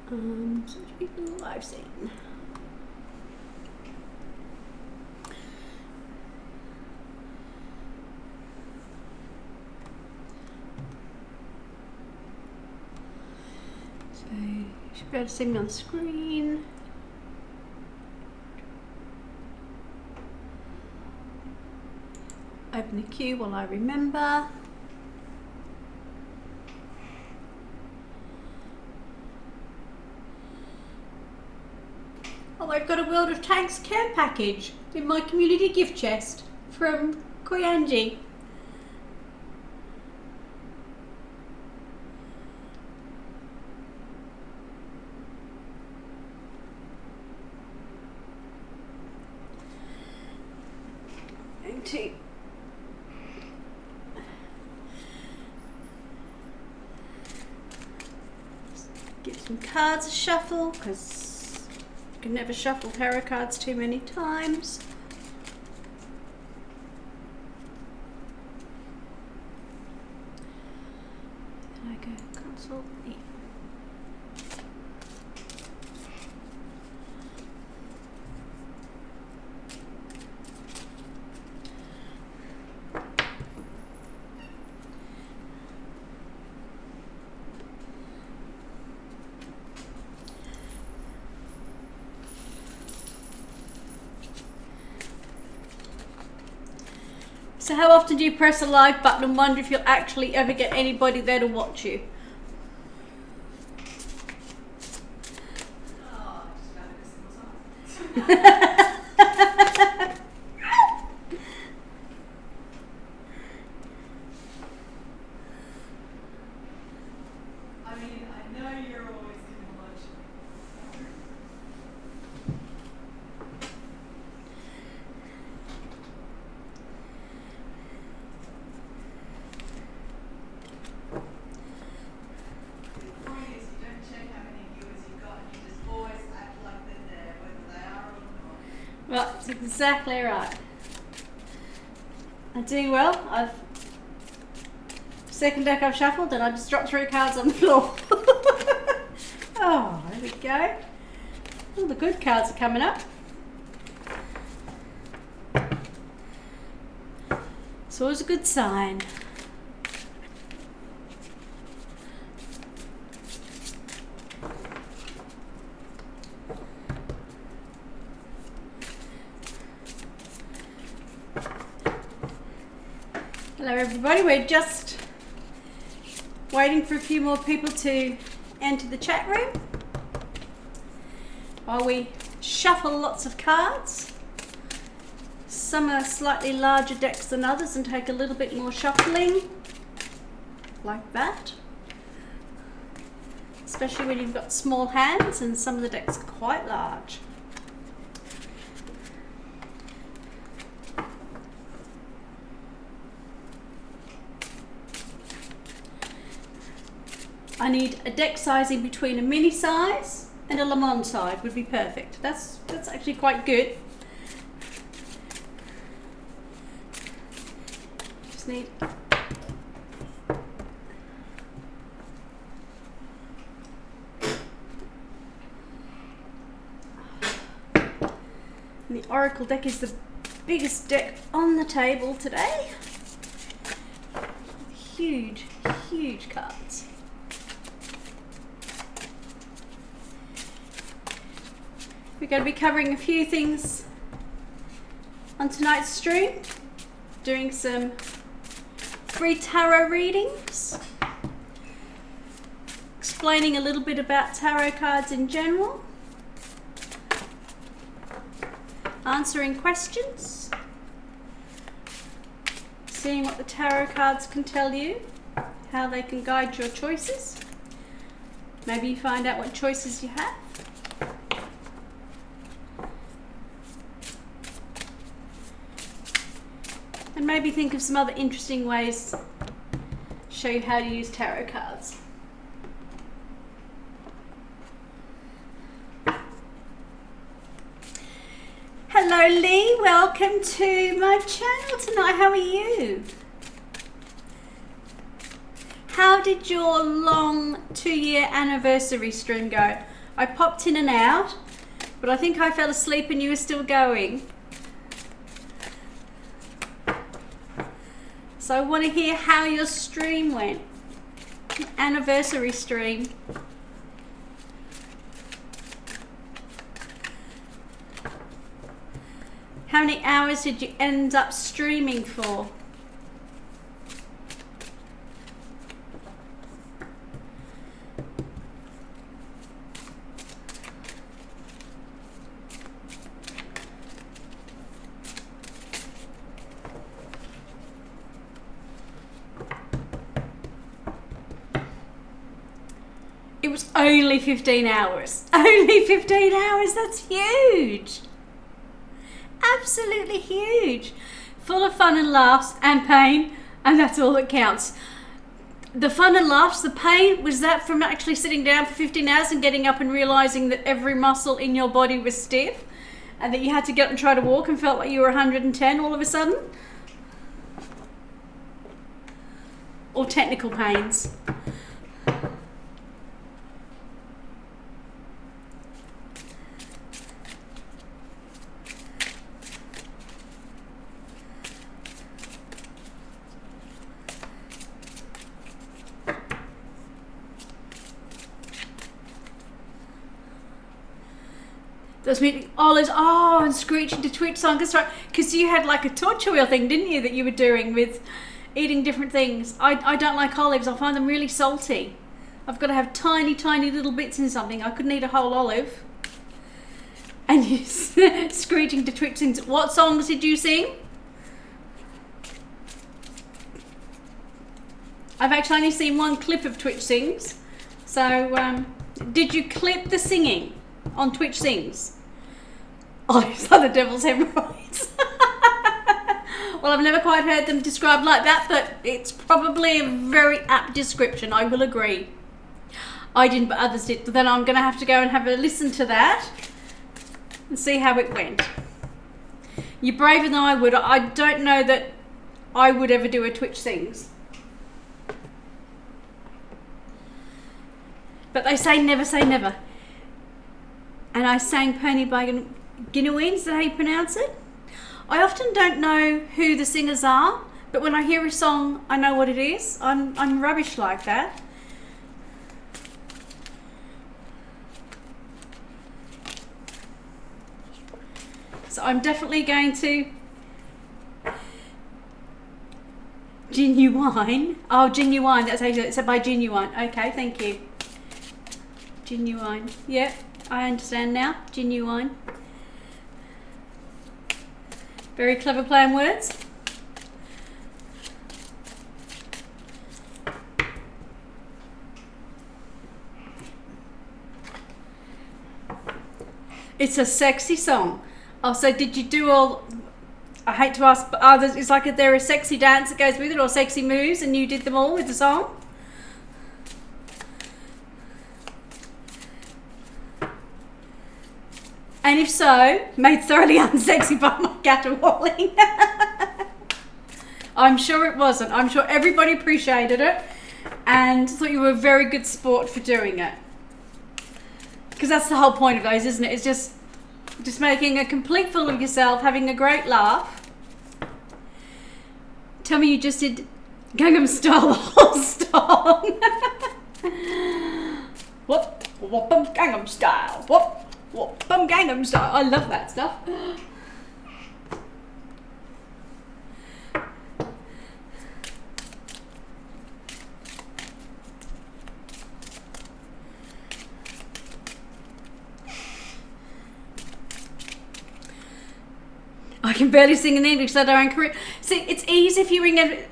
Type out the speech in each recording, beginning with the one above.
Such people I've seen. So you should be able to see me on the screen. Open the queue while I remember. Oh, I've got a World of Tanks care package in my community gift chest from Koyanji. Going to give some cards a shuffle because you can never shuffle tarot cards too many times. Then I go consult the So how often do you press a live button and wonder if you'll actually ever get anybody there to watch you? Oh, I just found it this time. I mean, I know you're always going to watch. The point is, you don't check how many viewers you've got, and you just always act like they're there, whether they are or not. Right, that's exactly right. I'm doing well. Second deck I've shuffled and I just dropped 3 cards on the floor. Oh, there we go. All the good cards are coming up. It's always a good sign. Hello everybody, we're just waiting for a few more people to enter the chat room while we shuffle lots of cards. Some are slightly larger decks than others and take a little bit more shuffling, like that. Especially when you've got small hands and some of the decks are quite large. I need a deck sizing between a mini size and a Le Mans size would be perfect. That's actually quite good. Just need and the Oracle deck is the biggest deck on the table today. Huge, huge cards. We're going to be covering a few things on tonight's stream, doing some free tarot readings, explaining a little bit about tarot cards in general, answering questions, seeing what the tarot cards can tell you, how they can guide your choices. Maybe you find out what choices you have. And maybe think of some other interesting ways to show you how to use tarot cards. Hello Lee, welcome to my channel tonight. How are you? How did your long 2-year anniversary stream go? I popped in and out, but I think I fell asleep and you were still going. So I want to hear how your stream went. Anniversary stream. How many hours did you end up streaming for? It was only 15 hours. Only 15 hours, that's huge. Absolutely huge. Full of fun and laughs and pain, and that's all that counts. The fun and laughs, the pain, was that from actually sitting down for 15 hours and getting up and realising that every muscle in your body was stiff and that you had to get up and try to walk and felt like you were 110 all of a sudden? Or technical pains? Those meeting olives, oh, and screeching to Twitch song, that's right, because you had like a torture wheel thing, didn't you, that you were doing with eating different things. I don't like olives, I find them really salty. I've got to have tiny, tiny little bits in something. I couldn't eat a whole olive. And you screeching to Twitch sings. What songs did you sing? I've actually only seen one clip of Twitch Sings. So, did you clip the singing on Twitch Sings? Olives are the devil's hemorrhoids. Well, I've never quite heard them described like that, but it's probably a very apt description, I will agree. I didn't, but others did. But then I'm going to have to go and have a listen to that and see how it went. You're braver than I would. I don't know that I would ever do a Twitch Sings. But they say never. And I sang Pony by Guineween, is that how you pronounce it? I often don't know who the singers are, but when I hear a song, I know what it is. I'm rubbish like that. So I'm definitely going to... Genuine? Oh, Genuine, that's how you do it. It's by Genuine. Okay, thank you. Genuine. Yep, I understand now. Genuine. Very clever play on words. It's a sexy song. Oh, so did you do all... I hate to ask, but it's like there a sexy dance that goes with it or sexy moves and you did them all with the song? And if so, made thoroughly unsexy by my caterwauling. I'm sure it wasn't. I'm sure everybody appreciated it and thought you were a very good sport for doing it. Because that's the whole point of those, isn't it? It's just making a complete fool of yourself, having a great laugh. Tell me you just did Gangnam Style the whole song. Whoop, whoop, Gangnam Style. Whoop. What? Bum Gangnam Style. I love that stuff. I can barely sing in English, let alone Korean. See, it's easy if you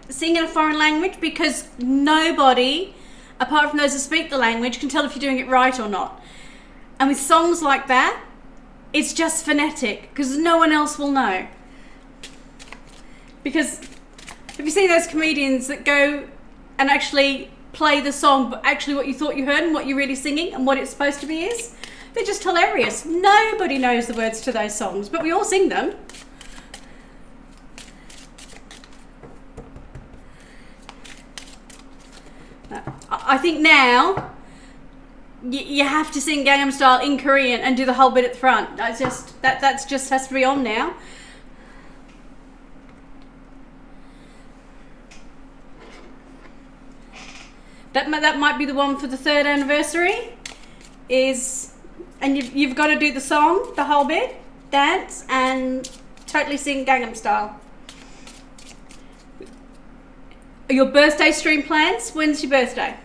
sing in a foreign language because nobody, apart from those who speak the language, can tell if you're doing it right or not. And with songs like that, it's just phonetic because no one else will know. Because have you seen those comedians that go and actually play the song, but actually what you thought you heard and what you're really singing and what it's supposed to be is? They're just hilarious. Nobody knows the words to those songs, but we all sing them. I think now... you have to sing Gangnam Style in Korean and do the whole bit at the front. That's just has to be on now. That might be the one for the 3rd anniversary. And you've got to do the song, the whole bit, dance, and totally sing Gangnam Style. Your birthday stream plans? When's your birthday?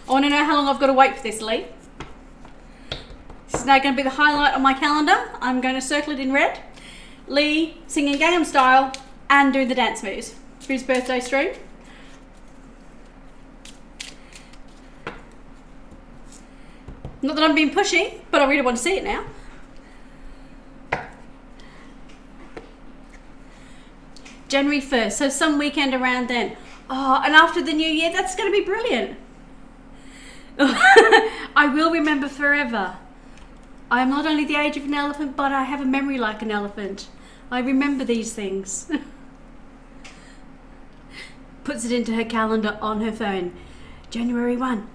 I want to know how long I've got to wait for this, Lee. This is now going to be the highlight on my calendar. I'm going to circle it in red. Lee singing Gangnam Style and doing the dance moves for his birthday stream. Not that I'm being pushy, but I really want to see it now. January 1st, so some weekend around then. Oh, and after the new year, that's going to be brilliant. I will remember forever. I am not only the age of an elephant, but I have a memory like an elephant. I remember these things. Puts it into her calendar on her phone. January 1,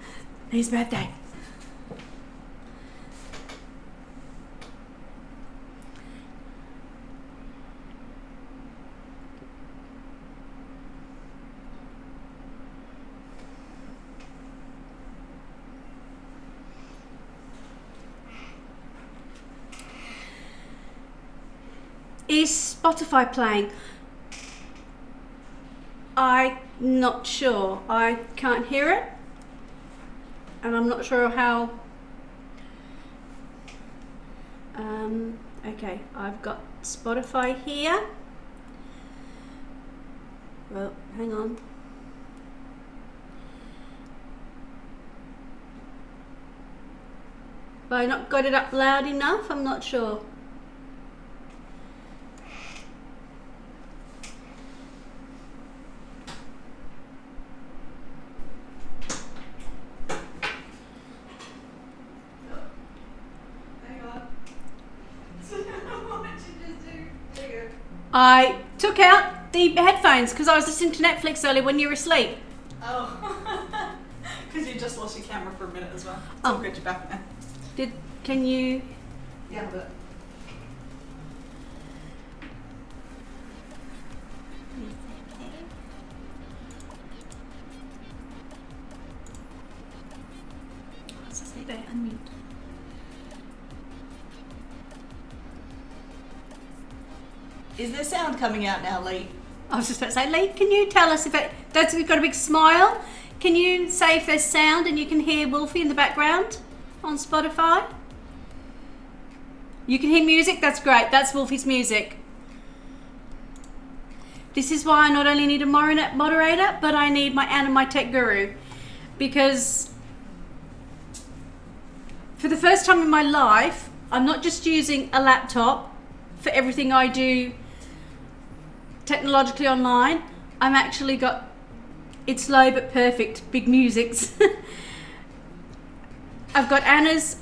his birthday. Is Spotify playing? I'm not sure. I can't hear it. And I'm not sure how... okay, I've got Spotify here. Well, hang on. Have I not got it up loud enough? I'm not sure. I took out the headphones because I was listening to Netflix earlier when you were asleep. Oh. Because you just lost your camera for a minute as well. It's Oh. all good, you're back now. Can you... Yeah, but... There, unmute. Is there sound coming out now, Lee? I was just about to say, Lee, can you tell us if that's got a big smile? Can you say if there's sound and you can hear Wolfie in the background on Spotify? You can hear music? That's great. That's Wolfie's music. This is why I not only need a moderator, but I need my Anna, my tech guru. Because for the first time in my life, I'm not just using a laptop for everything I do technologically online. I'm actually got It's Low But Perfect big musics. I've got Anna's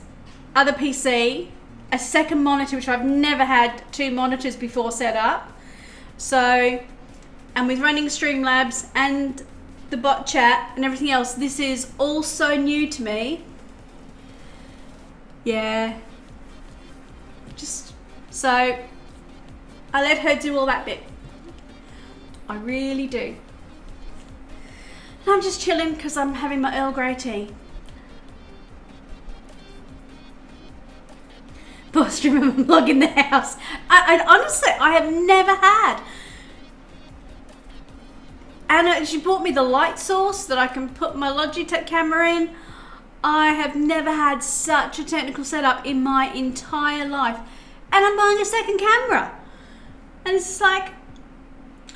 other PC, a second monitor, which I've never had 2 monitors before set up. So, and with running Streamlabs and the bot chat and everything else, this is all so new to me. Yeah. Just, so, I let her do all that bit. I really do. And I'm just chilling because I'm having my Earl Grey tea. Boss, remember vlogging the house? I honestly, I have never had. Anna, she bought me the light source that I can put my Logitech camera in. I have never had such a technical setup in my entire life. And I'm buying a second camera. And it's just like,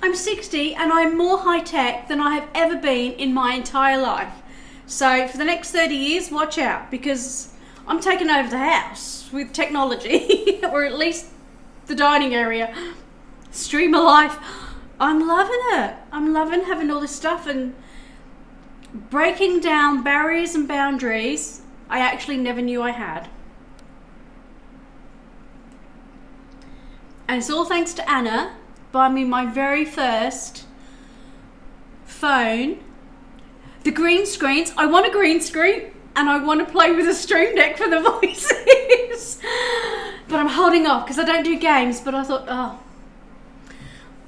I'm 60 and I'm more high tech than I have ever been in my entire life. So for the next 30 years, watch out, because I'm taking over the house with technology, or at least the dining area. Streamer life. I'm loving it. I'm loving having all this stuff and breaking down barriers and boundaries I actually never knew I had. And it's all thanks to Anna buying me my very first phone. The green screens. I want a green screen. and I want to play with a Stream Deck for the voices. But I'm holding off because I don't do games, but I thought,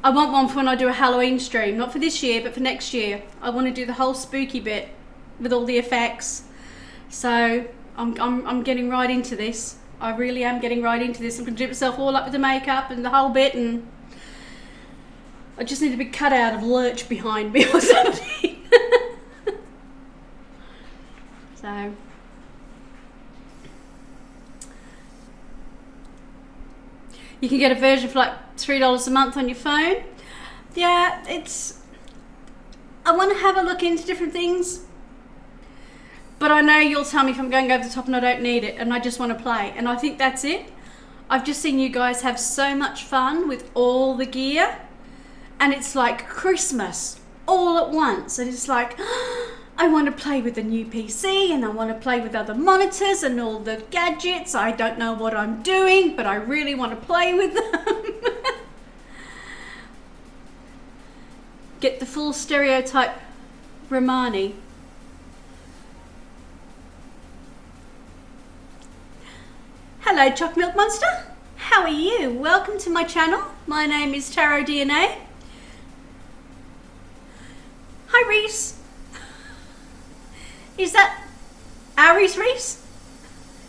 I want one for when I do a Halloween stream. Not for this year, but for next year. I want to do the whole spooky bit with all the effects. So I'm getting right into this. I really am getting right into this. I'm going to do myself all up with the makeup and the whole bit, and I just need a big cutout of Lurch behind me or something. So you can get a version for like $3 a month on your phone. Yeah, I want to have a look into different things, but I know you'll tell me if I'm going over the top and I don't need it and I just want to play, and I think that's it. I've just seen you guys have so much fun with all the gear, and it's like Christmas all at once, and it's like, I want to play with the new PC, and I want to play with other monitors and all the gadgets. I don't know what I'm doing, but I really want to play with them. Get the full stereotype Romani. Hello, Choc Milk Monster. How are you? Welcome to my channel. My name is Tarot DNA. Hi, Reese. Is that Aries Reese?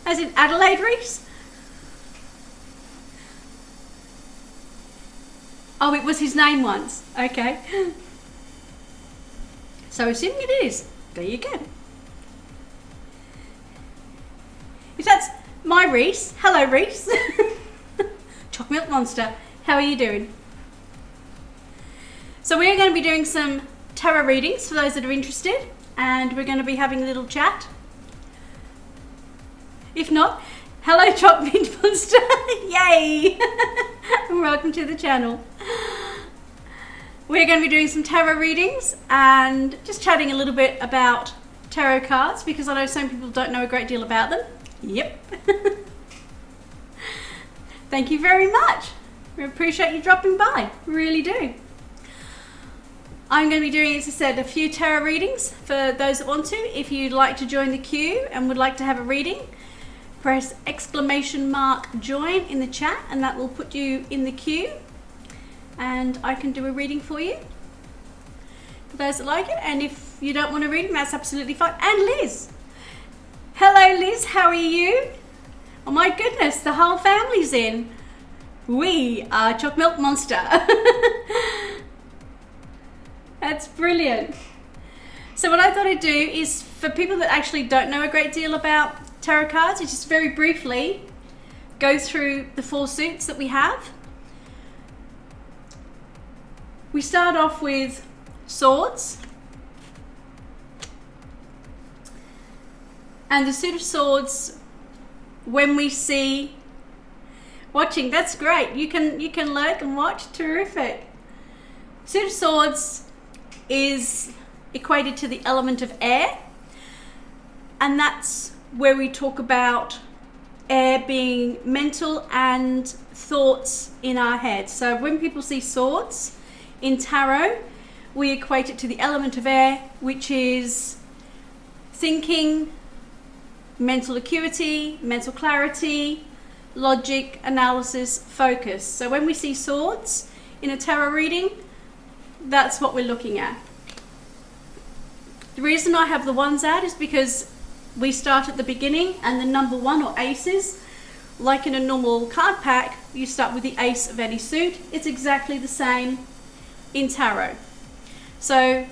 As in Adelaide Reese? Oh, it was his name once. Okay. So assuming it is, there you go. If that's my Reese, hello Reese. Choc Milk Monster, how are you doing? So we're going to be doing some tarot readings for those that are interested, and we're going to be having a little chat. If not, hello Choc Milk Monster, yay! And welcome to the channel. We're going to be doing some tarot readings and just chatting a little bit about tarot cards, because I know some people don't know a great deal about them. Yep. Thank you very much. We appreciate you dropping by. Really do. I'm going to be doing, as I said, a few tarot readings for those that want to. If you'd like to join the queue and would like to have a reading, press !join in the chat, and that will put you in the queue, and I can do a reading for you for those that like it. And if you don't want a reading, that's absolutely fine. And Liz, hello Liz, how are you? Oh my goodness, the whole family's in. We are Choc Milk Monster. That's brilliant. So what I thought I'd do is, for people that actually don't know a great deal about tarot cards, is just very briefly go through the 4 suits that we have. We start off with Swords. And the suit of Swords, when we see watching, that's great. You can lurk and watch. Terrific. Suit of Swords is equated to the element of air, and that's where we talk about air being mental and thoughts in our head. So when people see swords in tarot, we equate it to the element of air, which is thinking, mental acuity, mental clarity, logic, analysis, focus. So when we see swords in a tarot reading, that's what we're looking at. The reason I have the ones out is because we start at the beginning, and the number 1, or aces, like in a normal card pack, you start with the ace of any suit. It's exactly the same in tarot. So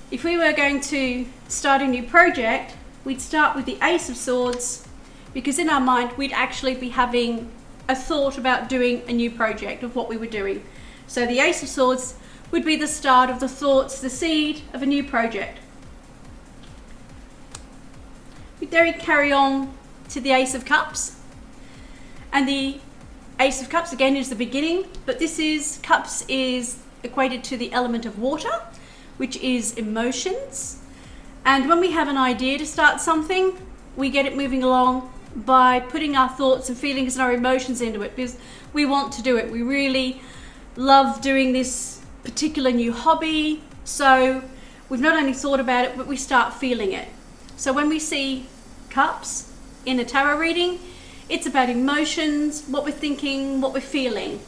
if we were going to start a new project, we'd start with the Ace of Swords, because in our mind we'd actually be having a thought about doing a new project, of what we were doing. So the Ace of Swords would be the start of the thoughts, the seed of a new project. We then carry on to the Ace of Cups, and the Ace of Cups again is the beginning, but Cups is equated to the element of water, which is emotions. And when we have an idea to start something, we get it moving along by putting our thoughts and feelings and our emotions into it, because we want to do it. We really love doing this particular new hobby, so we've not only thought about it, but we start feeling it. So when we see cups in a tarot reading, it's about emotions, what we're thinking, what we're feeling.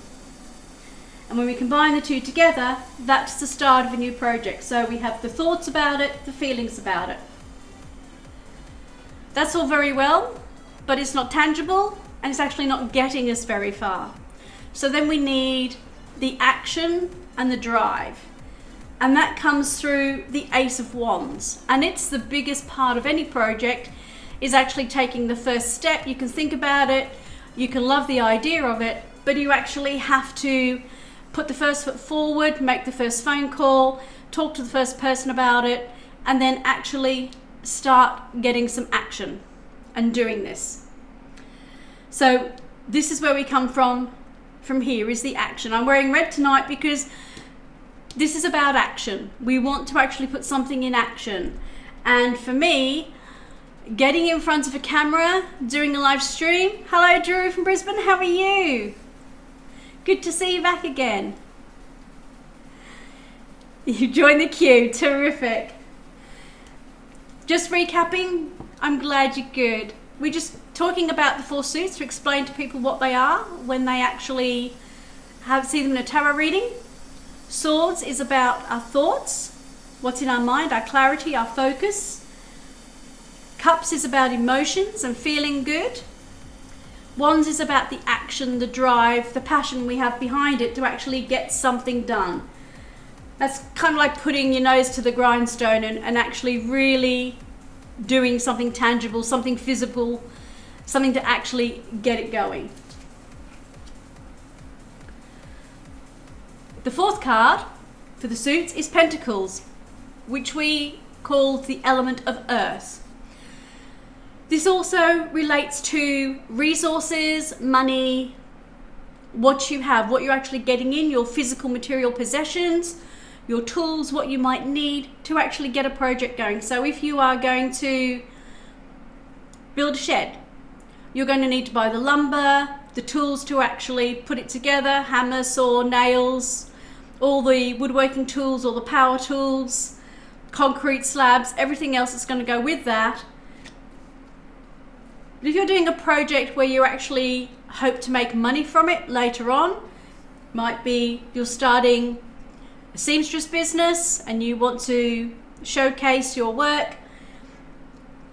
And when we combine the two together, that's the start of a new project. So we have the thoughts about it, the feelings about it. That's all very well, but it's not tangible and it's actually not getting us very far. So then we need the action and the drive. And that comes through the Ace of Wands. And it's the biggest part of any project, is actually taking the first step. You can think about it, you can love the idea of it, but you actually have to put the first foot forward, make the first phone call, talk to the first person about it, and then actually start getting some action and doing this. So this is where we come from here is the action. I'm wearing red tonight because this is about action. We want to actually put something in action. And for me, getting in front of a camera, doing a live stream. Hello, Drew from Brisbane, how are you? Good to see you back again. You joined the queue, terrific. Just recapping, I'm glad you're good. We're just talking about the 4 suits to explain to people what they are when they actually see them in a tarot reading. Swords is about our thoughts, what's in our mind, our clarity, our focus. Cups is about emotions and feeling good. Wands is about the action, the drive, the passion we have behind it to actually get something done. That's kind of like putting your nose to the grindstone and actually really doing something tangible, something physical, something to actually get it going. The 4th card for the suits is Pentacles, which we call the element of earth. This also relates to resources, money, what you have, what you're actually getting in, your physical material possessions, your tools, what you might need to actually get a project going. So if you are going to build a shed, you're going to need to buy the lumber, the tools to actually put it together, hammer, saw, nails, all the woodworking tools, all the power tools, concrete slabs, everything else that's going to go with that. But if you're doing a project where you actually hope to make money from it later on, might be you're starting a seamstress business and you want to showcase your work,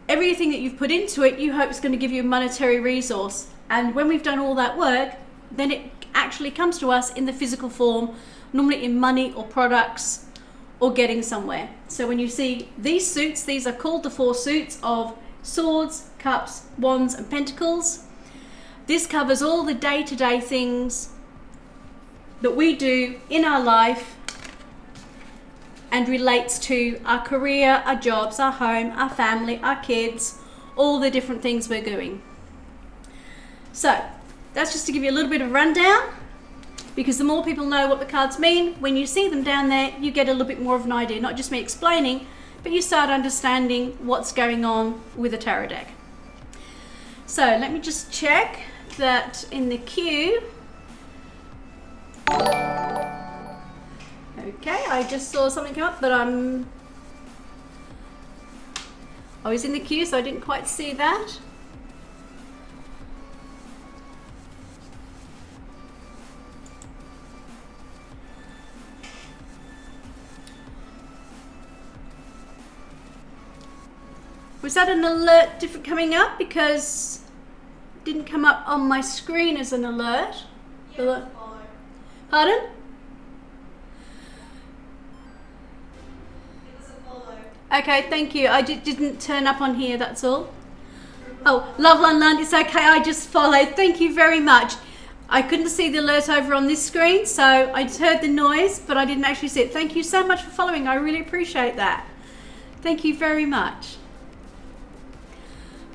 everything that you've put into it, you hope is going to give you a monetary resource. And when we've done all that work, then it actually comes to us in the physical form, normally in money or products or getting somewhere. So when you see these suits, these are called the 4 suits of Swords, Cups, Wands and Pentacles. This covers all the day-to-day things that we do in our life and relates to our career, our jobs, our home, our family, our kids, all the different things we're doing. So that's just to give you a little bit of rundown, because the more people know what the cards mean, when you see them down there, you get a little bit more of an idea, not just me explaining, but you start understanding what's going on with a tarot deck. So let me just check that in the queue. Okay, I just saw something come up, but I was in the queue, so I didn't quite see that. Was that an alert different coming up? Because it didn't come up on my screen as an alert. Yeah, follow. Pardon? It was a follow. Okay, thank you. I didn't turn up on here, that's all. Oh, Loveland, it's okay, I just followed. Thank you very much. I couldn't see the alert over on this screen, so I just heard the noise, but I didn't actually see it. Thank you so much for following. I really appreciate that. Thank you very much.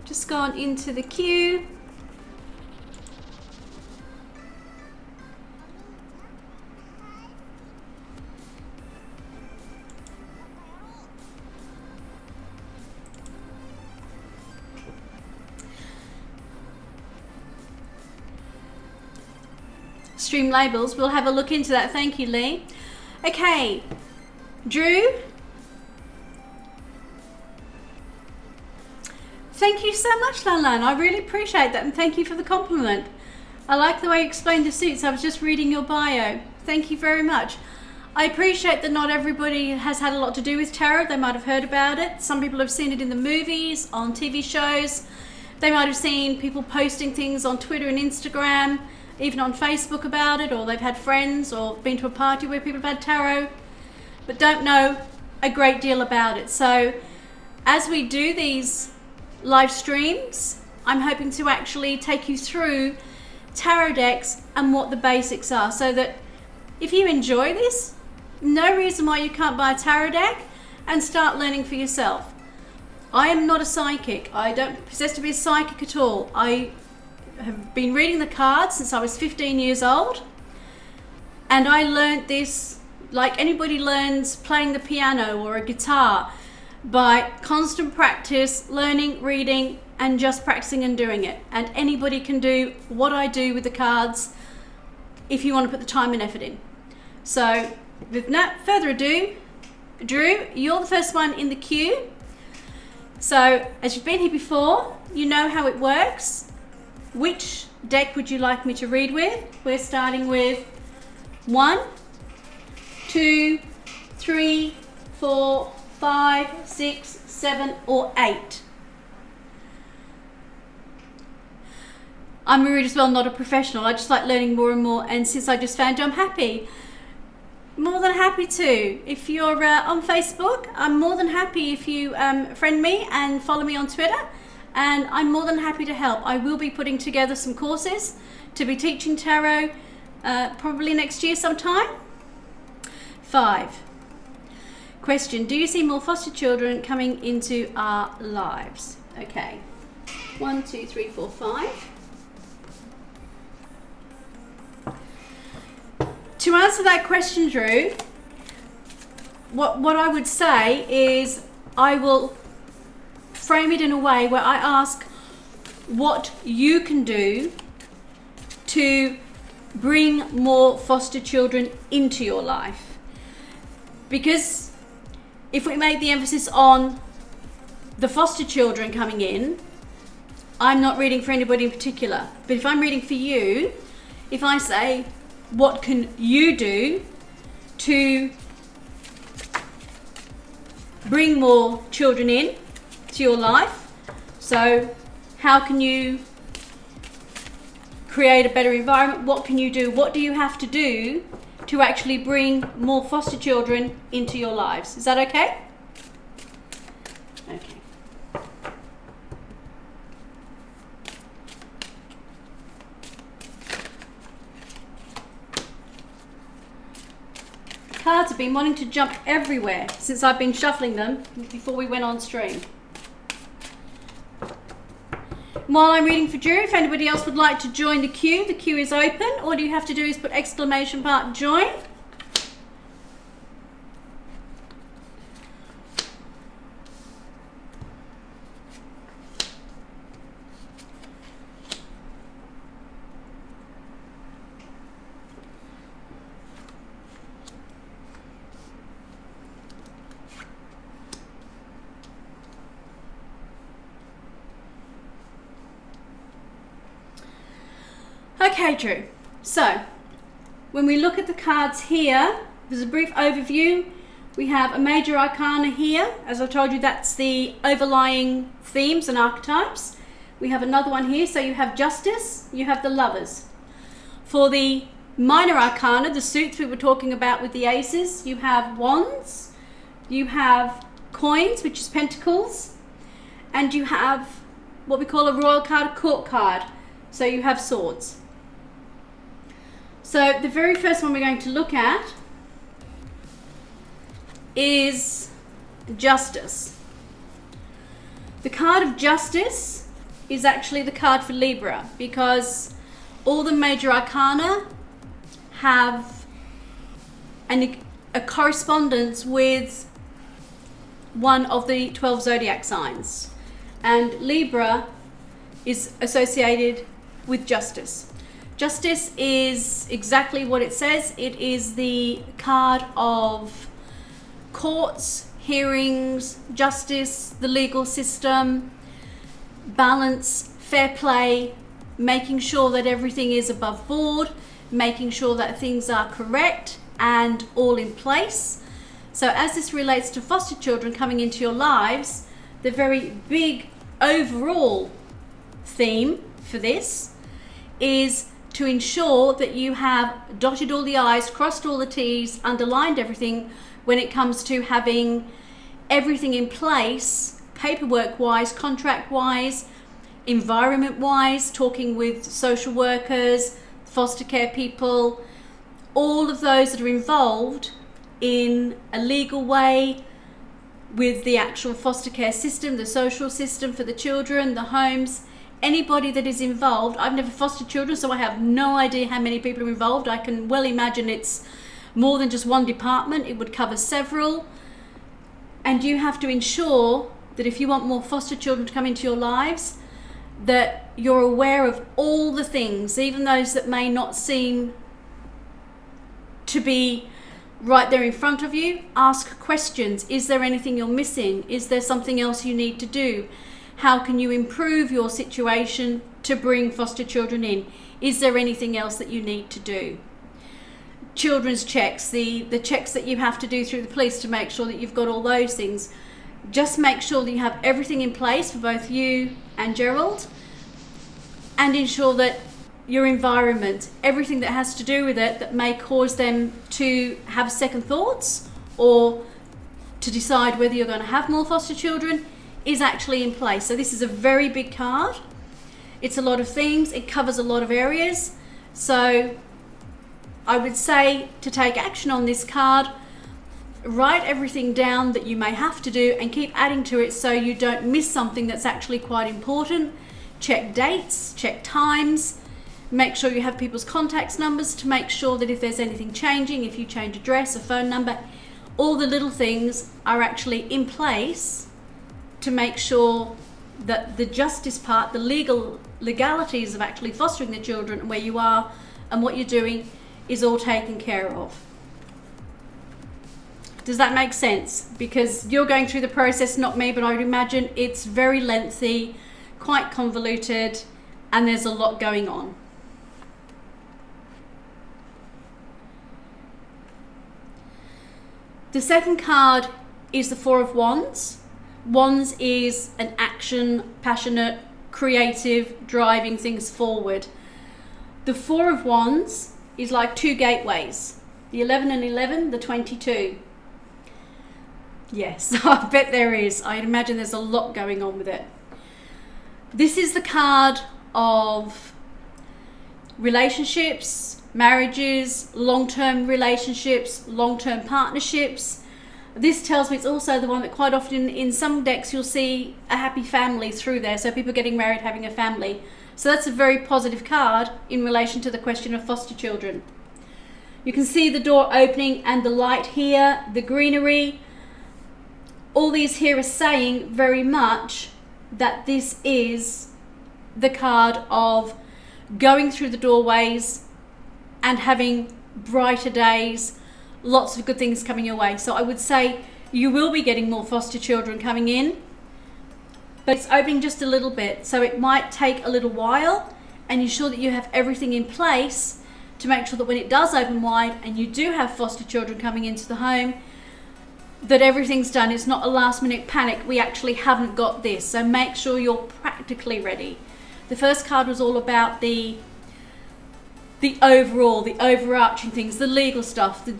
Just gone into the queue. Stream labels, we'll have a look into that. Thank you, Lee. Okay, Drew. Thank you so much, Lan Lan. I really appreciate that, and thank you for the compliment. I like the way you explained the suits. I was just reading your bio. Thank you very much. I appreciate that not everybody has had a lot to do with tarot. They might have heard about it. Some people have seen it in the movies, on TV shows. They might have seen people posting things on Twitter and Instagram, even on Facebook about it, or they've had friends or been to a party where people have had tarot, but don't know a great deal about it. So as we do these live streams, I'm hoping to actually take you through tarot decks and what the basics are, so that if you enjoy this, no reason why you can't buy a tarot deck and start learning for yourself. I am not a psychic. I don't possess to be a psychic at all. I have been reading the cards since I was 15 years old, and I learned this like anybody learns playing the piano or a guitar, by constant practice, learning, reading, and just practicing and doing it. And anybody can do what I do with the cards if you want to put the time and effort in. So with no further ado, Drew, you're the first one in the queue. So as you've been here before, you know how it works. Which deck would you like me to read with? We're starting with 1, 2, 3, 4, 5, 6, 7, or 8. I'm a reader as well, not a professional. I just like learning more and more, and since I just found you, I'm happy. More than happy to. If you're on Facebook, I'm more than happy if you friend me and follow me on Twitter, and I'm more than happy to help. I will be putting together some courses to be teaching tarot probably next year sometime. 5. Question, do you see more foster children coming into our lives? Okay. 1, 2, 3, 4, 5. To answer that question, Drew, what I would say is I will frame it in a way where I ask what you can do to bring more foster children into your life. Because if we make the emphasis on the foster children coming in, I'm not reading for anybody in particular. But if I'm reading for you, if I say, what can you do to bring more children in to your life? So how can you create a better environment? What can you do? What do you have to do to actually bring more foster children into your lives? Is that okay? Okay. Cards have been wanting to jump everywhere since I've been shuffling them before we went on stream. While I'm reading for Drew, if anybody else would like to join the queue is open. All you have to do is put exclamation mark join. Okay, Drew. So, when we look at the cards here, there's a brief overview. We have a major arcana here. As I told you, that's the overlying themes and archetypes. We have another one here. So you have Justice, you have the Lovers. For the minor arcana, the suits we were talking about with the aces, you have Wands, you have Coins, which is Pentacles, and you have what we call a Royal card, a Court card. So you have Swords. So the very first one we're going to look at is Justice. The card of Justice is actually the card for Libra, because all the major arcana have a correspondence with one of the 12 zodiac signs, and Libra is associated with justice. Justice is exactly what it says. It is the card of courts, hearings, justice, the legal system. balance, fair play, making sure that everything is above board, making sure that things are correct and all in place. So as this relates to foster children coming into your lives, the very big overall theme for this is to ensure that you have dotted all the I's, crossed all the T's, underlined everything when it comes to having everything in place, paperwork-wise, contract-wise, environment-wise, talking with social workers, foster care people, all of those that are involved in a legal way with the actual foster care system, the social system for the children, the homes, anybody that is involved. I've never fostered children, so I have no idea how many people are involved. I can well imagine it's more than just one department. It would cover several. And you have to ensure that if you want more foster children to come into your lives, that you're aware of all the things, even those that may not seem to be right there in front of you. Ask questions. Is there anything you're missing? Is there something else you need to do? How can you improve your situation to bring foster children in? Is there anything else that you need to do? Children's checks, the checks that you have to do through the police to make sure that you've got all those things. Just make sure that you have everything in place for both you and Gerald, and ensure that your environment, everything that has to do with it that may cause them to have second thoughts or to decide whether you're going to have more foster children, is actually in place. So this is a very big card. It's a lot of things. It covers a lot of areas. So I would say to take action on this card, write everything down that you may have to do and keep adding to it so you don't miss something that's actually quite important. Check dates, check times, make sure you have people's contacts numbers to make sure that if there's anything changing, if you change address, a phone number, all the little things are actually in place to make sure that the justice part, the legalities of actually fostering the children and where you are and what you're doing is all taken care of. Does that make sense? Because you're going through the process, not me, but I would imagine it's very lengthy, quite convoluted, and there's a lot going on. The second card is the Four of Wands. Wands is an action, passionate, creative, driving things forward. The Four of Wands is like two gateways, the 11 and 11, the 22. Yes, I bet there is. I'd imagine there's a lot going on with it. This is the card of relationships, marriages, long-term relationships, long-term partnerships. This tells me it's also the one that quite often in some decks you'll see a happy family through there, so people getting married, having a family. So that's a very positive card in relation to the question of foster children. You can see the door opening and the light here, the greenery. All these here are saying very much that this is the card of going through the doorways and having brighter days, lots of good things coming your way. So I would say you will be getting more foster children coming in, but it's opening just a little bit. So it might take a little while, and ensure that you have everything in place to make sure that when it does open wide and you do have foster children coming into the home, that everything's done. It's not a last minute panic. We actually haven't got this. So make sure you're practically ready. The first card was all about the overall, the overarching things, the legal stuff, the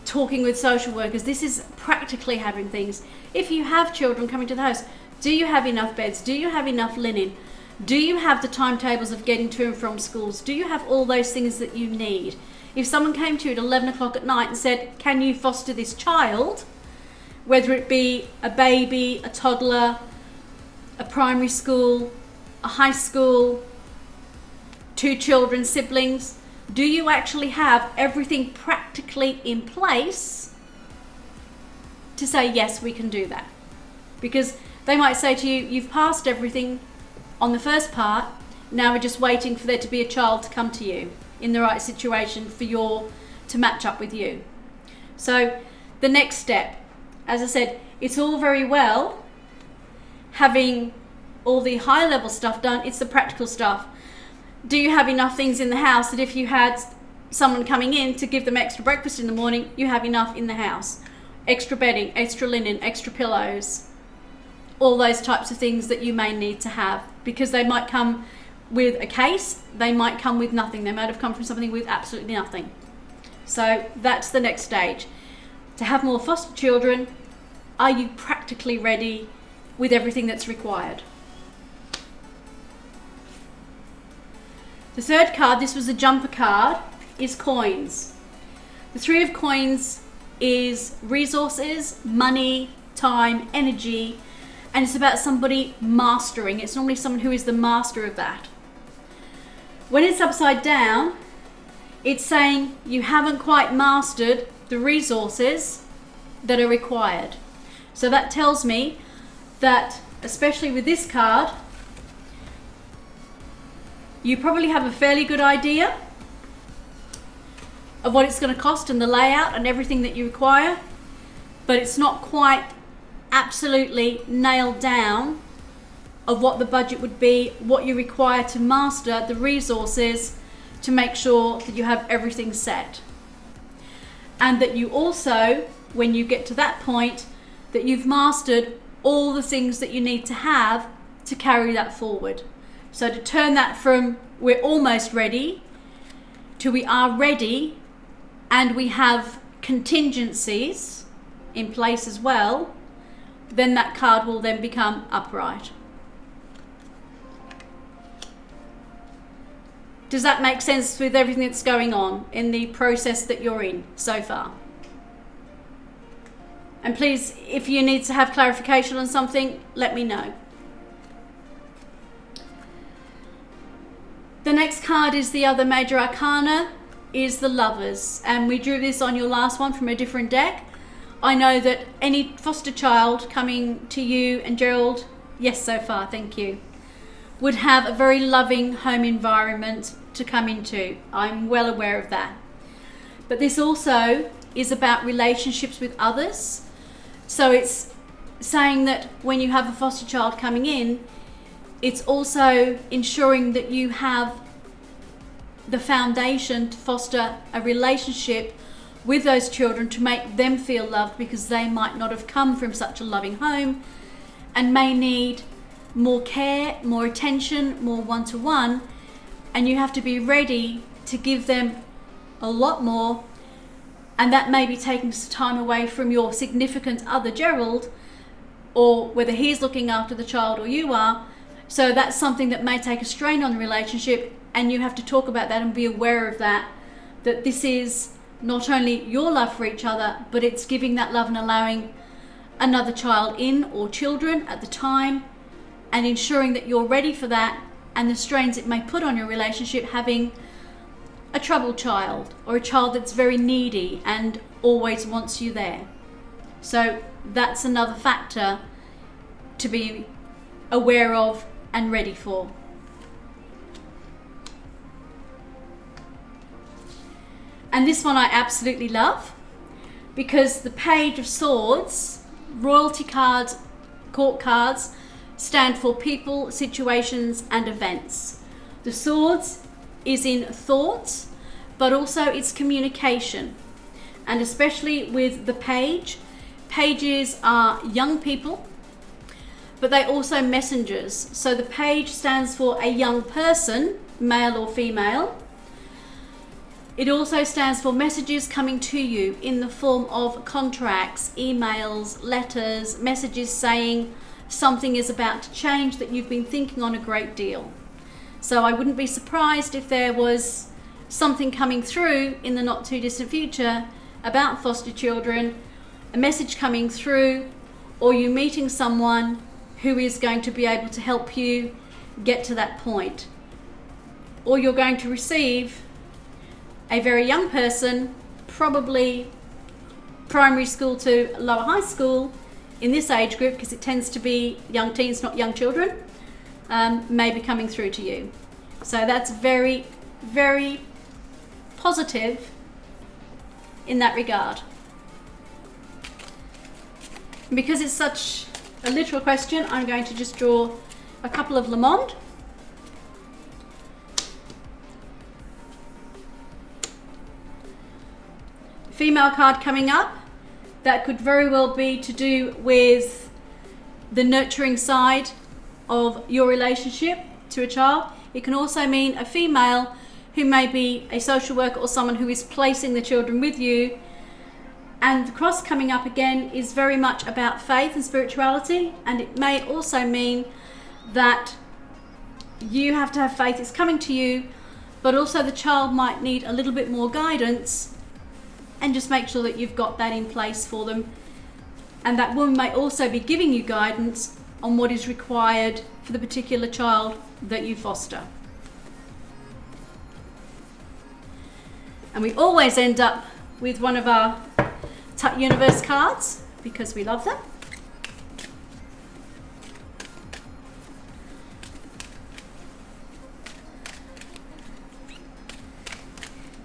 talking with social workers. This is practically having things. If you have children coming to the house, do you have enough beds? Do you have enough linen? Do you have the timetables of getting to and from schools? Do you have all those things that you need? If someone came to you at 11 o'clock at night and said, can you foster this child? Whether it be a baby, a toddler, a primary school, a high school, two children, siblings, do you actually have everything practically in place to say, yes, we can do that? Because they might say to you, you've passed everything on the first part, now we're just waiting for there to be a child to come to you in the right situation for to match up with you. So the next step, as I said, it's all very well having all the high level stuff done, it's the practical stuff. Do you have enough things in the house that if you had someone coming in to give them extra breakfast in the morning, you have enough in the house? Extra bedding, extra linen, extra pillows, all those types of things that you may need to have, because they might come with a case, they might come with nothing, they might have come from something with absolutely nothing. So that's the next stage. To have more foster children, are you practically ready with everything that's required? The third card, this was a jumper card, is coins. The Three of Coins is resources, money, time, energy, and it's about somebody mastering. It's normally someone who is the master of that. When it's upside down, it's saying you haven't quite mastered the resources that are required. So that tells me that, especially with this card, you probably have a fairly good idea of what it's going to cost and the layout and everything that you require, but it's not quite absolutely nailed down of what the budget would be, what you require to master the resources to make sure that you have everything set. And that you also, when you get to that point, that you've mastered all the things that you need to have to carry that forward. So to turn that from we're almost ready to we are ready and we have contingencies in place as well, then that card will then become upright. Does that make sense with everything that's going on in the process that you're in so far? And please, if you need to have clarification on something, let me know. The next card is the other major arcana, is the Lovers. And we drew this on your last one from a different deck. I know that any foster child coming to you and Gerald, yes so far, thank you, would have a very loving home environment to come into. I'm well aware of that. But this also is about relationships with others. So it's saying that when you have a foster child coming in, it's also ensuring that you have the foundation to foster a relationship with those children to make them feel loved, because they might not have come from such a loving home and may need more care, more attention, more one-to-one, and you have to be ready to give them a lot more, and that may be taking some time away from your significant other, Gerald, or whether he's looking after the child or you are. So that's something that may take a strain on the relationship, and you have to talk about that and be aware of that, that this is not only your love for each other, but it's giving that love and allowing another child in, or children at the time, and ensuring that you're ready for that and the strains it may put on your relationship, having a troubled child or a child that's very needy and always wants you there. So that's another factor to be aware of and ready for. And this one I absolutely love, because the Page of Swords, royalty cards, court cards, stand for people, situations and events. The Swords is in thoughts, but also it's communication. And especially with the Page, pages are young people, but they're also messengers. So the Page stands for a young person, male or female. It also stands for messages coming to you in the form of contracts, emails, letters, messages saying something is about to change that you've been thinking on a great deal. So I wouldn't be surprised if there was something coming through in the not too distant future about foster children, a message coming through, or you meeting someone who is going to be able to help you get to that point. Or you're going to receive a very young person, probably primary school to lower high school in this age group, because it tends to be young teens, not young children, may be coming through to you. So that's very, very positive in that regard. Because it's such a literal question, I'm going to just draw a couple of Le Monde. Female card coming up, that could very well be to do with the nurturing side of your relationship to a child. It can also mean a female who may be a social worker or someone who is placing the children with you. And the cross coming up again is very much about faith and spirituality, and it may also mean that you have to have faith, it's coming to you, but also the child might need a little bit more guidance, and just make sure that you've got that in place for them. And that woman may also be giving you guidance on what is required for the particular child that you foster. And we always end up with one of our Tut Universe cards because we love them.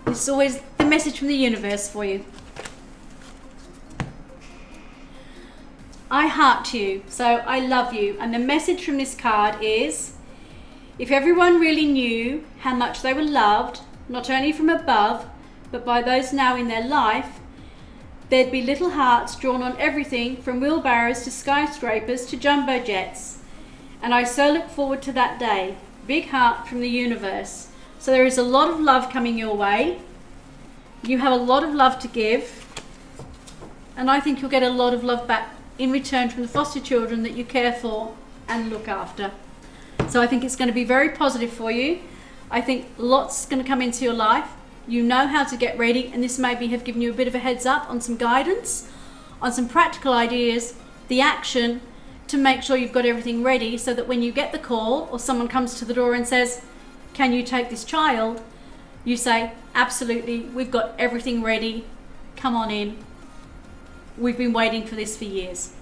This is always the message from the universe for you. I heart you, so I love you. And the message from this card is, if everyone really knew how much they were loved, not only from above, but by those now in their life, there'd be little hearts drawn on everything from wheelbarrows to skyscrapers to jumbo jets. And I so look forward to that day. Big heart from the universe. So there is a lot of love coming your way. You have a lot of love to give. And I think you'll get a lot of love back in return from the foster children that you care for and look after. So I think it's going to be very positive for you. I think lots going to come into your life. You know how to get ready, and this maybe have given you a bit of a heads up on some guidance, on some practical ideas, the action to make sure you've got everything ready so that when you get the call or someone comes to the door and says, can you take this child? You say, absolutely, we've got everything ready. Come on in. We've been waiting for this for years.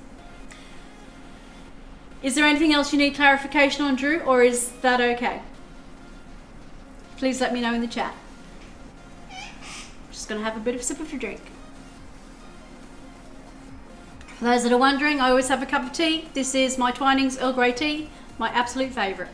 Is there anything else you need clarification on, Drew, or is that okay? Please let me know in the chat. Just going to have a bit of a sip of your drink. For those that are wondering, I always have a cup of tea. This is my Twinings Earl Grey tea, my absolute favourite.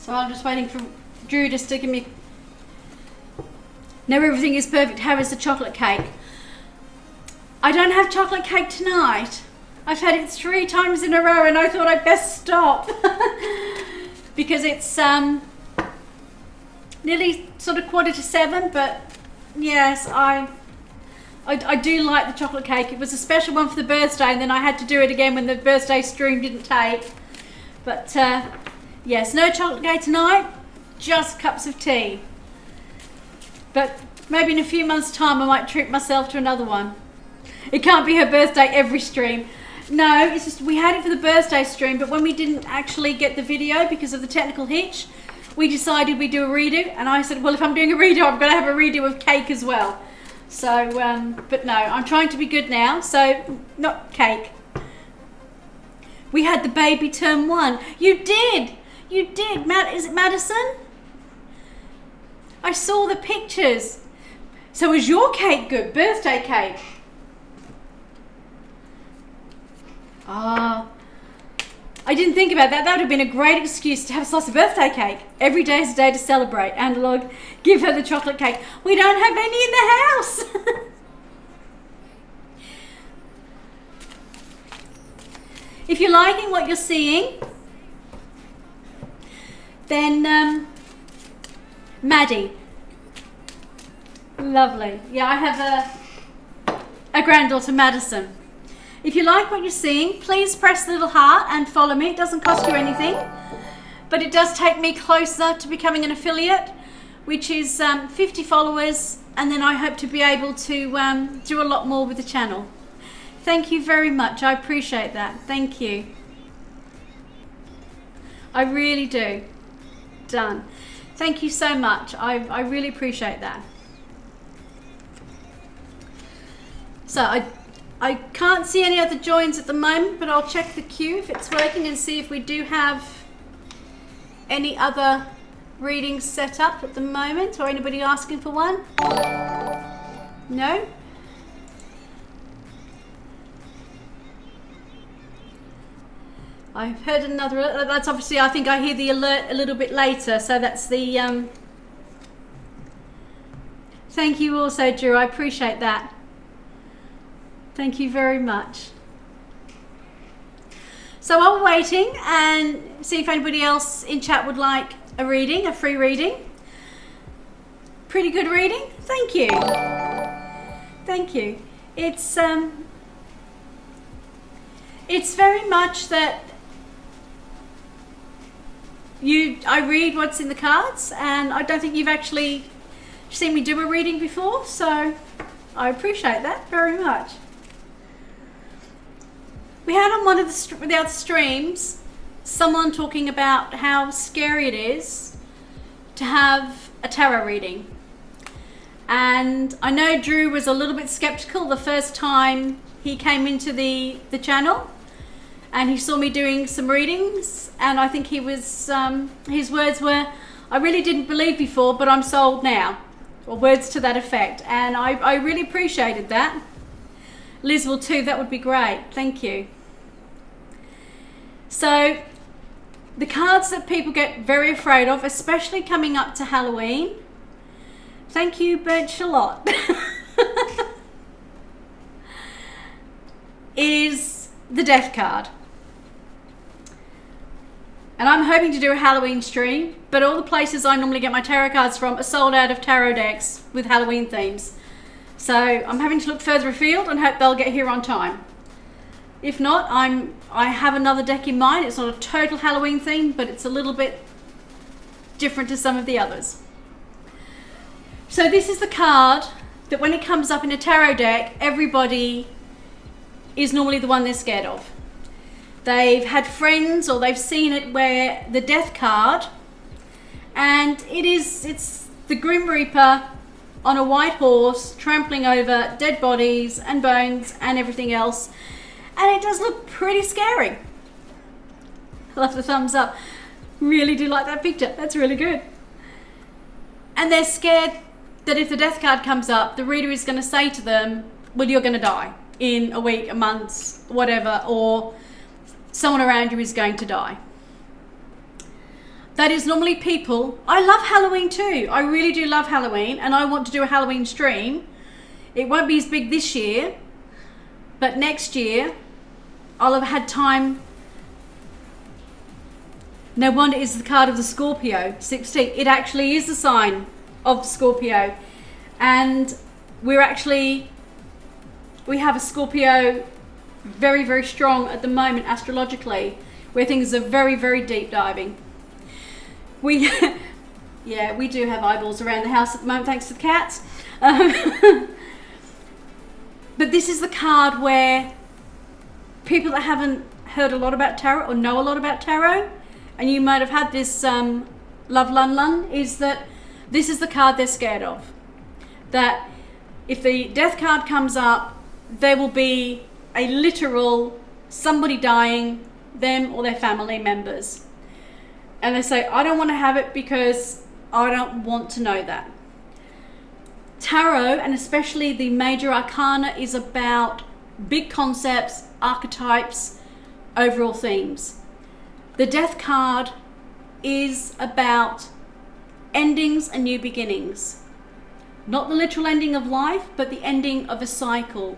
So I'm just waiting for Drew just to give me... Now everything is perfect. How is the chocolate cake? I don't have chocolate cake tonight. I've had it 3 times in a row and I thought I'd best stop. Because it's nearly sort of 7:15, but yes, I do like the chocolate cake. It was a special one for the birthday, and then I had to do it again when the birthday stream didn't take. But yes, no chocolate cake tonight, just cups of tea. But maybe in a few months' time I might treat myself to another one. It can't be her birthday every stream. No, it's just we had it for the birthday stream, but when we didn't actually get the video because of the technical hitch, we decided we'd do a redo, and I said, well, if I'm doing a redo, I'm going to have a redo of cake as well. So, but no, I'm trying to be good now, so not cake. We had the baby turn 1. You did! You did. Is it Madison? I saw the pictures. So was your cake good? Birthday cake? Ah, I didn't think about that. That would have been a great excuse to have a slice of birthday cake. Every day is a day to celebrate. Analog, give her the chocolate cake. We don't have any in the house. If you're liking what you're seeing, then Maddie. Lovely. Yeah, I have a granddaughter, Madison. If you like what you're seeing, please press the little heart and follow me. It doesn't cost you anything, but it does take me closer to becoming an affiliate, which is 50 followers, and then I hope to be able to do a lot more with the channel. Thank you very much. I appreciate that. Thank you. I really do. Done. Thank you so much. I really appreciate that. So I can't see any other joins at the moment, but I'll check the queue if it's working and see if we do have any other readings set up at the moment, or anybody asking for one. No? I've heard another, that's obviously, I think I hear the alert a little bit later, so that's the, thank you also, Drew, I appreciate that. Thank you very much. So while we're waiting and see if anybody else in chat would like a reading, a free reading. Pretty good reading, thank you. Thank you. It's very much that I read what's in the cards, and I don't think you've actually seen me do a reading before, so I appreciate that very much. We had on one of the other streams someone talking about how scary it is to have a tarot reading. And I know Drew was a little bit skeptical the first time he came into the channel, and he saw me doing some readings, and I think he was, his words were, I really didn't believe before, but I'm sold now, or words to that effect. And I really appreciated that. Liz will too, that would be great, thank you. So the cards that people get very afraid of, especially coming up to Halloween, thank you, Burnt Charlotte, is the Death card. And I'm hoping to do a Halloween stream, but all the places I normally get my tarot cards from are sold out of tarot decks with Halloween themes. So I'm having to look further afield and hope they'll get here on time. If not, I have another deck in mind. It's not a total Halloween theme, but it's a little bit different to some of the others. So this is the card that when it comes up in a tarot deck, everybody is normally the one they're scared of. They've had friends or they've seen it where the Death card, and it's the Grim Reaper on a white horse trampling over dead bodies and bones and everything else. And it does look pretty scary. I love the thumbs up. Really do like that picture. That's really good. And they're scared that if the Death card comes up, the reader is going to say to them, well, you're going to die in a week, a month, whatever, or someone around you is going to die. That is normally people. I love Halloween too. I really do love Halloween, and I want to do a Halloween stream. It won't be as big this year, but next year I'll have had time. No wonder it's the card of the Scorpio, 16. It actually is the sign of Scorpio. And we have a Scorpio very, very strong at the moment astrologically, where things are very, very deep diving. Yeah, we do have eyeballs around the house at the moment, thanks to the cats. But this is the card where people that haven't heard a lot about tarot or know a lot about tarot, and you might have had this love lun lun, is that this is the card they're scared of. That if the Death card comes up, there will be a literal somebody dying, them or their family members. And they say, I don't want to have it because I don't want to know that. Tarot, and especially the major arcana, is about big concepts, archetypes, overall themes. The Death card is about endings and new beginnings. Not the literal ending of life, but the ending of a cycle.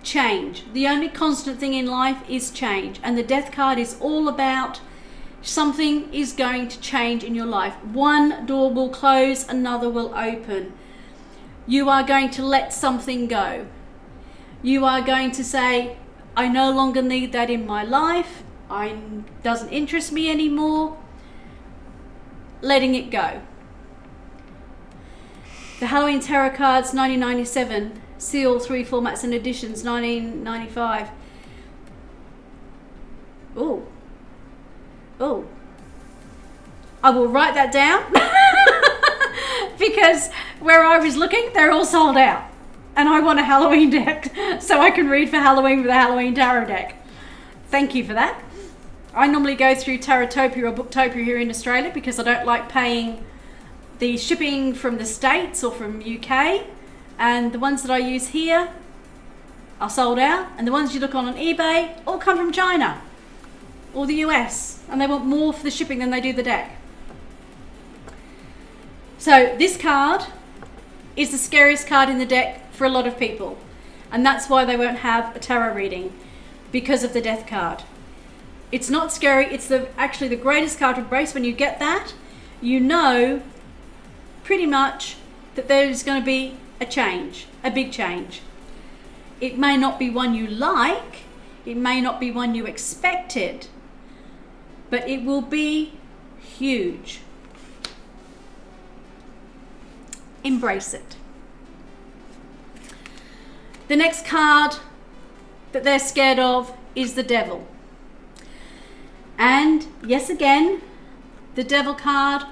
Change. The only constant thing in life is change. And the Death card is all about something is going to change in your life. One door will close, another will open. You are going to let something go. You are going to say, I no longer need that in my life. It doesn't interest me anymore. Letting it go. The Halloween Tarot cards, 1997. Seal 3 formats and editions, 1995. Oh. I will write that down because where I was looking, they're all sold out. And I want a Halloween deck so I can read for Halloween with a Halloween tarot deck. Thank you for that. I normally go through Tarotopia or Booktopia here in Australia because I don't like paying the shipping from the States or from UK. And the ones that I use here are sold out. And the ones you look on eBay all come from China or the US. And they want more for the shipping than they do the deck. So this card is the scariest card in the deck for a lot of people. And that's why they won't have a tarot reading, because of the death card. It's not scary, it's actually the greatest card to embrace. When you get that, you know pretty much that there's going to be a change, a big change. It may not be one you like, it may not be one you expected, but it will be huge. Embrace it. The next card that they're scared of is the Devil. And yes, again, the Devil card,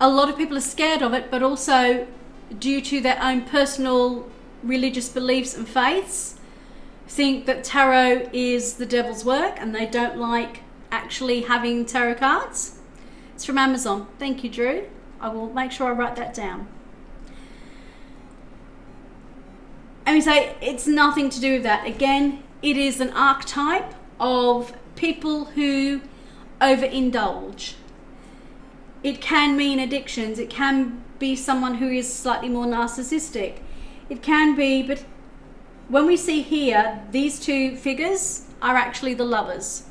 a lot of people are scared of it, but also due to their own personal religious beliefs and faiths, think that tarot is the devil's work and they don't like actually having tarot cards. It's from Amazon. Thank you, Drew. I will make sure I write that down. And we say it's nothing to do with that. Again, it is an archetype of people who overindulge. It can mean addictions. It can be someone who is slightly more narcissistic. It can be, but when we see here, these two figures are actually the lovers.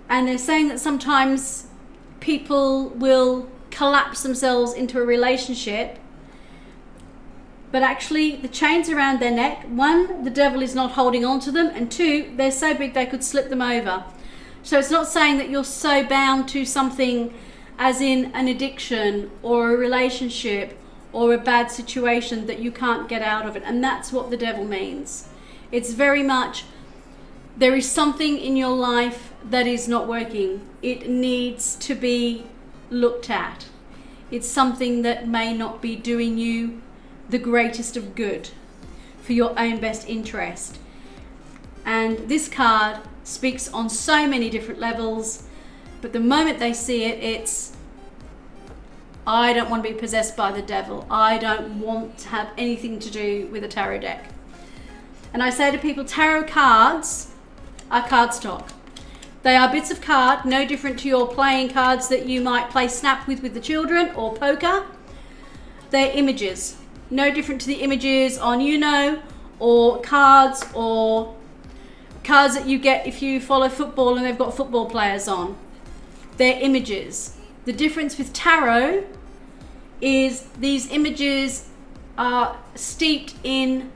And they're saying that sometimes people will collapse themselves into a relationship, but actually the chains around their neck, one, the devil is not holding on to them, and two, they're so big they could slip them over. So it's not saying that you're so bound to something as in an addiction or a relationship or a bad situation that you can't get out of it. And that's what the devil means. It's very much, there is something in your life that is not working. It needs to be looked at. It's something that may not be doing you the greatest of good for your own best interest. And this card speaks on so many different levels, but the moment they see it, it's, I don't want to be possessed by the devil. I don't want to have anything to do with a tarot deck. And I say to people, tarot cards are cardstock. They are bits of card, no different to your playing cards that you might play snap with the children or poker. They're images. No different to the images on Uno or cards that you get if you follow football and they've got football players on. They're images. The difference with tarot is these images are steeped in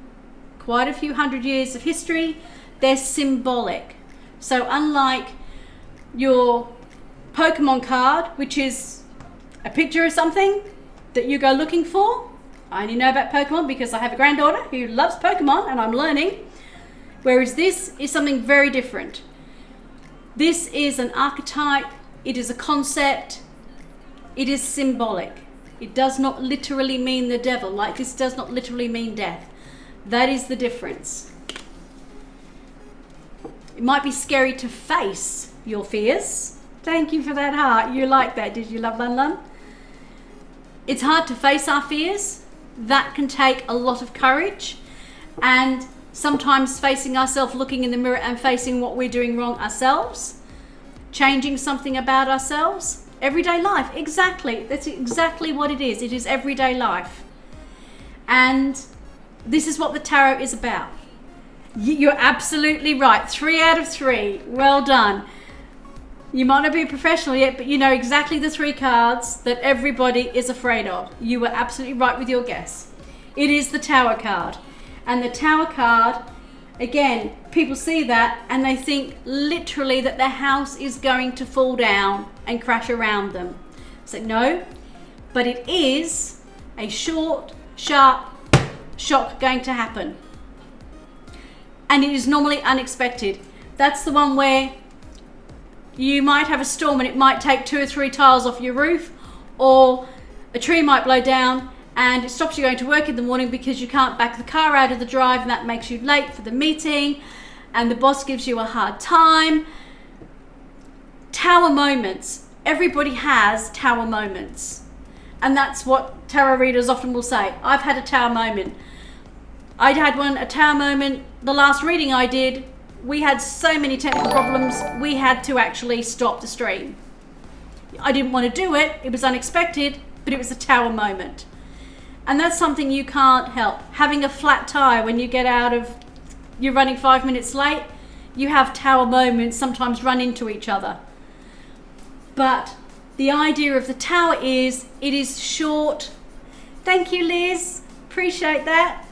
quite a few hundred years of history. They're symbolic. So unlike your Pokemon card, which is a picture of something that you go looking for, I only know about Pokemon because I have a granddaughter who loves Pokemon and I'm learning. Whereas this is something very different. This is an archetype. It is a concept. It is symbolic. It does not literally mean the devil, like this does not literally mean death. That is the difference. It might be scary to face your fears. Thank you for that heart. You like that, did you, love Lun Lun? It's hard to face our fears. That can take a lot of courage, and sometimes facing ourselves, looking in the mirror and facing what we're doing wrong ourselves, changing something about ourselves. Everyday life, exactly. That's exactly what it is. It is everyday life. And this is what the tarot is about. You're absolutely right. 3 out of 3. Well done. You might not be a professional yet, but you know exactly the 3 cards that everybody is afraid of. You were absolutely right with your guess. It is the Tower card. And the Tower card, again, people see that and they think literally that their house is going to fall down and crash around them. So no, but it is a short, sharp shock going to happen. And it is normally unexpected. That's the one where you might have a storm and it might take 2 or 3 tiles off your roof, or a tree might blow down and it stops you going to work in the morning because you can't back the car out of the drive, and that makes you late for the meeting, and the boss gives you a hard time. Tower moments. Everybody has tower moments. And that's what tarot readers often will say. I've had a tower moment. I had a tower moment the last reading I did. We had so many technical problems, we had to actually stop the stream. I didn't want to do it, it was unexpected, but it was a tower moment. And that's something you can't help. Having a flat tire when you get out of, you're running 5 minutes late, you have tower moments, sometimes run into each other. But the idea of the tower is, it is short. Thank you, Liz, appreciate that.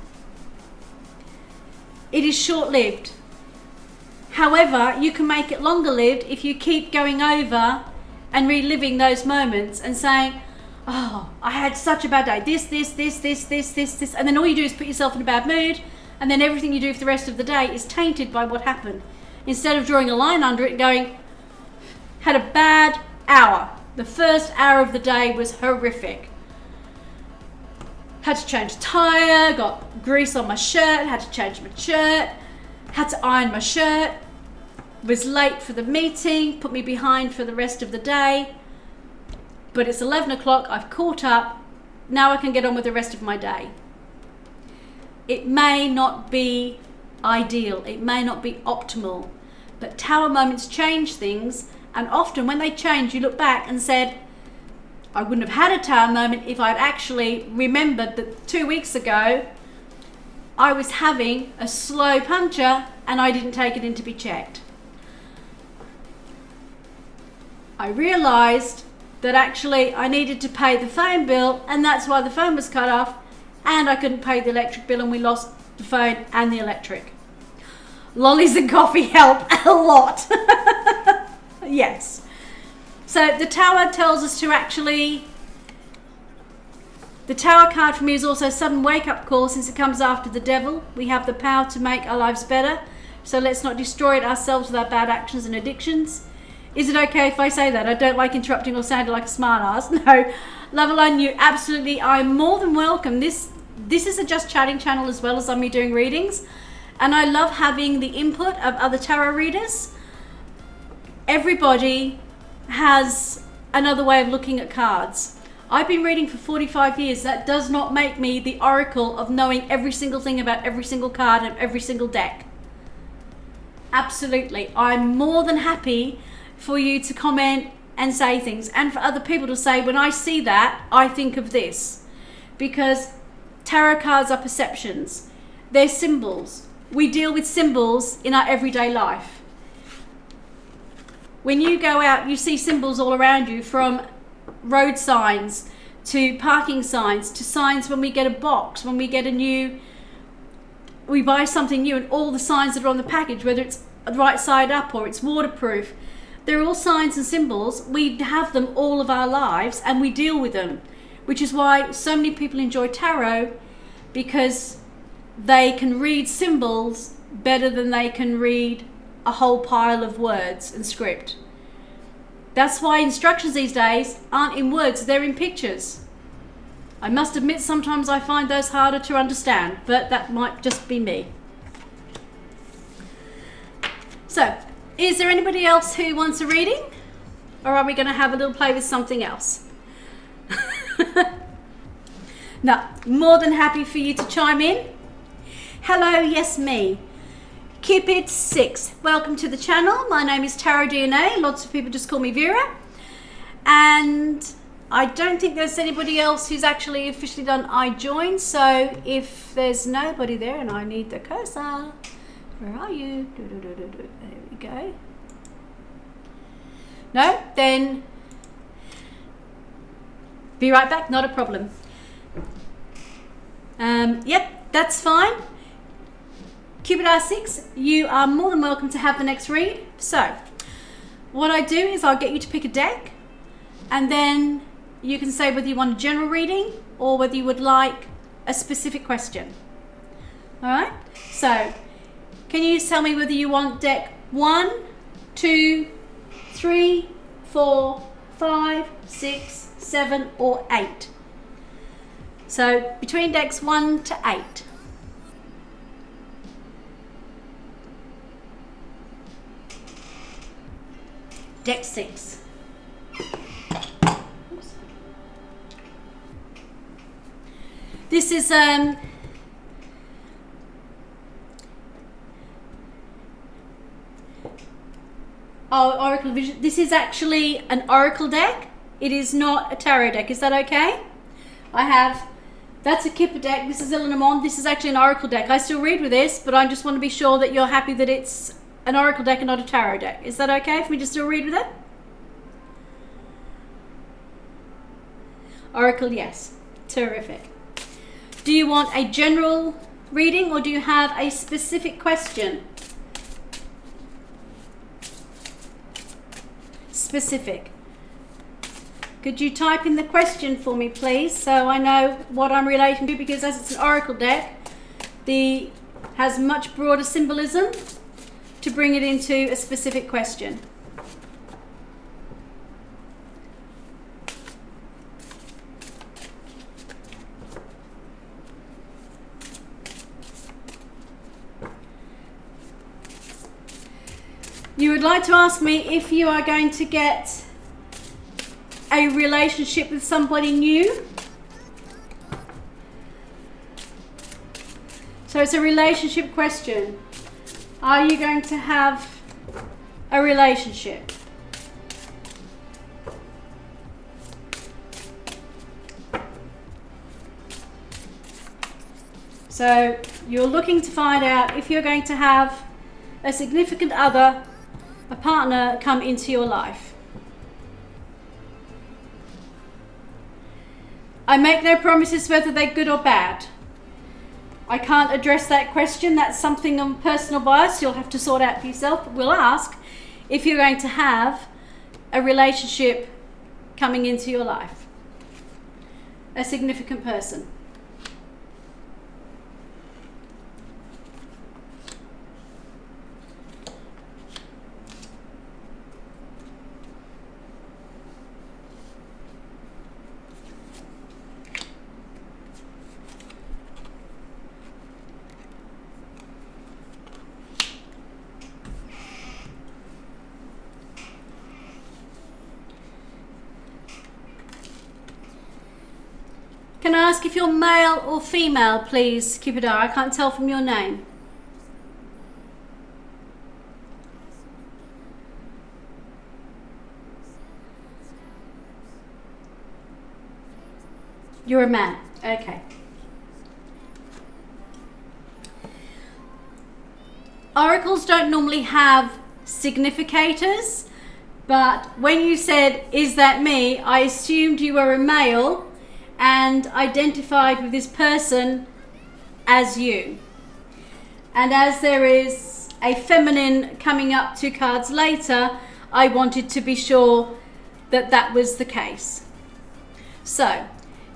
It is short-lived. However, you can make it longer-lived if you keep going over and reliving those moments and saying, oh, I had such a bad day, this, and then all you do is put yourself in a bad mood, and then everything you do for the rest of the day is tainted by what happened. Instead of drawing a line under it and going, had a bad hour. The first hour of the day was horrific. Had to change the tyre, got grease on my shirt, had to change my shirt, had to iron my shirt, was late for the meeting, put me behind for the rest of the day. But it's 11 o'clock, I've caught up, now I can get on with the rest of my day. It may not be ideal, it may not be optimal, but tower moments change things, and often when they change, you look back and said, I wouldn't have had a tower moment if I'd actually remembered that 2 weeks ago I was having a slow puncture and I didn't take it in to be checked. I realised that actually I needed to pay the phone bill, and that's why the phone was cut off, and I couldn't pay the electric bill, and we lost the phone and the electric. Lollies and coffee help a lot. Yes. So the tower tells us to actually, the tower card for me is also a sudden wake-up call. Since it comes after the devil, we have the power to make our lives better, so let's not destroy it ourselves with our bad actions and addictions. Is it okay if I say that? I don't like interrupting or sounding like a smart ass. No, love alone, you absolutely, I'm more than welcome. This is a Just Chatting channel as well as I'm me doing readings, and I love having the input of other tarot readers. Everybody has another way of looking at cards. I've been reading for 45 years. That does not make me the oracle of knowing every single thing about every single card and every single deck. Absolutely. I'm more than happy for you to comment and say things, and for other people to say, when I see that, I think of this. Because tarot cards are perceptions. They're symbols. We deal with symbols in our everyday life. When you go out, you see symbols all around you, from road signs to parking signs to signs when we get a box, when we get we buy something new, and all the signs that are on the package, whether it's right side up or it's waterproof, they're all signs and symbols. We have them all of our lives and we deal with them, which is why so many people enjoy tarot, because they can read symbols better than they can read a whole pile of words and script. That's why instructions these days aren't in words, they're in pictures. I must admit sometimes I find those harder to understand, but that might just be me. So, is there anybody else who wants a reading? Or are we going to have a little play with something else? No, more than happy for you to chime in. Hello, yes, me. Cupid 6, welcome to the channel. My name is Tarot DNA. Lots of people just call me Vera. And I don't think there's anybody else who's actually officially done I join. So if there's nobody there, and I need the cursor, where are you? There we go. No, then be right back, not a problem. Yep, that's fine. Cupid R6, you are more than welcome to have the next read. So, what I do is I'll get you to pick a deck, and then you can say whether you want a general reading or whether you would like a specific question. Alright, so can you tell me whether you want deck 1, 2, 3, 4, 5, 6, 7, or 8. So between decks 1 to 8. Deck 6. This is Oracle Vision. This is actually an Oracle deck. It is not a tarot deck. Is that okay? That's a Kipper deck. This is Illinamon. This is actually an Oracle deck. I still read with this, but I just want to be sure that you're happy that it's an Oracle deck and not a tarot deck. Is that okay for me to still read with it? Oracle, yes. Terrific. Do you want a general reading or do you have a specific question? Specific. Could you type in the question for me, please, so I know what I'm relating to, because as it's an Oracle deck, has much broader symbolism to bring it into a specific question. You would like to ask me if you are going to get a relationship with somebody new. So it's a relationship question. Are you going to have a relationship? So you're looking to find out if you're going to have a significant other, a partner, come into your life. I make no promises whether they're good or bad. I can't address that question. That's something on personal bias you'll have to sort out for yourself. But we'll ask if you're going to have a relationship coming into your life. A significant person. Can I ask if you're male or female, please, Kipidar? I can't tell from your name. You're a man. Okay. Oracles don't normally have significators, but when you said, "Is that me?" I assumed you were a male and identified with this person as you. And as there is a feminine coming up 2 cards later, I wanted to be sure that that was the case. So,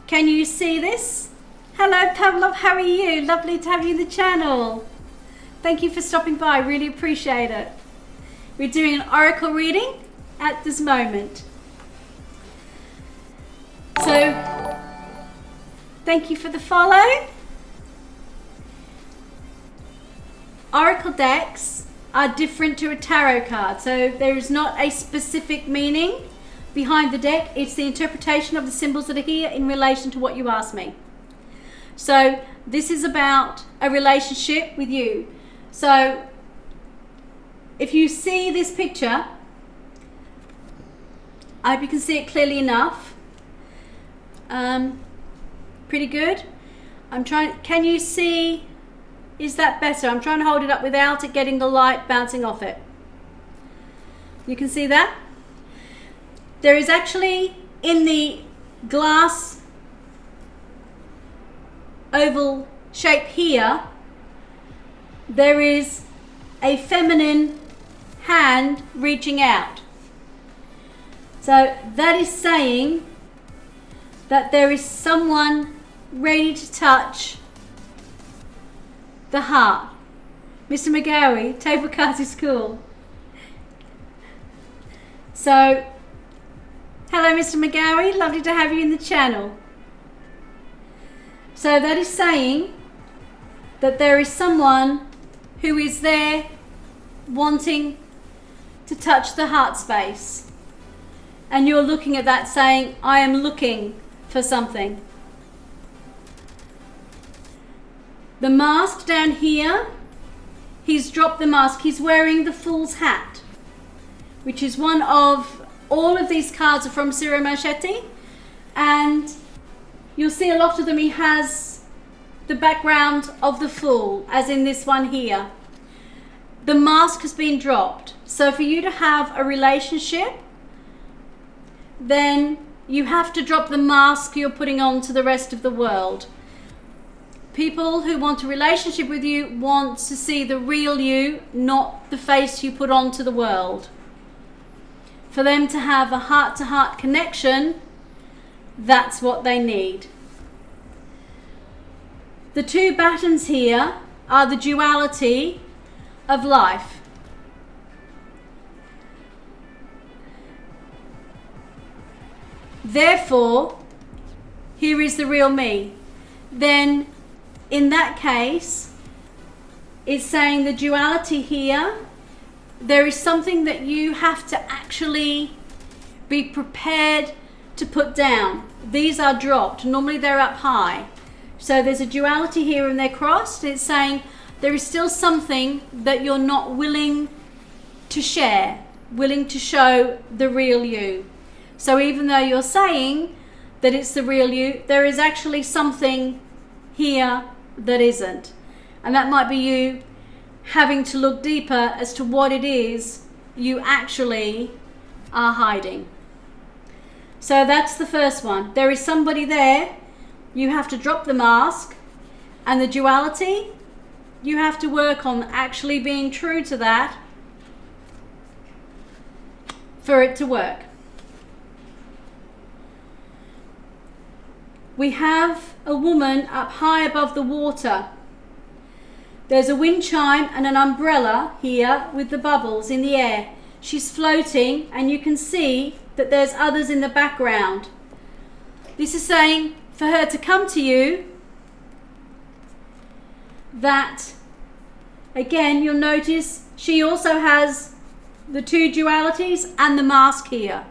can you see this? Hello Pavlov, how are you? Lovely to have you in the channel. Thank you for stopping by, really appreciate it. We're doing an oracle reading at this moment. So, thank you for the follow. Oracle decks are different to a tarot card, so there is not a specific meaning behind the deck. It's the interpretation of the symbols that are here in relation to what you asked me. So this is about a relationship with you. So if you see this picture, I hope you can see it clearly enough. Pretty good. Can you see, is that better? I'm trying to hold it up without it getting the light bouncing off it. You can see that? There is actually, in the glass oval shape here, there is a feminine hand reaching out. So that is saying that there is someone ready to touch the heart. Mr. McGowie, table cards is cool. So, hello Mr. McGowie, lovely to have you in the channel. So that is saying that there is someone who is there wanting to touch the heart space. And you're looking at that saying, I am looking for something. The mask down here, he's dropped the mask. He's wearing the Fool's Hat, which is one of, all of these cards are from Ciro Marchetti. And you'll see a lot of them, he has the background of the Fool, as in this one here. The mask has been dropped. So for you to have a relationship, then you have to drop the mask you're putting on to the rest of the world. People who want a relationship with you want to see the real you, not the face you put on to the world. For them to have a heart-to-heart connection, that's what they need. The two buttons here are the duality of life. Therefore, here is the real me. Then, in that case, it's saying the duality here, there is something that you have to actually be prepared to put down. These are dropped. Normally they're up high. So there's a duality here and they're crossed. It's saying there is still something that you're not willing to share, willing to show the real you. So even though you're saying that it's the real you, there is actually something here that isn't. And that might be you having to look deeper as to what it is you actually are hiding. So that's the first one. There is somebody there. You have to drop the mask, and the duality, you have to work on actually being true to that for it to work. We have a woman up high above the water. There's a wind chime and an umbrella here with the bubbles in the air. She's floating, and you can see that there's others in the background. This is saying for her to come to you, that again you'll notice she also has the two dualities and the mask here.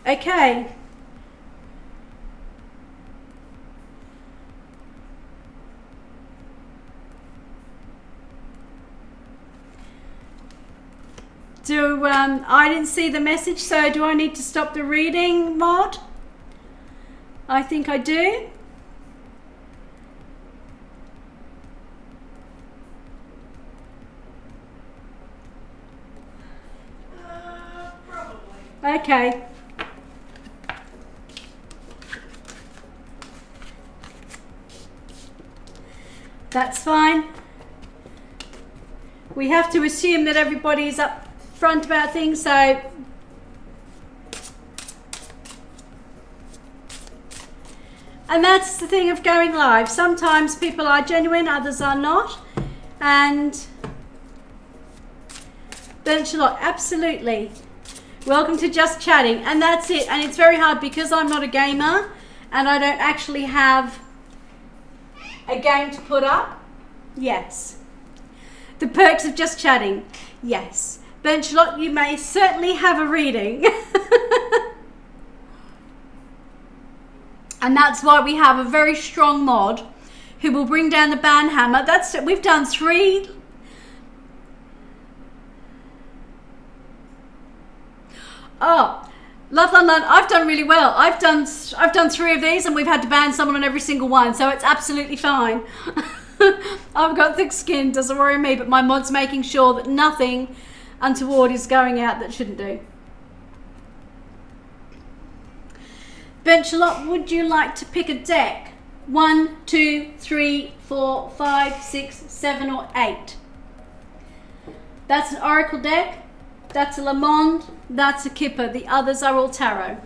Okay. I didn't see the message, so do I need to stop the reading, Maud? I think I do. Probably. Okay. That's fine. We have to assume that everybody's up front about things, so and that's the thing of going live. Sometimes people are genuine, others are not. And then Charlotte, absolutely. Welcome to Just Chatting. And that's it. And it's very hard because I'm not a gamer and I don't actually have a game to put up. Yes. The perks of Just Chatting. Yes. Then Charlotte, you may certainly have a reading. And that's why we have a very strong mod who will bring down the banhammer. We've done 3. Oh, love. I've done really well. I've done 3 of these, and we've had to ban someone on every single one, so it's absolutely fine. I've got thick skin, doesn't worry me, but my mod's making sure that nothing untoward is going out that shouldn't do. Benchalot, would you like to pick a deck? 1, 2, 3, 4, 5, 6, 7, or 8? That's an Oracle deck. That's a Lamond. That's a Kipper. The others are all Tarot.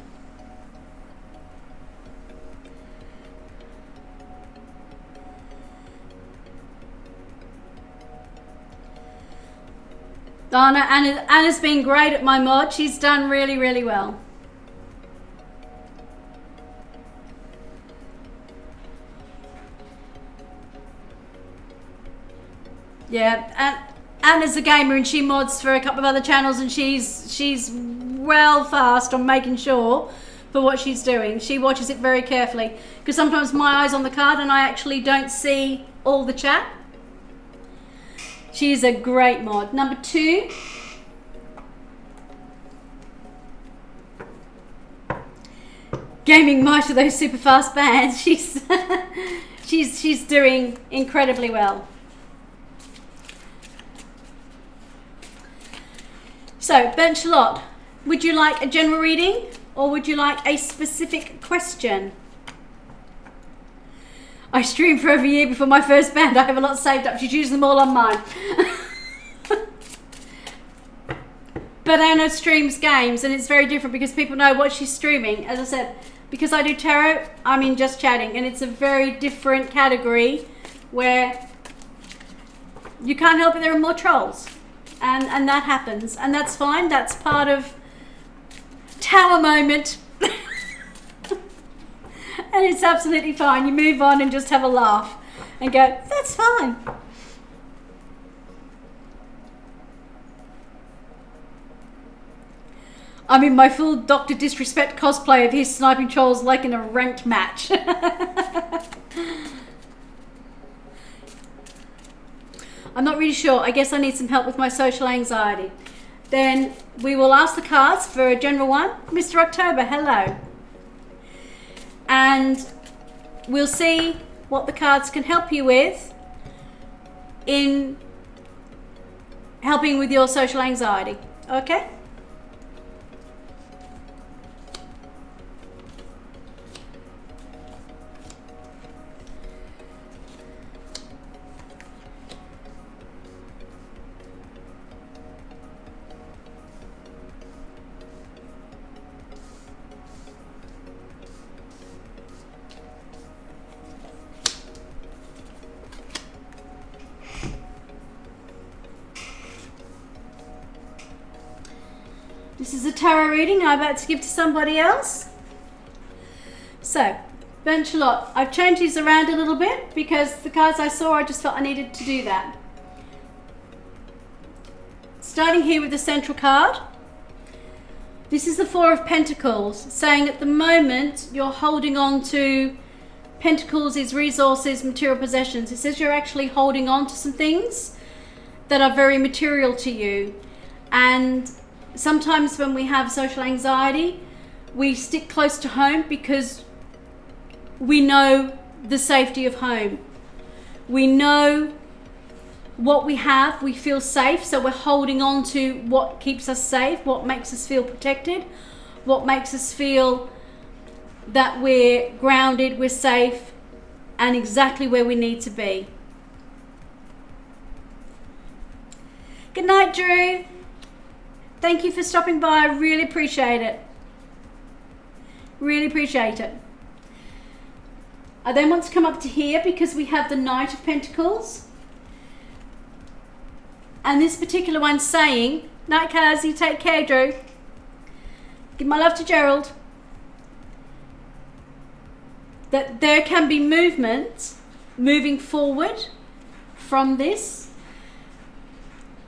Donna, Anna's been great at my mod. She's done really, really well. Yeah, Anna's a gamer and she mods for a couple of other channels, and she's well fast on making sure for what she's doing. She watches it very carefully because sometimes my eye's on the card and I actually don't see all the chat. She's a great mod. Number 2. Gaming Might of those super fast bands. She's doing incredibly well. So, Ben Charlotte, would you like a general reading or would you like a specific question? I streamed for over a year before my first band. I have a lot saved up. She's using them all on mine. But Anna streams games and it's very different because people know what she's streaming. As I said, because I do tarot, I'm in just chatting, and it's a very different category where you can't help it, there are more trolls. And that happens, and that's fine. That's part of tower moment. And it's absolutely fine. You move on and just have a laugh and go, that's fine. I'm in my full Dr. Disrespect cosplay of his sniping trolls like in a ranked match. I'm not really sure. I guess I need some help with my social anxiety. Then we will ask the cards for a general one. Mr. October, hello. And we'll see what the cards can help you with in helping with your social anxiety. Okay? This is a tarot reading I'm about to give to somebody else. So, Ben Charlotte, I've changed these around a little bit because the cards I saw, I just felt I needed to do that. Starting here with the central card. This is the Four of Pentacles, saying at the moment you're holding on to Pentacles is resources, material possessions. It says you're actually holding on to some things that are very material to you. And sometimes when we have social anxiety, we stick close to home because we know the safety of home. We know what we have, we feel safe, so we're holding on to what keeps us safe, what makes us feel protected, what makes us feel that we're grounded, we're safe, and exactly where we need to be. Good night, Drew. Thank you for stopping by. I really appreciate it. Really appreciate it. I then want to come up to here because we have the Knight of Pentacles. And this particular one's saying, night, Kazi, take care, Drew. Give my love to Gerald. That there can be movement moving forward from this.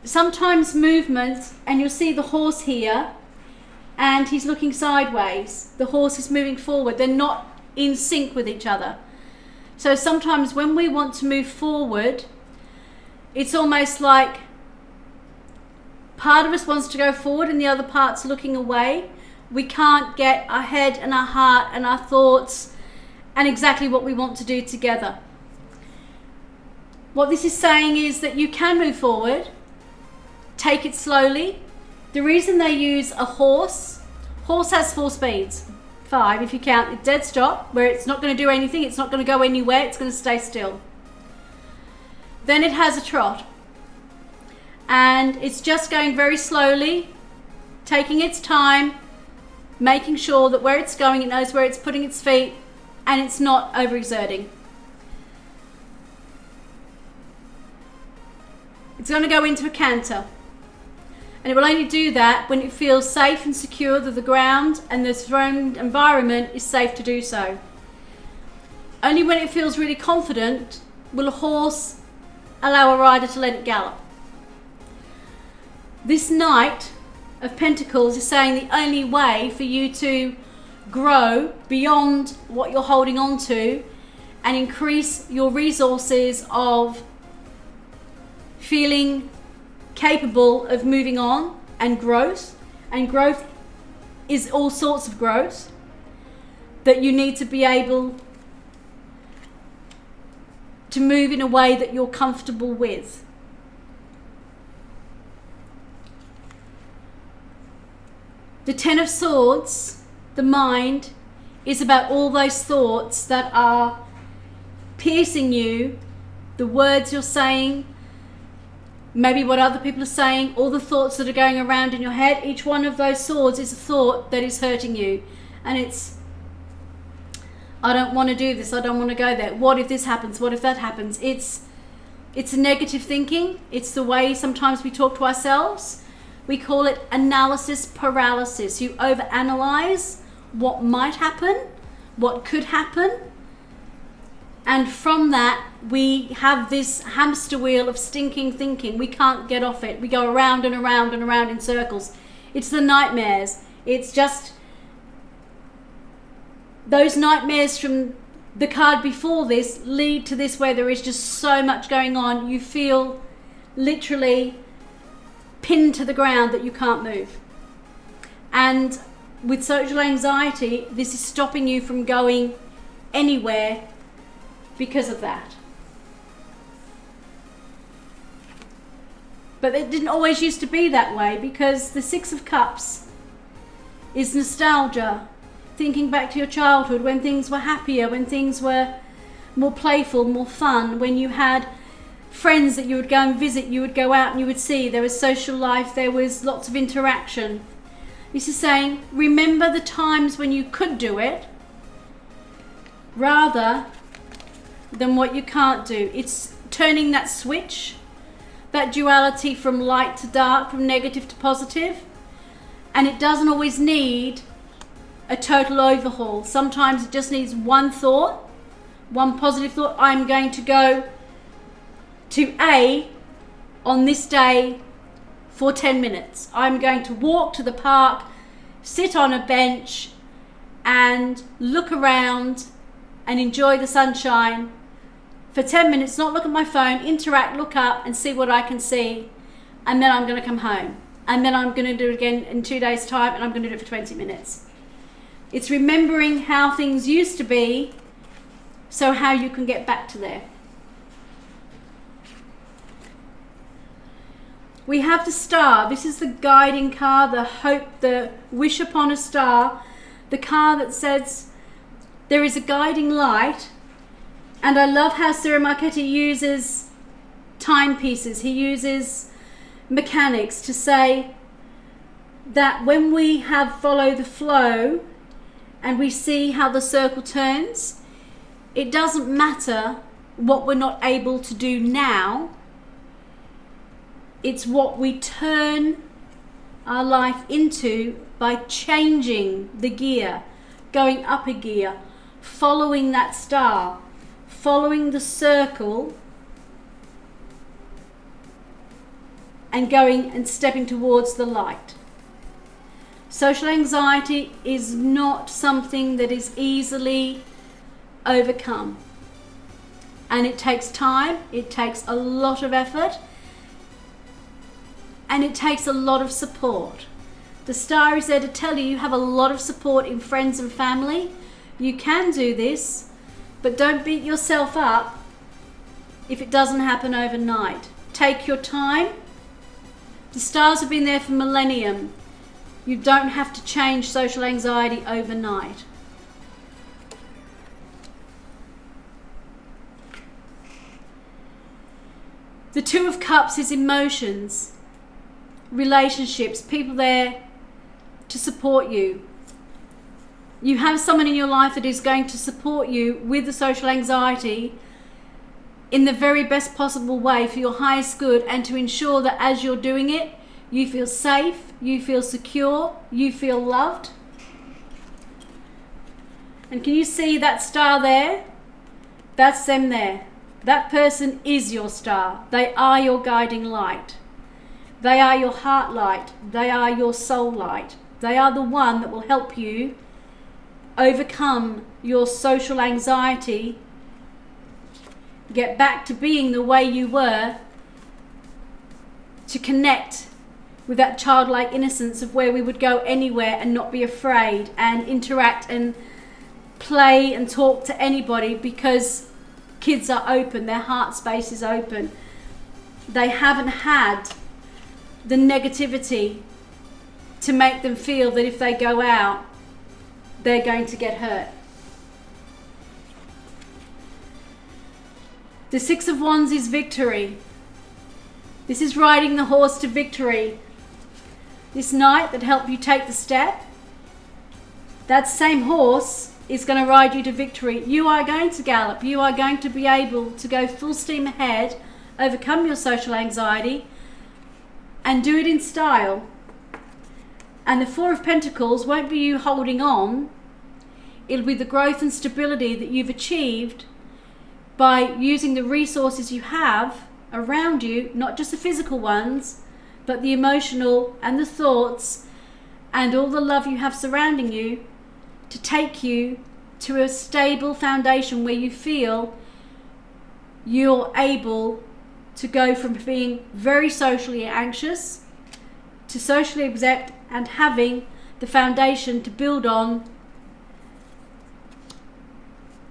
Sometimes movement, and you'll see the horse here, and he's looking sideways. The horse is moving forward. They're not in sync with each other. So sometimes when we want to move forward, it's almost like part of us wants to go forward and the other part's looking away. We can't get our head and our heart and our thoughts and exactly what we want to do together. What this is saying is that you can move forward. Take it slowly. The reason they use a horse has 4 speeds. 5 if you count it dead stop, where it's not going to do anything, it's not going to go anywhere, it's going to stay still. Then it has a trot. And it's just going very slowly, taking its time, making sure that where it's going, it knows where it's putting its feet, and it's not overexerting. It's going to go into a canter. And it will only do that when it feels safe and secure that the ground and the surrounding environment is safe to do so. Only when it feels really confident will a horse allow a rider to let it gallop. This Knight of Pentacles is saying the only way for you to grow beyond what you're holding on to and increase your resources of feeling capable of moving on and growth is all sorts of growth, that you need to be able to move in a way that you're comfortable with. The Ten of Swords, the mind, is about all those thoughts that are piercing you, the words you're saying, maybe what other people are saying, all the thoughts that are going around in your head. Each one of those swords is a thought that is hurting you. And it's, I don't want to do this, I don't want to go there. What if this happens? What if that happens? It's a negative thinking. It's the way sometimes we talk to ourselves. We call it analysis paralysis. You overanalyze what might happen, what could happen. And from that, we have this hamster wheel of stinking thinking. We can't get off it. We go around and around and around in circles. It's the nightmares. It's just those nightmares from the card before this lead to this, where there is just so much going on. You feel literally pinned to the ground that you can't move. And with social anxiety, this is stopping you from going anywhere because of that. But it didn't always used to be that way, because the Six of Cups is nostalgia, thinking back to your childhood when things were happier, when things were more playful, more fun, when you had friends that you would go and visit, you would go out and you would see there was social life, there was lots of interaction. This is saying, remember the times when you could do it rather than what you can't do. It's turning that switch, that duality from light to dark, from negative to positive. And it doesn't always need a total overhaul. Sometimes it just needs one thought, one positive thought. I'm going to go to A on this day for 10 minutes. I'm going to walk to the park, sit on a bench and look around and enjoy the sunshine for 10 minutes, not look at my phone, interact, look up and see what I can see. And then I'm going to come home. And then I'm going to do it again in 2 days' time, and I'm going to do it for 20 minutes. It's remembering how things used to be, so how you can get back to there. We have the Star. This is the guiding card, the hope, the wish upon a star. The card that says there is a guiding light. And I love how Ciro Marchetti uses timepieces. He uses mechanics to say that when we have follow the flow and we see how the circle turns, it doesn't matter what we're not able to do now. It's what we turn our life into by changing the gear, going up a gear, following that star, following the circle and going and stepping towards the light. Social anxiety is not something that is easily overcome. And it takes time, it takes a lot of effort, and it takes a lot of support. The Star is there to tell you have a lot of support in friends and family. You can do this, but don't beat yourself up if it doesn't happen overnight. Take your time. The stars have been there for millennium. You don't have to change social anxiety overnight. The Two of Cups is emotions, relationships, people there to support you. You have someone in your life that is going to support you with the social anxiety in the very best possible way for your highest good, and to ensure that as you're doing it, You feel safe, you feel secure, you feel loved. And can you see that star there? That's them there. That person is your star. They are your guiding light. They are your heart light. They are your soul light. They are the one that will help you overcome your social anxiety, get back to being the way you were, to connect with that childlike innocence of where we would go anywhere and not be afraid and interact and play and talk to anybody, because kids are open, their heart space is open. They haven't had the negativity to make them feel that if they go out, they're going to get hurt. The Six of Wands is victory. This is riding the horse to victory. This knight that helped you take the step, that same horse is going to ride you to victory. You are going to gallop. You are going to be able to go full steam ahead, overcome your social anxiety, and do it in style. And the Four of Pentacles won't be you holding on. It'll be the growth and stability that you've achieved by using the resources you have around you, not just the physical ones, but the emotional and the thoughts and all the love you have surrounding you, to take you to a stable foundation where you feel you're able to go from being very socially anxious to socially adept and having the foundation to build on,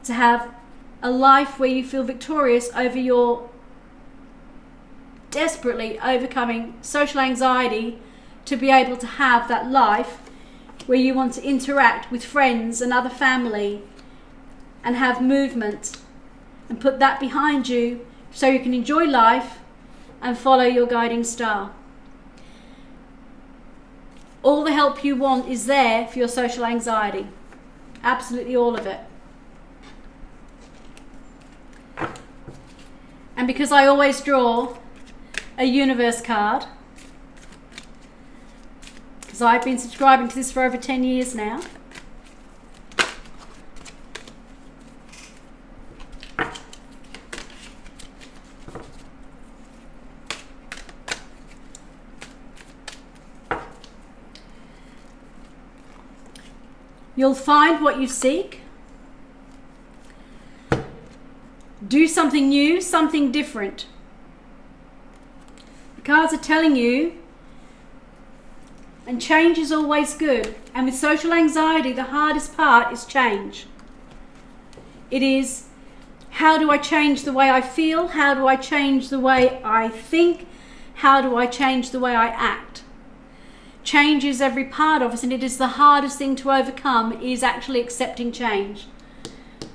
to have a life where you feel victorious over your desperately overcoming social anxiety, to be able to have that life where you want to interact with friends and other family and have movement, and put that behind you so you can enjoy life and follow your guiding star. All the help you want is there for your social anxiety. Absolutely all of it. And because I always draw a universe card, because I've been subscribing to this for over 10 years now, you'll find what you seek. Do something new, something different. The cards are telling you, and change is always good. And with social anxiety, the hardest part is change. It is, how do I change the way I feel? How do I change the way I think? How do I change the way I act? Change is every part of us, and it is the hardest thing to overcome, is actually accepting change.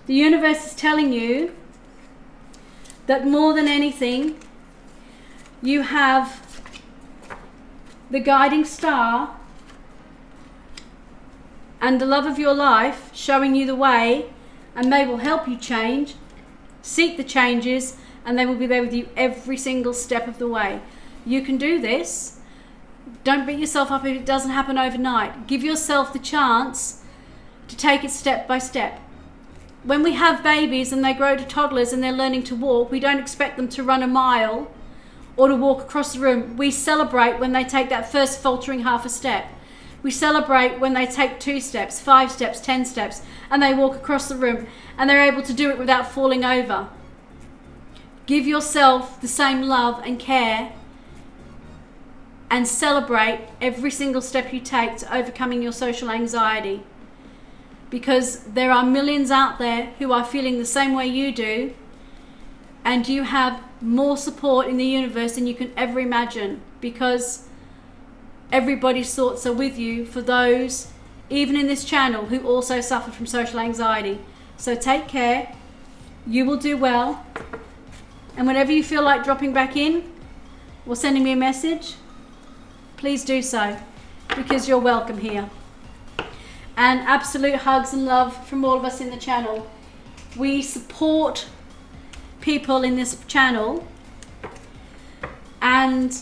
The universe is telling you that more than anything, you have the guiding star and the love of your life showing you the way, and they will help you change, seek the changes, and they will be there with you every single step of the way. You can do this. Don't beat yourself up if it doesn't happen overnight. Give yourself the chance to take it step by step. When we have babies and they grow to toddlers and they're learning to walk, we don't expect them to run a mile or to walk across the room. We celebrate when they take that first faltering half a step. We celebrate when they take 2 steps, 5 steps, 10 steps, and they walk across the room and they're able to do it without falling over. Give yourself the same love and care, and celebrate every single step you take to overcoming your social anxiety. Because there are millions out there who are feeling the same way you do, and you have more support in the universe than you can ever imagine, because everybody's thoughts are with you, for those, even in this channel, who also suffer from social anxiety. So take care, you will do well, and whenever you feel like dropping back in or sending me a message, please do so, because you're welcome here. And absolute hugs and love from all of us in the channel. We support people in this channel, and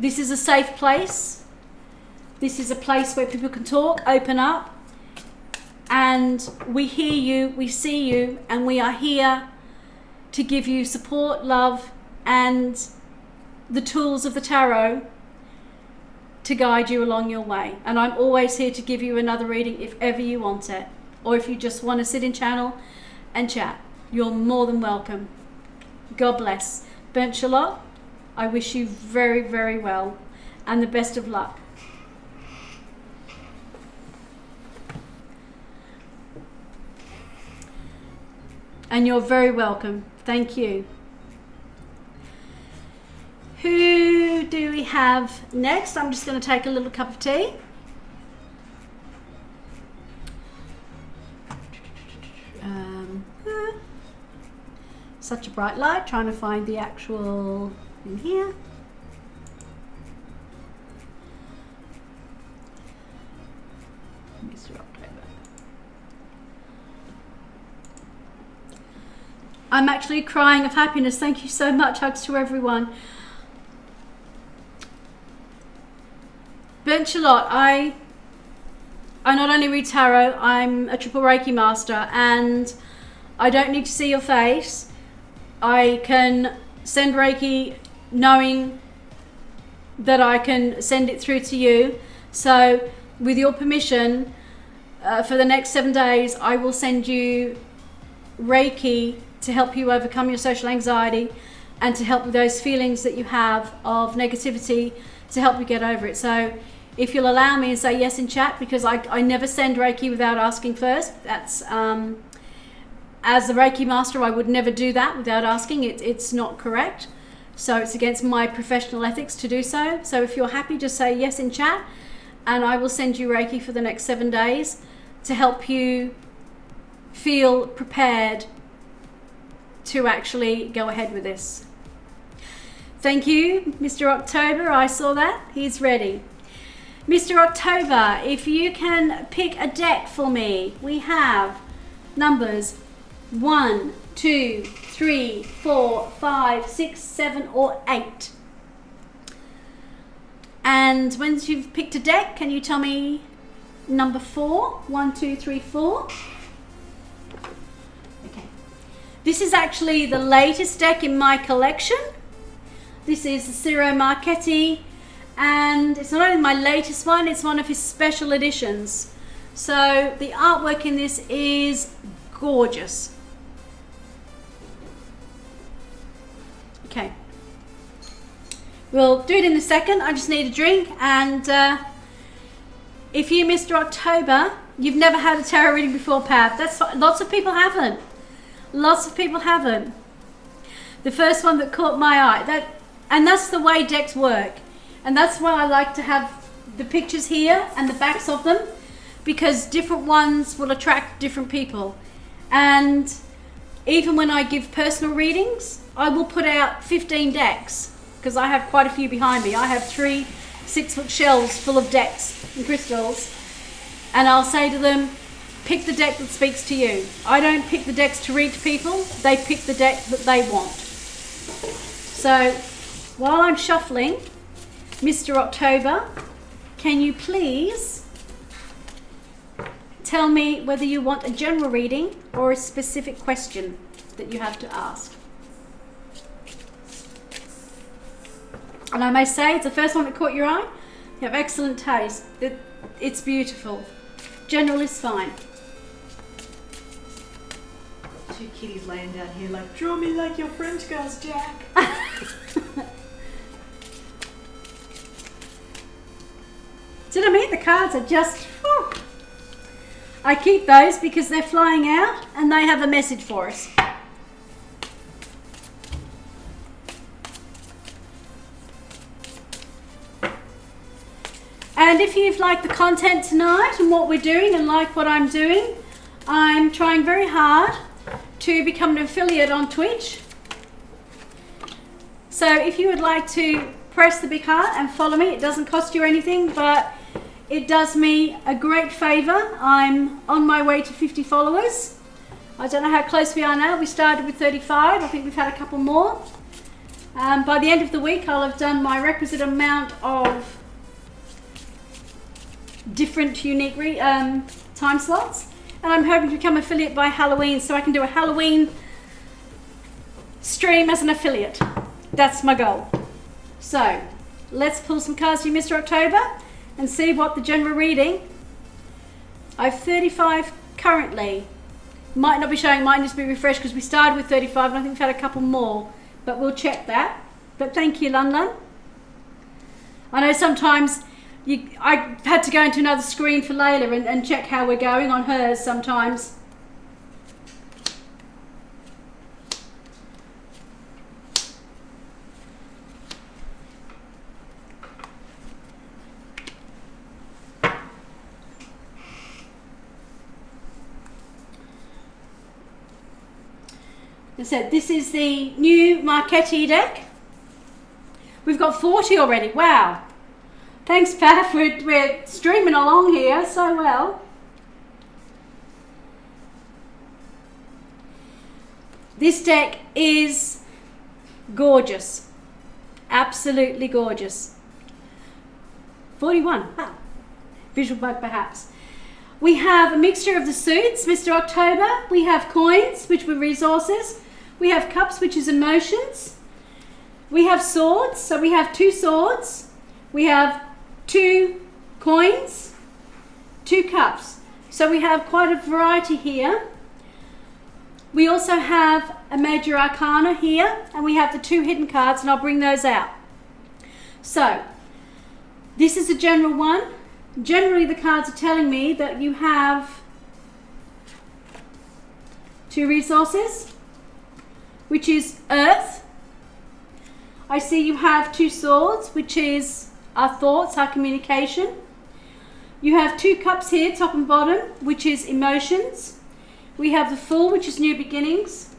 This is a safe place. This is a place where people can talk, open up, and we hear you, we see you, and we are here to give you support, love, and the tools of the tarot to guide you along your way. And I'm always here to give you another reading if ever you want it, or if you just want to sit in channel and chat. You're more than welcome. God bless. Burnt Charlotte, I wish you very, very well and the best of luck. And you're very welcome. Thank you. Who do we have next? I'm just going to take a little cup of tea. Such a bright light, trying to find the actual in here. Mr. October. I'm actually crying of happiness. Thank you so much. Hugs to everyone. Burnt Charlotte, I not only read tarot, I'm a triple Reiki master, and I don't need to see your face. I can send Reiki knowing that I can send it through to you. So with your permission, for the next 7 days, I will send you Reiki to help you overcome your social anxiety and to help with those feelings that you have of negativity, to help you get over it. So if you'll allow me and say yes in chat, because I never send Reiki without asking first. That's as a Reiki master, I would never do that without asking. It's not correct. So it's against my professional ethics to do so. So if you're happy, just say yes in chat, and I will send you Reiki for the next 7 days to help you feel prepared to actually go ahead with this. Thank you, Mr. October. I saw that. He's ready. Mr. October, if you can pick a deck for me. We have numbers 1, 2, 3, 4, 5, 6, 7, or 8. And once you've picked a deck, can you tell me number 4? 1, 2, 3, 4. Okay. This is actually the latest deck in my collection. This is the Ciro Marchetti, and it's not only my latest one, it's one of his special editions. So the artwork in this is gorgeous. Okay, we'll do it in a second. I just need a drink. And if you, Mr. October, you've never had a tarot reading before, Pab, that's fine. Lots of people haven't. Lots of people haven't. The first one that caught my eye, and that's the way decks work, and that's why I like to have the pictures here and the backs of them, because different ones will attract different people. And even when I give personal readings, I will put out 15 decks, because I have quite a few behind me. I have 3 6-foot shelves full of decks and crystals, and I'll say to them, pick the deck that speaks to you. I don't pick the decks to read to people, they pick the deck that they want. So while I'm shuffling, Mr. October, can you please tell me whether you want a general reading or a specific question that you have to ask? And I may say, it's the first one that caught your eye. You have excellent taste. It's beautiful. General is fine. 2 kitties laying down here like, draw me like your French girls, Jack. Did I mean the cards are just... Whew. I keep those because they're flying out and they have a message for us. And if you've liked the content tonight and what we're doing and like what I'm doing, I'm trying very hard to become an affiliate on Twitch. So if you would like to press the big heart and follow me, it doesn't cost you anything, but it does me a great favor. I'm on my way to 50 followers. I don't know how close we are now. We started with 35. I think we've had a couple more. By the end of the week, I'll have done my requisite amount of different unique time slots, and I'm hoping to become affiliate by Halloween so I can do a Halloween stream as an affiliate. That's my goal. So let's pull some cards for Mr. October and see what the general reading. I have 35 currently. Might not be showing, might just be refreshed because we started with 35 and I think we've had a couple more, but we'll check that. But thank you, Lun Lun. I know sometimes I had to go into another screen for Layla and check how we're going on hers sometimes. I said this is the new Marchetti deck. We've got 40 already. Wow. Thanks, Pat. We're streaming along here so well. This deck is gorgeous. Absolutely gorgeous. 41. Wow. Visual bug perhaps. We have a mixture of the suits, Mr. October. We have coins, which were resources. We have cups, which is emotions. We have swords, so we have 2 swords. We have 2 coins, 2 cups. So we have quite a variety here. We also have a major arcana here, and we have the 2 hidden cards, and I'll bring those out. So this is a general one. Generally the cards are telling me that you have 2 resources, which is earth. I see you have 2 swords, which is our thoughts, our communication. You have 2 cups here, top and bottom, which is emotions. We have the Fool, which is new beginnings.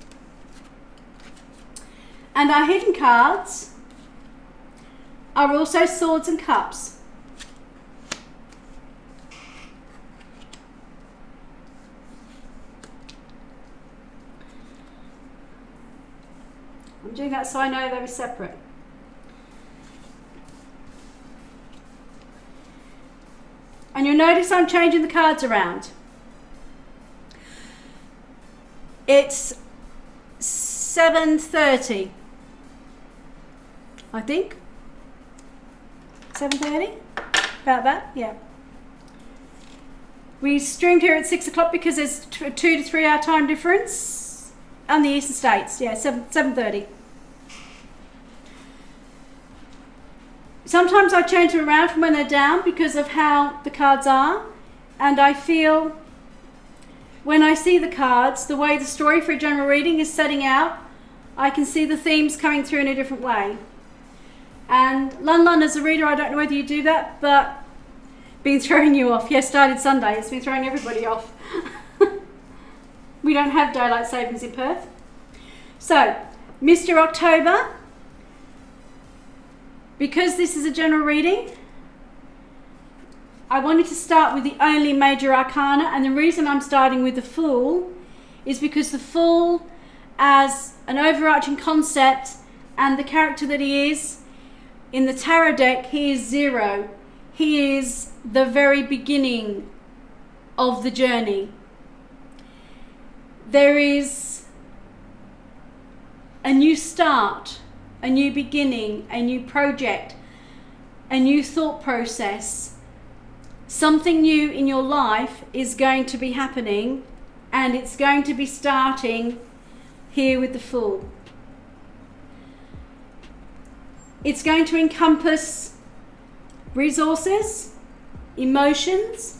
And our hidden cards are also swords and cups. I'm doing that so I know they were separate. And you'll notice I'm changing the cards around. It's 7:30, I think. 7:30? About that, yeah. We streamed here at 6 o'clock because there's a 2 to 3 hour time difference on the eastern states. Yeah, 7:30. Sometimes I change them around from when they're down because of how the cards are, and I feel when I see the cards, the way the story for a general reading is setting out, I can see the themes coming through in a different way. And Lun Lun, as a reader, I don't know whether you do that, but been throwing you off. Yes, started Sunday. It's been throwing everybody off. We don't have daylight savings in Perth. So, Mr. October, because this is a general reading, I wanted to start with the only major arcana, and the reason I'm starting with the Fool is because the Fool, as an overarching concept and the character that he is, in the tarot deck, he is 0. He is the very beginning of the journey. There is a new start, a new beginning, a new project, a new thought process. Something new in your life is going to be happening, and it's going to be starting here with the Fool. It's going to encompass resources, emotions,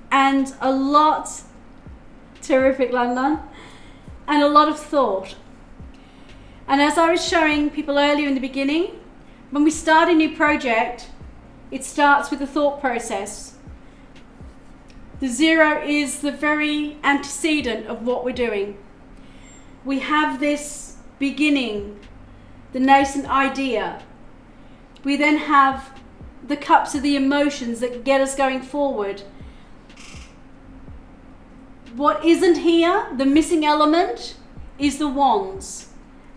and a lot, terrific Lun Lun, and a lot of thought. And as I was showing people earlier in the beginning, when we start a new project, it starts with a thought process. The 0 is the very antecedent of what we're doing. We have this beginning, the nascent idea. We then have the cups of the emotions that get us going forward. What isn't here, the missing element, is the Wands.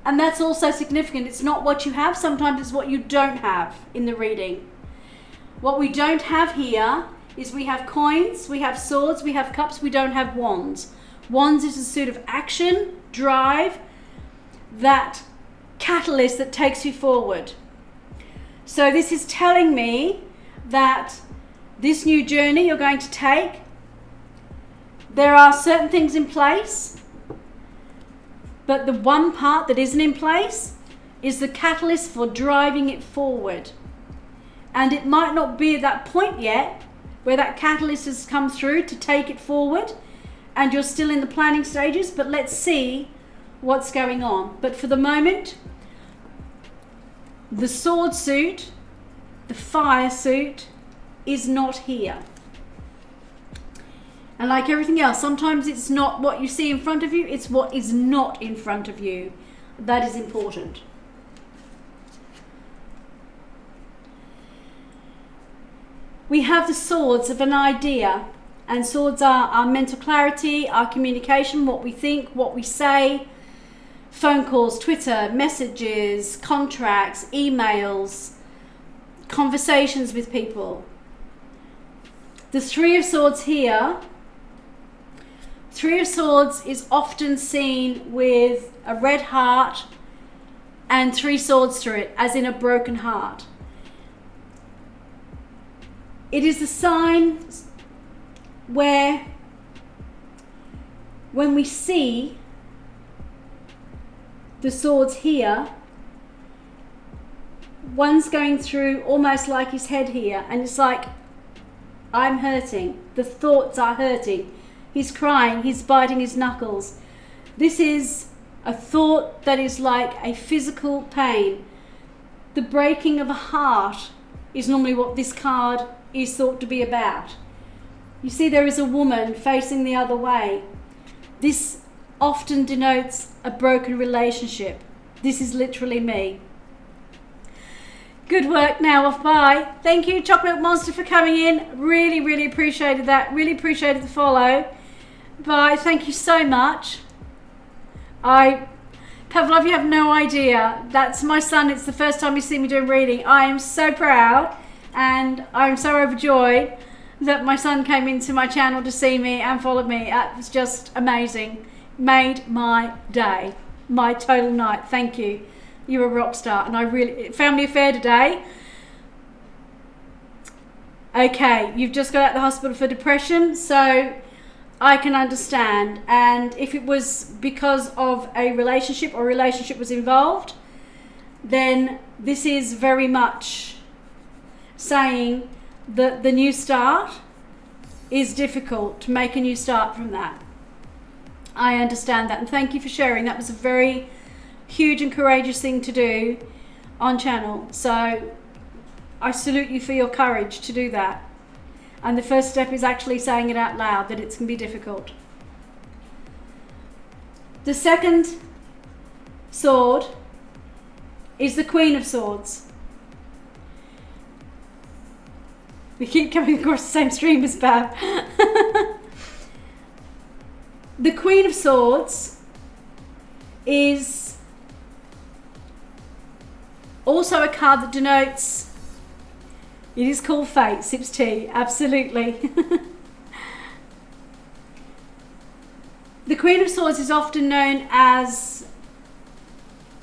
And that's also significant. It's not what you have, sometimes it's what you don't have in the reading. What we don't have here is we have coins, we have swords, we have cups, we don't have wands. Wands is a sort of action, drive, that catalyst that takes you forward. So this is telling me that this new journey you're going to take, there are certain things in place, but the one part that isn't in place is the catalyst for driving it forward. And it might not be at that point yet where that catalyst has come through to take it forward and you're still in the planning stages, but let's see what's going on. But for the moment, the sword suit, the fire suit is not here. And like everything else, sometimes it's not what you see in front of you, it's what is not in front of you. That is important. We have the swords of an idea, and swords are our mental clarity, our communication, what we think, what we say, phone calls, Twitter, messages, contracts, emails, conversations with people. The Three of Swords here, Three of Swords is often seen with a red heart and three swords through it, as in a broken heart. It is a sign where when we see the swords here, one's going through almost like his head here, and it's like, I'm hurting, the thoughts are hurting, he's crying, he's biting his knuckles. This is a thought that is like a physical pain. The breaking of a heart is normally what this card is thought to be about. You see, there is a woman facing the other way. This often denotes a broken relationship. This is literally me. Good work now, off. Bye. Thank you, Chocolate Monster, for coming in. Really, really appreciated that. Really appreciated the follow. Bye. Thank you so much. Pavlov, you have no idea. That's my son. It's the first time he's seen me doing reading. I am so proud and I'm so overjoyed that my son came into my channel to see me and followed me. It was just amazing. Made my day. My total night. Thank you. You're a rock star. And I really... Family affair today. Okay, you've just got out of the hospital for depression, so I can understand. And if it was because of a relationship or relationship was involved, then this is very much saying that the new start is difficult, to make a new start from that. I understand that, and thank you for sharing. That was a very huge and courageous thing to do on channel, so I salute you for your courage to do that. And the first step is actually saying it out loud, that it's going to be difficult. The second sword is the Queen of Swords. We keep coming across the same stream as Bab. The Queen of Swords is also a card that denotes, it is called fate. Sips tea, absolutely. The Queen of Swords is often known as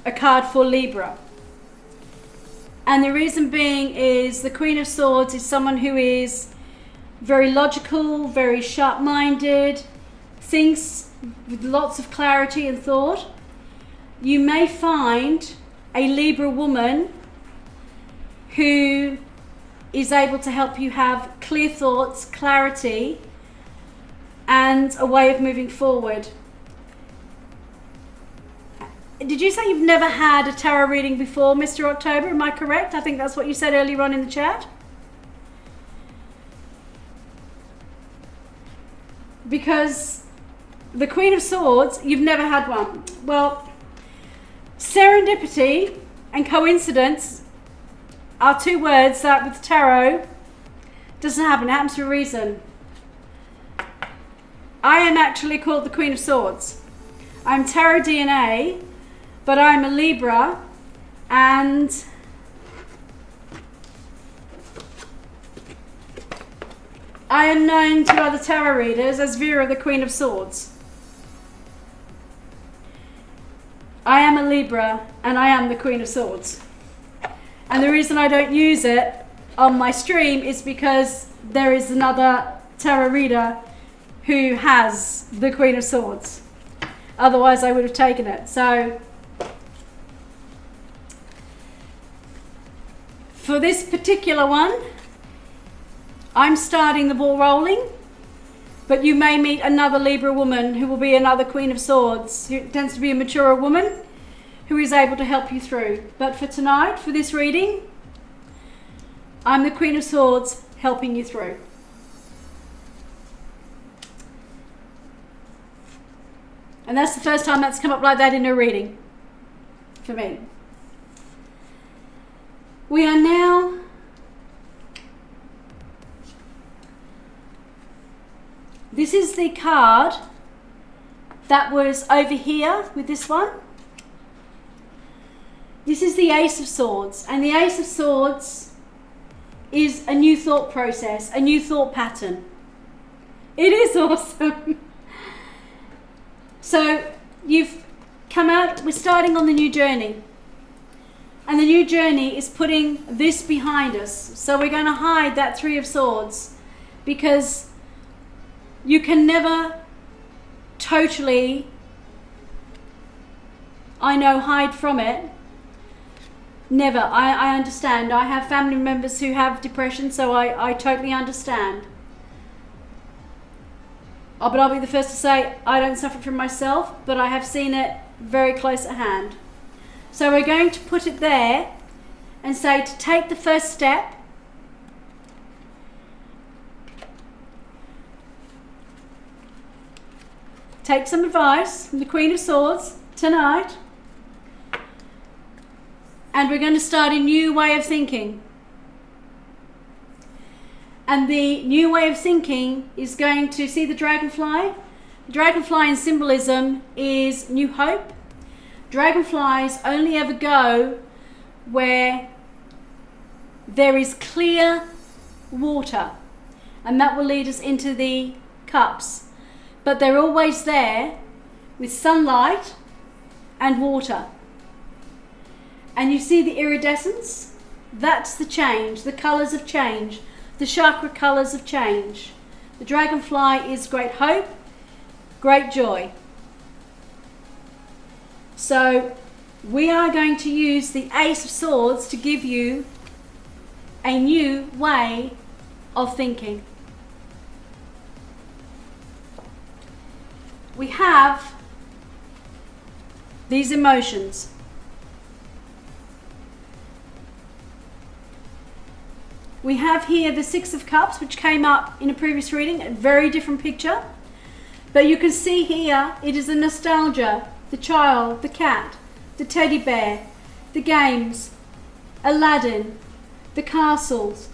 a card for Libra. And the reason being is the Queen of Swords is someone who is very logical, very sharp-minded, thinks with lots of clarity and thought. You may find a Libra woman who is able to help you have clear thoughts, clarity, and a way of moving forward. Did you say you've never had a tarot reading before, Mr. October? Am I correct? I think that's what you said earlier on in the chat. Because the Queen of Swords, you've never had one. Well, serendipity and coincidence are two words that with tarot doesn't happen. It happens for a reason. I am actually called the Queen of Swords. I'm Tarot DNA, but I'm a Libra, and I am known to other tarot readers as Vera, the Queen of Swords. I am a Libra, and I am the Queen of Swords. And the reason I don't use it on my stream is because there is another tarot reader who has the Queen of Swords. Otherwise I would have taken it. So for this particular one, I'm starting the ball rolling, but you may meet another Libra woman who will be another Queen of Swords, who tends to be a mature woman who is able to help you through. But for tonight, for this reading, I'm the Queen of Swords helping you through. And that's the first time that's come up like that in a reading for me. We are now this is the card that was over here with this one. This is the Ace of Swords, and the Ace of Swords is a new thought process, a new thought pattern. It is awesome. So you've come out, we're starting on the new journey. And the new journey is putting this behind us. So we're going to hide that Three of Swords, because you can never totally, I know, hide from it. Never. I understand. I have family members who have depression, so I totally understand. Oh, but I'll be the first to say I don't suffer from myself, but I have seen it very close at hand. So we're going to put it there and say to take the first step. Take some advice from the Queen of Swords tonight. And we're going to start a new way of thinking. And the new way of thinking is going to see the dragonfly. The dragonfly in symbolism is new hope. Dragonflies only ever go where there is clear water, and that will lead us into the cups. But they're always there with sunlight and water. And you see the iridescence? That's the change, the colours of change, the chakra colours of change. The dragonfly is great hope, great joy. So we are going to use the Ace of Swords to give you a new way of thinking. We have these emotions. We have here the Six of Cups, which came up in a previous reading, a very different picture. But you can see here, it is the nostalgia, the child, the cat, the teddy bear, the games, Aladdin, the castles.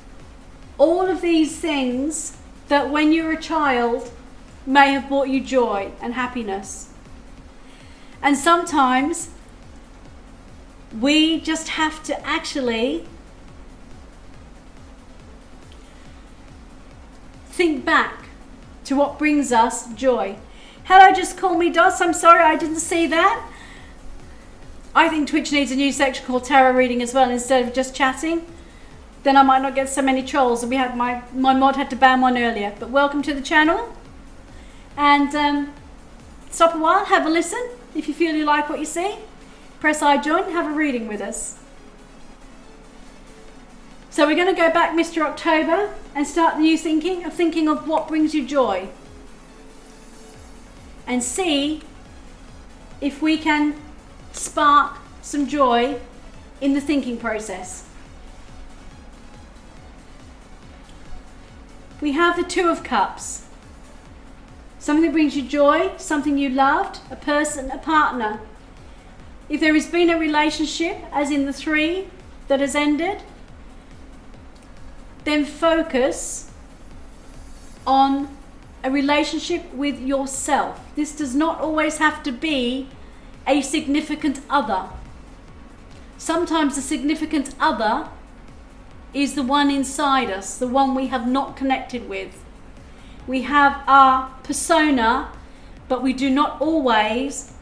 All of these things that when you were a child may have brought you joy and happiness. And sometimes we just have to actually think back to what brings us joy. Hello, just call me Dos. I'm sorry I didn't see that. I think Twitch needs a new section called tarot reading as well, instead of just chatting. Then I might not get so many trolls. And we had my mod had to ban one earlier. But welcome to the channel. And stop a while, have a listen. If you feel you like what you see, press I join, have a reading with us. So we're going to go back, Mr. October, and start the new thinking of what brings you joy. And see if we can spark some joy in the thinking process. We have the Two of Cups. Something that brings you joy, something you loved, a person, a partner. If there has been a relationship, as in the three, that has ended, then focus on a relationship with yourself. This does not always have to be a significant other. Sometimes the significant other is the one inside us, the one we have not connected with. We have our persona, but we do not always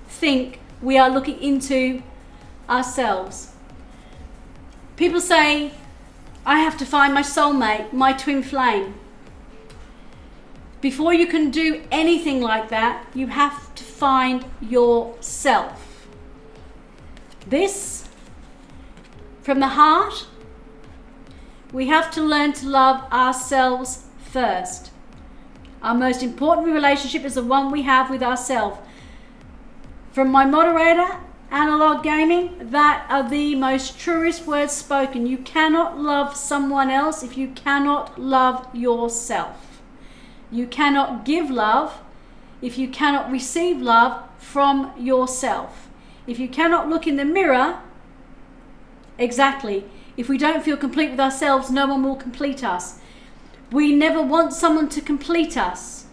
think we are looking into ourselves. People say, I have to find my soulmate, my twin flame. Before you can do anything like that, you have to find yourself. This, from the heart, we have to learn to love ourselves first. Our most important relationship is the one we have with ourselves. From my moderator, Analog Gaming, that are the most truest words spoken. You cannot love someone else if you cannot love yourself. You cannot give love if you cannot receive love from yourself. If you cannot look in the mirror, exactly, if we don't feel complete with ourselves, no one will complete us. We never want someone to complete us.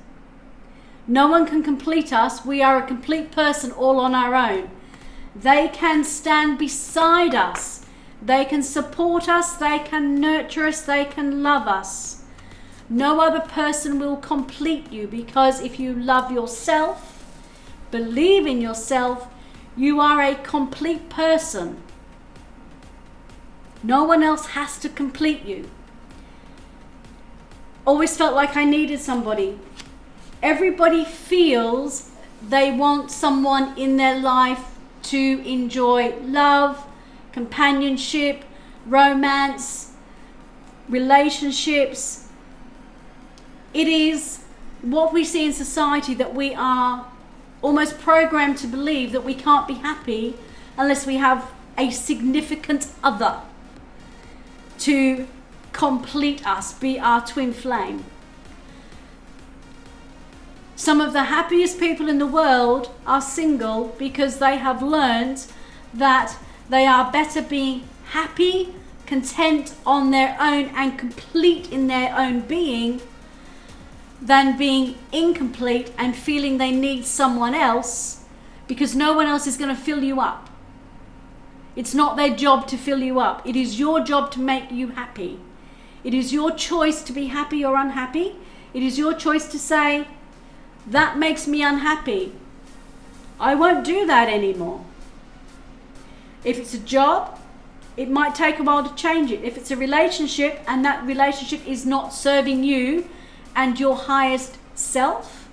No one can complete us. We are a complete person all on our own. They can stand beside us. They can support us. They can nurture us. They can love us. No other person will complete you, because if you love yourself, believe in yourself, you are a complete person. No one else has to complete you. Always felt like I needed somebody. Everybody feels they want someone in their life to enjoy love, companionship, romance, relationships. It is what we see in society that we are almost programmed to believe that we can't be happy unless we have a significant other to complete us, be our twin flame. Some of the happiest people in the world are single because they have learned that they are better being happy, content on their own and complete in their own being than being incomplete and feeling they need someone else, because no one else is going to fill you up. It's not their job to fill you up. It is your job to make you happy. It is your choice to be happy or unhappy. It is your choice to say, that makes me unhappy. I won't do that anymore. If it's a job, it might take a while to change it. If it's a relationship and that relationship is not serving you and your highest self,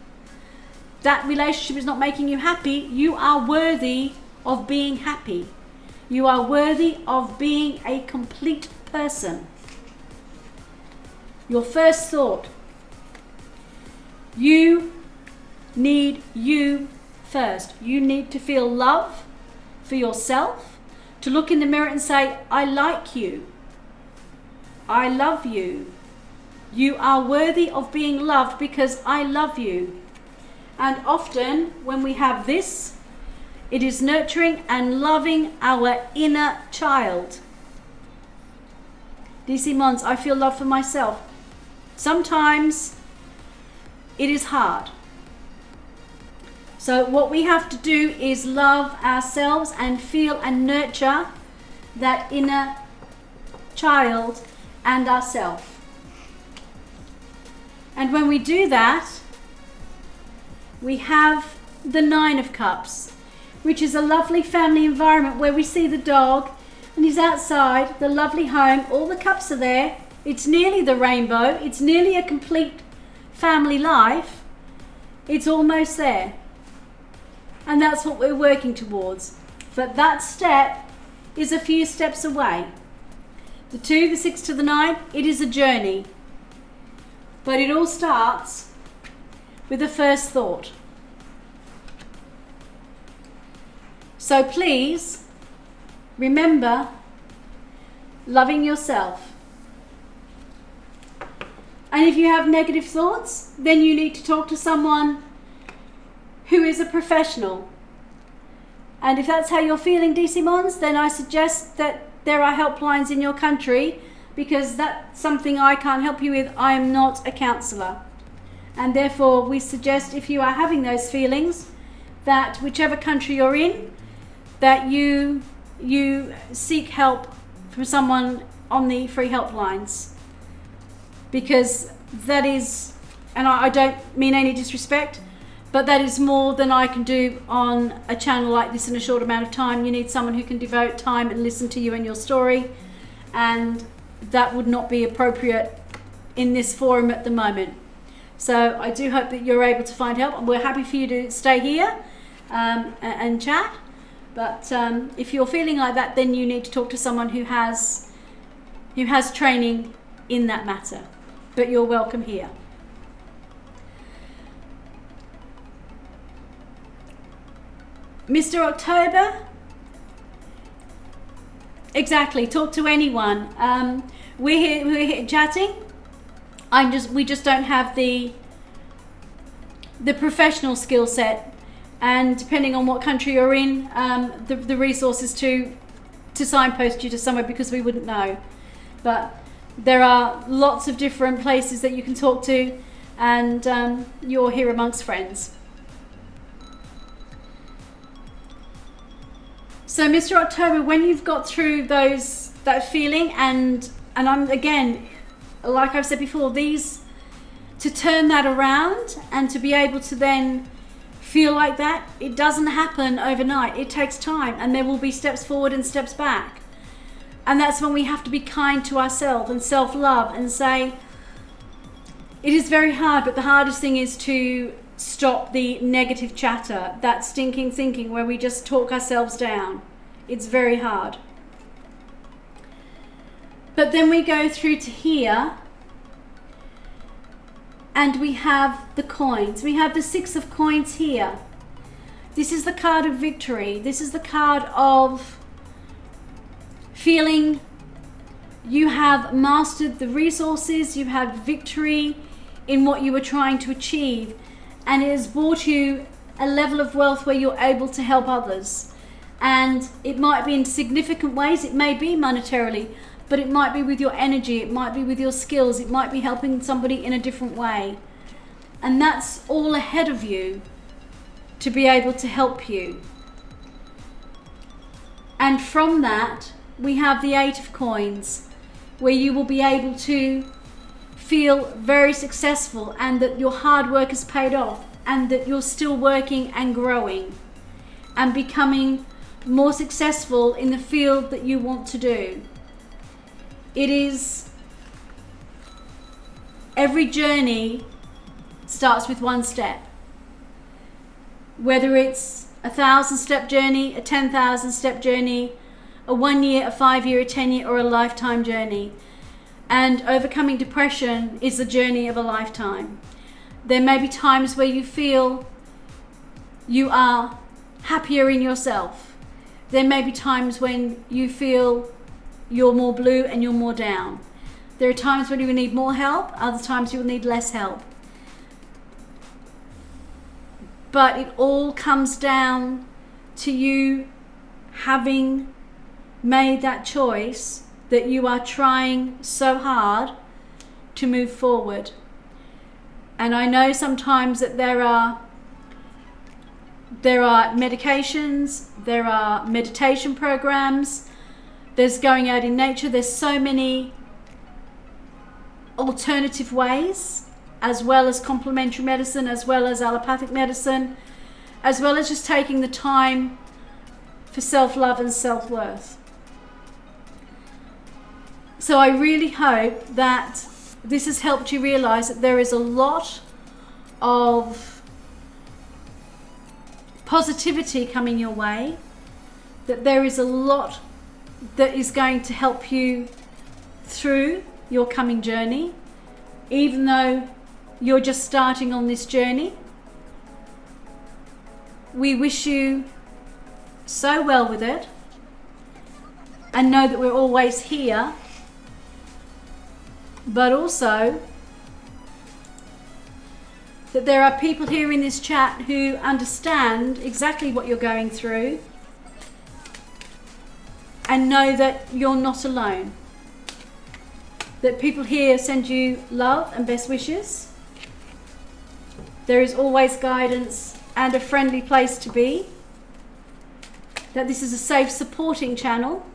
that relationship is not making you happy, you are worthy of being happy. You are worthy of being a complete person. Your first thought. You need you first. You need to feel love for yourself, to look in the mirror and say, I like you. I love you. You are worthy of being loved because I love you. And often when we have this, it is nurturing and loving our inner child. DC Mons, I feel love for myself. Sometimes it is hard. So what we have to do is love ourselves and feel and nurture that inner child and ourselves. And when we do that, we have the Nine of Cups, which is a lovely family environment where we see the dog and he's outside, the lovely home, all the cups are there. It's nearly the rainbow. It's nearly a complete family life. It's almost there. And that's what we're working towards. But that step is a few steps away. The 2, the 6 to the 9, it is a journey. But it all starts with the first thought. So please remember loving yourself. And if you have negative thoughts, then you need to talk to someone who is a professional. And if that's how you're feeling, DC Mons, then I suggest that there are helplines in your country, because that's something I can't help you with. I am not a counsellor. And therefore we suggest, if you are having those feelings, that whichever country you're in, that you seek help from someone on the free helplines, because that is, and I don't mean any disrespect, but that is more than I can do on a channel like this in a short amount of time. You need someone who can devote time and listen to you and your story, and that would not be appropriate in this forum at the moment. So I do hope that you're able to find help, and we're happy for you to stay here and chat. But if you're feeling like that, then you need to talk to someone who has training in that matter. But you're welcome here. Mr. October, exactly. Talk to anyone. We're here chatting. We just don't have the professional skill set, and depending on what country you're in, the resources to signpost you to somewhere, because we wouldn't know. But there are lots of different places that you can talk to, and you're here amongst friends. So, Mr. October, when you've got through that feeling, and I'm, again, like I've said before, to turn that around and to be able to then feel like that, it doesn't happen overnight. It takes time, and there will be steps forward and steps back. And that's when we have to be kind to ourselves and self-love and say, it is very hard, but the hardest thing is to stop the negative chatter, that stinking thinking where we just talk ourselves down. It's very hard. But then we go through to here, and we have the coins. We have the 6 of coins here. This is the card of victory. This is the card of feeling you have mastered the resources, you've had victory in what you were trying to achieve, and it has brought you a level of wealth where you're able to help others. And it might be in significant ways, it may be monetarily, but it might be with your energy, it might be with your skills, it might be helping somebody in a different way. And that's all ahead of you to be able to help you. And from that, we have the 8 of coins, where you will be able to feel very successful, and that your hard work has paid off, and that you're still working and growing and becoming more successful in the field that you want to do. It is, every journey starts with one step. Whether it's a 1,000-step journey, a 10,000-step journey, a 1 year, a 5 year, a 10 year, or a lifetime journey. And overcoming depression is the journey of a lifetime. There may be times where you feel you are happier in yourself. There may be times when you feel you're more blue and you're more down. There are times when you will need more help, other times you will need less help. But it all comes down to you having made that choice that you are trying so hard to move forward. And I know sometimes that there are medications, there are meditation programs, there's going out in nature, there's so many alternative ways, as well as complementary medicine, as well as allopathic medicine, as well as just taking the time for self-love and self-worth. So I really hope that this has helped you realize that there is a lot of positivity coming your way, that there is a lot that is going to help you through your coming journey, even though you're just starting on this journey. We wish you so well with it, and know that we're always here, but also that there are people here in this chat who understand exactly what you're going through, and know that you're not alone. That people here send you love and best wishes, There is always guidance and a friendly place to be. That this is a safe, supporting channel.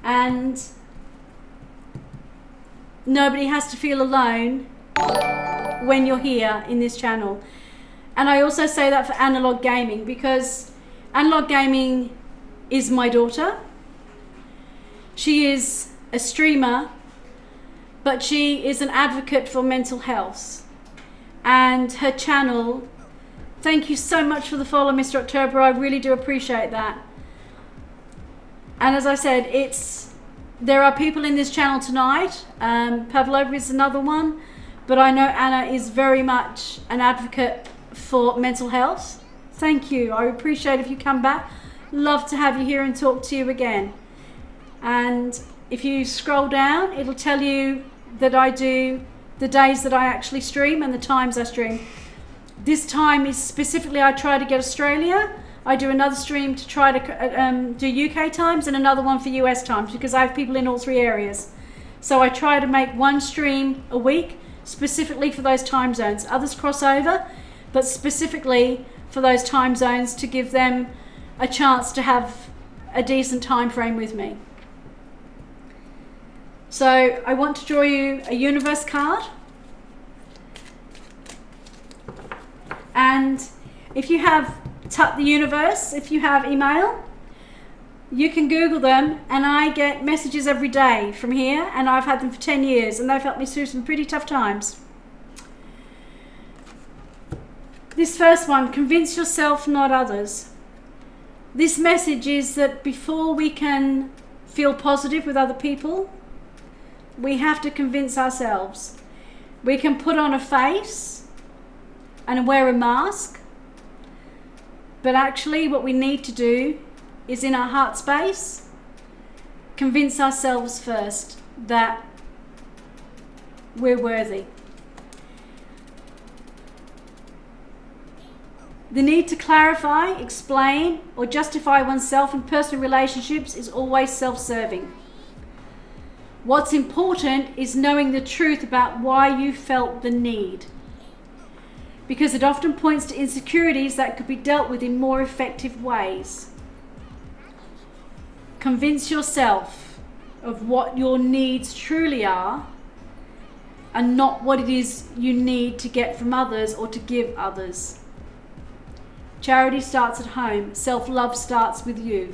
And nobody has to feel alone when you're here in this channel. And I also say that for Analog Gaming, because Analog Gaming is my daughter. She is a streamer, but she is an advocate for mental health. And her channel, thank you so much for the follow, Mr. October. I really do appreciate that. And as I said, there are people in this channel tonight. Pavlova is another one, but I know Anna is very much an advocate for mental health. Thank you. I appreciate if you come back. Love to have you here and talk to you again. And if you scroll down, it'll tell you that I do the days that I actually stream and the times I stream. This time is specifically, I try to get Australia. I do another stream to try to do UK times and another one for US times, because I have people in all three areas. So I try to make one stream a week specifically for those time zones. Others cross over, but specifically for those time zones to give them a chance to have a decent time frame with me. So I want to draw you a universe card. And if you have the universe, if you have email, you can Google them, and I get messages every day from here, and I've had them for 10 years, and they've helped me through some pretty tough times. This first one, convince yourself, not others. This message is that before we can feel positive with other people, we have to convince ourselves. We can put on a face and wear a mask, but actually what we need to do is, in our heart space, convince ourselves first that we're worthy. The need to clarify, explain, or justify oneself in personal relationships is always self-serving. What's important is knowing the truth about why you felt the need, because it often points to insecurities that could be dealt with in more effective ways. Convince yourself of what your needs truly are, and not what it is you need to get from others or to give others. Charity starts at home. Self-love starts with you.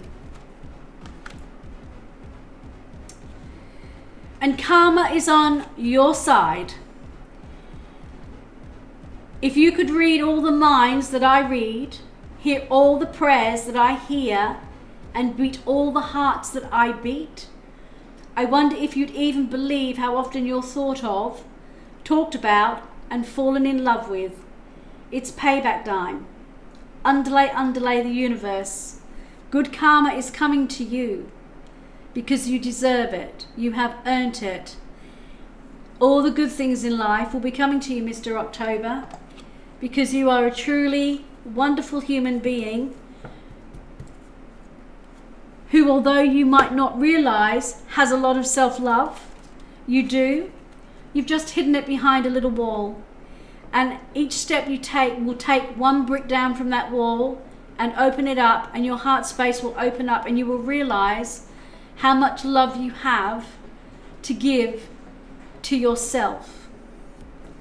And karma is on your side. If you could read all the minds that I read, hear all the prayers that I hear, and beat all the hearts that I beat, I wonder if you'd even believe how often you're thought of, talked about, and fallen in love with. It's payback time. Underlay the universe. Good karma is coming to you because you deserve it. You have earned it. All the good things in life will be coming to you, Mr. October, because you are a truly wonderful human being who, although you might not realize, has a lot of self-love. You do. You've just hidden it behind a little wall. And each step you take will take one brick down from that wall and open it up, and your heart space will open up, and you will realize how much love you have to give to yourself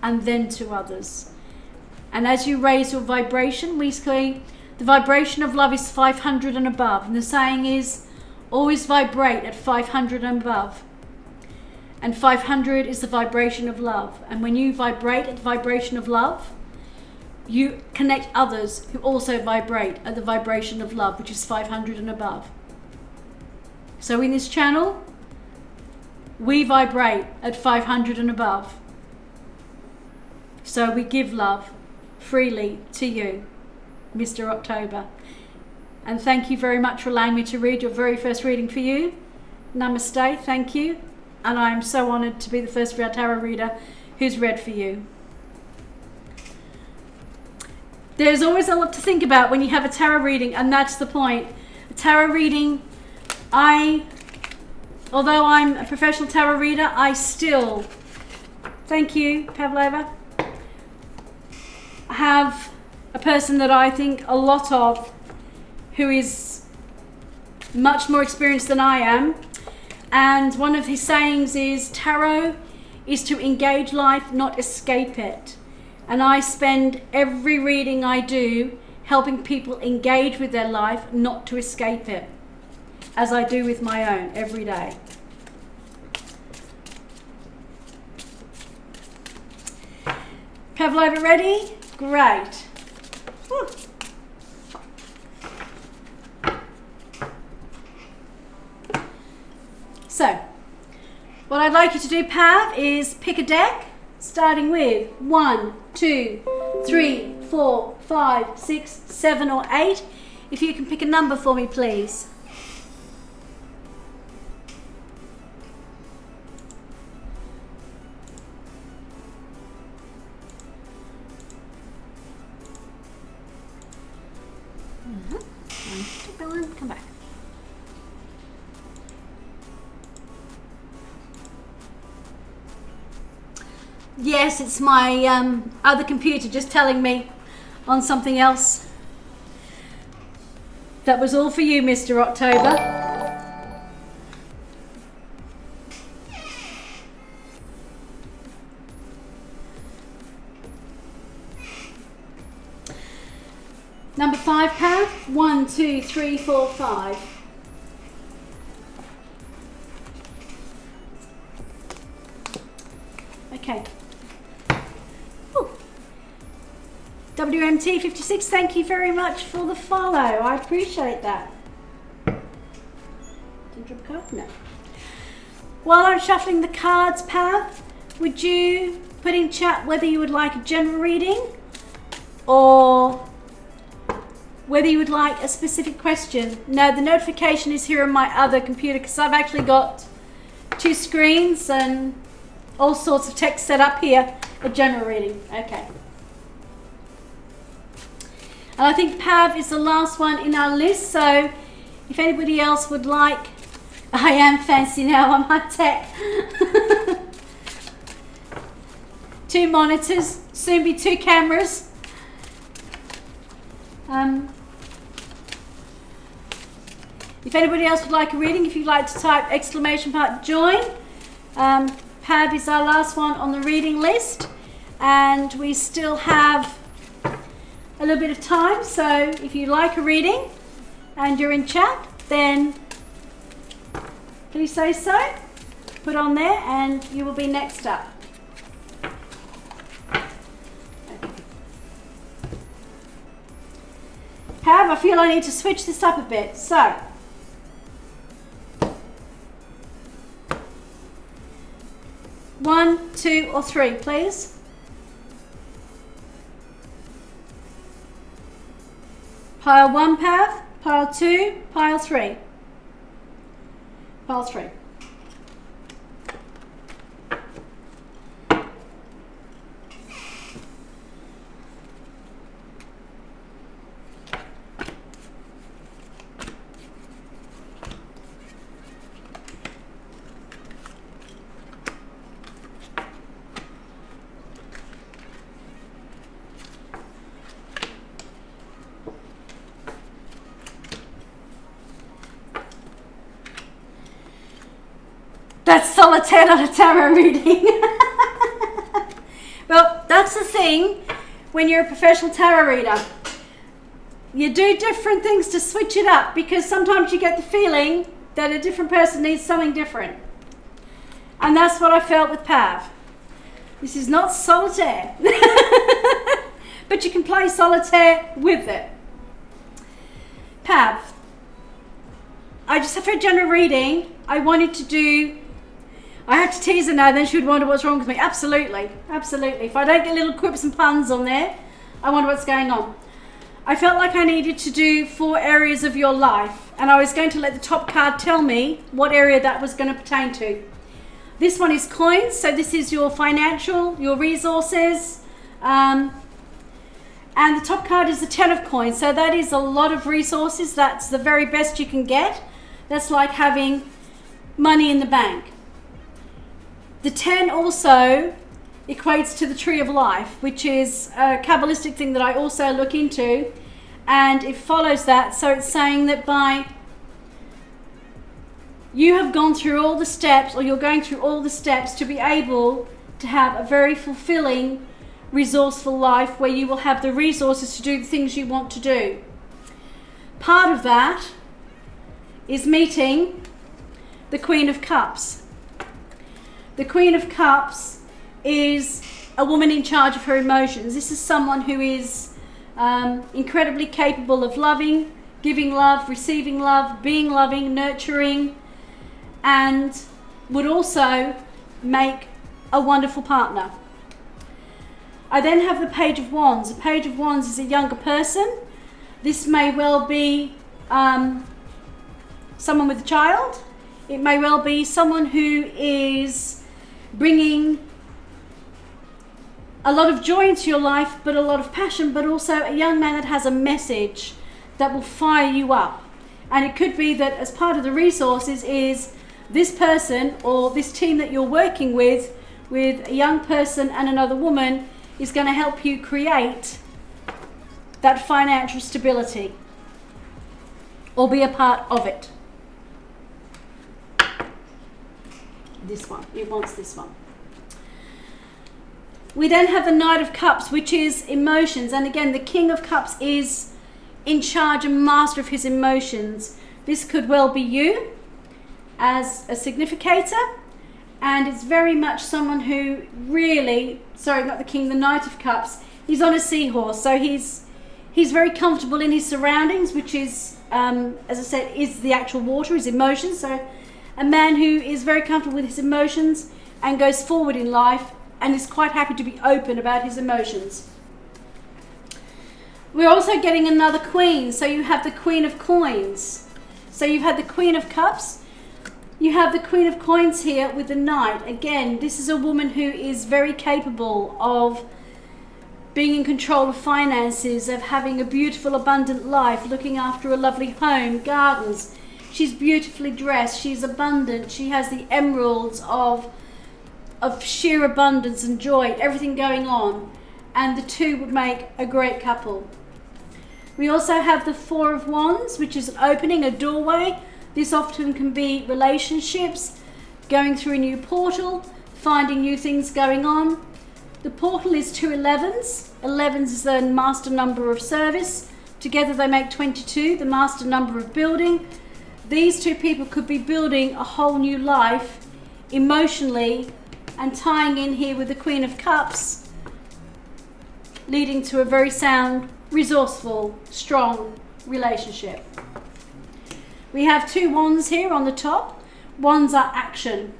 and then to others. And as you raise your vibration, we say the vibration of love is 500 and above. And the saying is, always vibrate at 500 and above. And 500 is the vibration of love. And when you vibrate at the vibration of love, you connect others who also vibrate at the vibration of love, which is 500 and above. So in this channel, we vibrate at 500 and above. So we give love freely to you, Mr. October. And thank you very much for allowing me to read your very first reading for you. Namaste, thank you. And I am so honoured to be the first tarot reader who's read for you. There's always a lot to think about when you have a tarot reading, and that's the point. A tarot reading, although I'm a professional tarot reader, I still, thank you, Pavlova. have a person that I think a lot of, who is much more experienced than I am, and one of his sayings is, tarot is to engage life, not escape it. And I spend every reading I do helping people engage with their life, not to escape it, as I do with my own every day. Pavlova ready? Great. Whew. So, what I'd like you to do, Pav, is pick a deck, starting with 1, 2, 3, 4, 5, 6, 7 or 8. If you can pick a number for me, please. Come back. Yes, it's my other computer just telling me on something else. That was all for you, Mr. October. Number 5, Pav. 1, 2, 3, 4, 5. Okay. Ooh. WMT 56, thank you very much for the follow. I appreciate that. Didn't drop a card? No. While I'm shuffling the cards, Pav, would you put in chat whether you would like a general reading or whether you would like a specific question? No, the notification is here on my other computer because I've actually got 2 screens and all sorts of text set up here. A general reading. Okay. And I think Pav is the last one in our list, so if anybody else would like, I am fancy now on my tech. 2 monitors, soon be 2 cameras. If anybody else would like a reading, if you'd like to type ! join. Pav is our last one on the reading list, and we still have a little bit of time, so if you like a reading and you're in chat, then please say so. Put on there and you will be next up. Pav, I feel I need to switch this up a bit. So, one, 2 or 3, please. Pile 1, Pav. Pile 2, pile 3. Pile 3. That's solitaire, not a tarot reading. Well, that's the thing when you're a professional tarot reader. You do different things to switch it up because sometimes you get the feeling that a different person needs something different. And that's what I felt with Pav. This is not solitaire. But you can play solitaire with it. Pav, I just have for a general reading. I wanted to do... I have to tease her now, then she would wonder what's wrong with me. Absolutely, absolutely. If I don't get little quips and puns on there, I wonder what's going on. I felt like I needed to do 4 areas of your life, and I was going to let the top card tell me what area that was going to pertain to. This one is coins, so this is your financial, your resources, and the top card is the 10 of coins, so that is a lot of resources. That's the very best you can get. That's like having money in the bank. The 10 also equates to the tree of life, which is a Kabbalistic thing that I also look into, and it follows that. So it's saying that you have gone through all the steps, or you're going through all the steps to be able to have a very fulfilling, resourceful life where you will have the resources to do the things you want to do. Part of that is meeting the Queen of Cups. The Queen of Cups is a woman in charge of her emotions. This is someone who is incredibly capable of loving, giving love, receiving love, being loving, nurturing, and would also make a wonderful partner. I then have the Page of Wands. The Page of Wands is a younger person. This may well be someone with a child. It may well be someone who is bringing a lot of joy into your life, but a lot of passion, but also a young man that has a message that will fire you up. And it could be that as part of the resources is this person or this team that you're working with a young person and another woman, is going to help you create that financial stability or be a part of it. This one, it wants this one. We then have the Knight of Cups, which is emotions. And again, the King of Cups is in charge and master of his emotions. This could well be you as a significator. And it's very much someone who really, sorry, not the King, the Knight of Cups. He's on a seahorse. So he's very comfortable in his surroundings, which is, as I said, is the actual water, his emotions. So a man who is very comfortable with his emotions and goes forward in life and is quite happy to be open about his emotions. We're also getting another queen. So you have the Queen of Coins. So you've had the Queen of Cups. You have the Queen of Coins here with the Knight. Again, this is a woman who is very capable of being in control of finances, of having a beautiful, abundant life, looking after a lovely home, gardens. She's beautifully dressed. She's abundant. She has the emeralds of sheer abundance and joy, everything going on. And the two would make a great couple. We also have the Four of Wands, which is an opening, a doorway. This often can be relationships, going through a new portal, finding new things going on. The portal is 2 11s. 11s is the master number of service. Together they make 22, the master number of building. These two people could be building a whole new life emotionally and tying in here with the Queen of Cups, leading to a very sound, resourceful, strong relationship. We have 2 wands here on the top. Wands are action.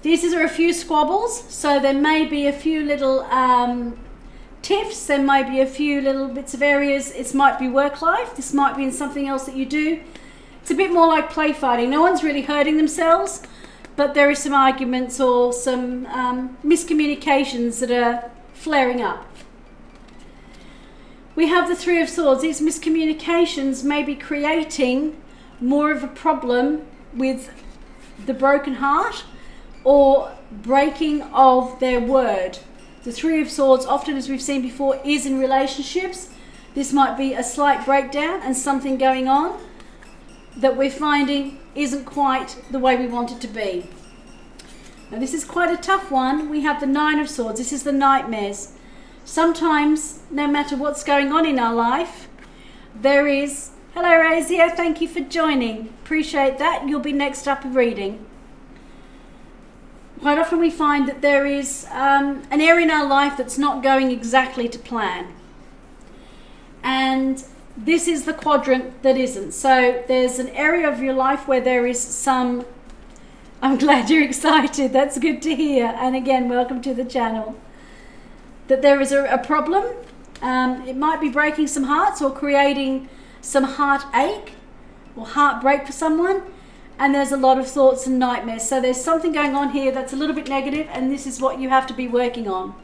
These are a few squabbles, so there may be a few little tiffs, there might be a few little bits of areas. It might be work life, this might be in something else that you do. It's a bit more like play fighting. No one's really hurting themselves, but there are some arguments or some miscommunications that are flaring up. We have the Three of Swords. These miscommunications may be creating more of a problem with the broken heart or breaking of their word. The Three of Swords, often as we've seen before, is in relationships. This might be a slight breakdown and something going on that we're finding isn't quite the way we want it to be. Now this is quite a tough one. We have the Nine of Swords. This is the nightmares. Sometimes, no matter what's going on in our life, there is... Hello, Razia. Thank you for joining. Appreciate that. You'll be next up in reading. Quite often we find that there is an area in our life that's not going exactly to plan. And this is the quadrant that isn't. So there's an area of your life where there is some... I'm glad you're excited. That's good to hear. And again, welcome to the channel. That there is a problem. It might be breaking some hearts or creating some heartache or heartbreak for someone. And there's a lot of thoughts and nightmares. So there's something going on here that's a little bit negative, and this is what you have to be working on.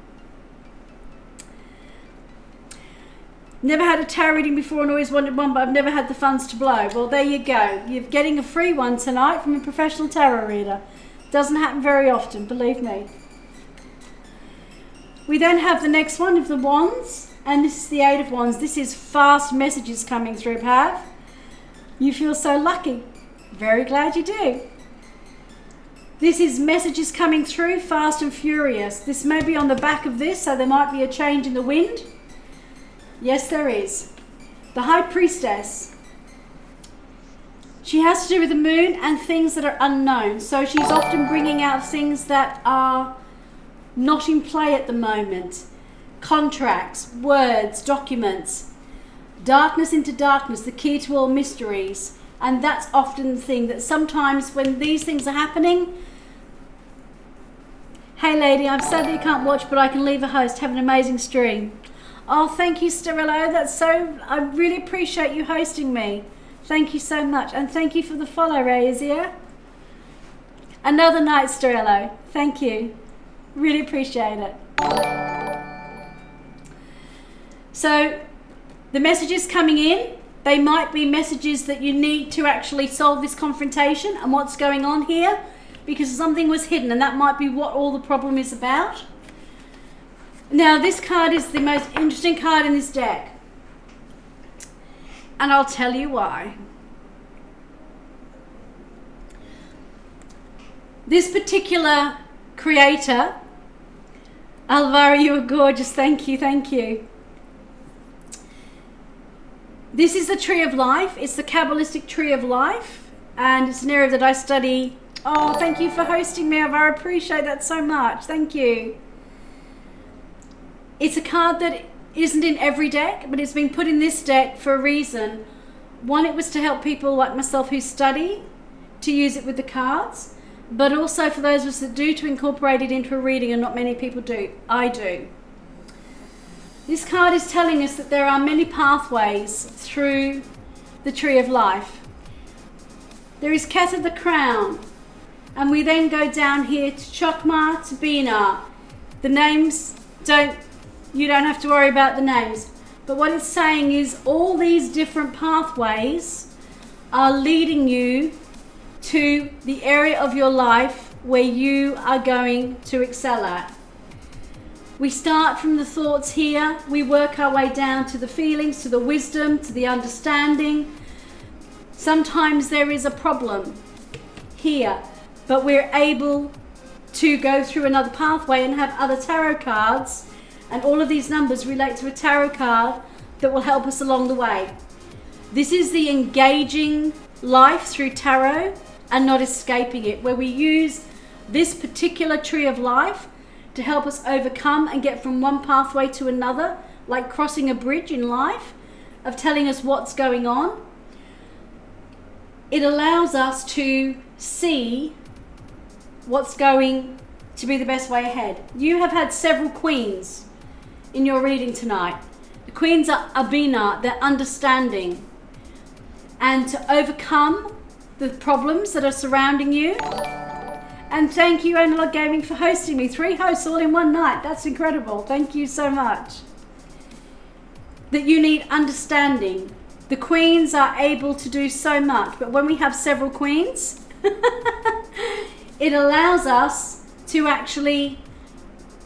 Never had a tarot reading before and always wanted one, but I've never had the funds to blow. Well, there you go. You're getting a free one tonight from a professional tarot reader. Doesn't happen very often, believe me. We then have the next one of the wands, and this is the Eight of Wands. This is fast messages coming through, Pav. You feel so lucky. Very glad you do. This is messages coming through fast and furious. This may be on the back of this, so there might be a change in the wind. Yes, there is. The High Priestess. She has to do with the moon and things that are unknown. So she's often bringing out things that are not in play at the moment. Contracts, words, documents. Darkness into darkness, the key to all mysteries. And that's often the thing that sometimes when these things are happening, hey lady, I'm sad that you can't watch, but I can leave a host. Have an amazing stream. Oh, thank you, Sterilo. I really appreciate you hosting me. Thank you so much. And thank you for the follow, Raizia. Another night, Sterilo. Thank you. Really appreciate it. So the messages coming in, they might be messages that you need to actually solve this confrontation and what's going on here, because something was hidden, and that might be what all the problem is about. Now, this card is the most interesting card in this deck, and I'll tell you why. This particular creator, Alvaro, you are gorgeous. Thank you, thank you. This is the Tree of Life. It's the Kabbalistic Tree of Life, and it's an area that I study. Oh, thank you for hosting me, Alvaro. I appreciate that so much. Thank you. It's a card that isn't in every deck, but it's been put in this deck for a reason. One, it was to help people like myself who study to use it with the cards, but also for those of us that do to incorporate it into a reading, and not many people do. I do. This card is telling us that there are many pathways through the Tree of Life. There is Cat of the Crown, and we then go down here to Chokmah, to Bina. The names, you don't have to worry about the names. But what it's saying is all these different pathways are leading you to the area of your life where you are going to excel at. We start from the thoughts here, we work our way down to the feelings, to the wisdom, to the understanding. Sometimes there is a problem here, but we're able to go through another pathway and have other tarot cards, and all of these numbers relate to a tarot card that will help us along the way. This is the engaging life through tarot and not escaping it, where we use this particular Tree of Life to help us overcome and get from one pathway to another, like crossing a bridge in life, of telling us what's going on. It allows us to see what's going to be the best way ahead. You have had several queens in your reading tonight. The queens are Abina, they're understanding, and to overcome the problems that are surrounding you. And thank you, Analog Gaming, for hosting me. 3 hosts all in one night. That's incredible. Thank you so much. That you need understanding. The queens are able to do so much, but when we have several queens, it allows us to actually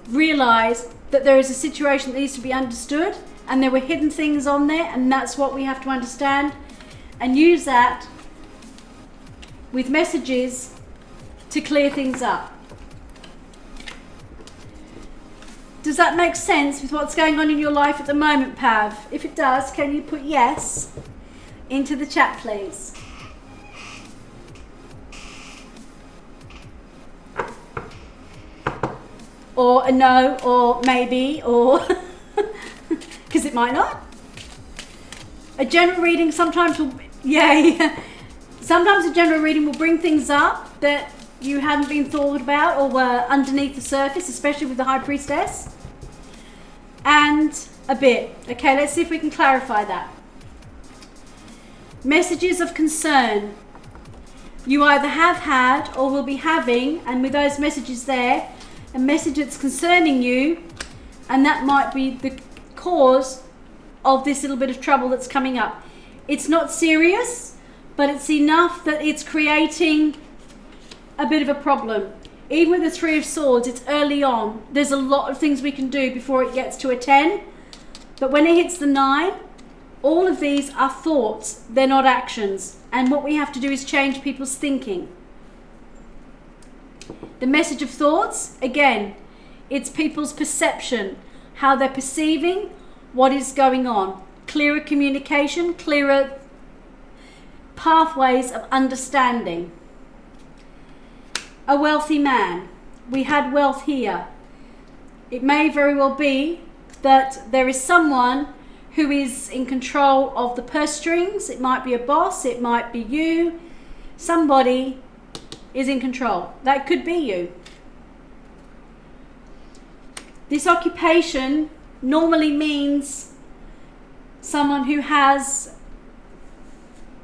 realize that there is a situation that needs to be understood, and there were hidden things on there, and that's what we have to understand and use that with messages to clear things up. Does that make sense with what's going on in your life at the moment, Pav? If it does, can you put yes into the chat, please? Or a no, or maybe, or because it might not. A general reading sometimes will, sometimes a general reading will bring things up that you hadn't been thought about or were underneath the surface, especially with the High Priestess. And a bit. Okay, let's see if we can clarify that. Messages of concern. You either have had or will be having, and with those messages there, a message that's concerning you, and that might be the cause of this little bit of trouble that's coming up. It's not serious, but it's enough that it's creating a bit of a problem. Even with the Three of Swords, it's early on. There's a lot of things we can do before it gets to a 10. But when it hits the 9, all of these are thoughts. They're not actions. And what we have to do is change people's thinking. The message of thoughts, again, it's people's perception, how they're perceiving what is going on. Clearer communication, clearer pathways of understanding. A wealthy man. We had wealth here. It may very well be that there is someone who is in control of the purse strings. It might be a boss, it might be you. Somebody is in control. That could be you. This occupation normally means someone who has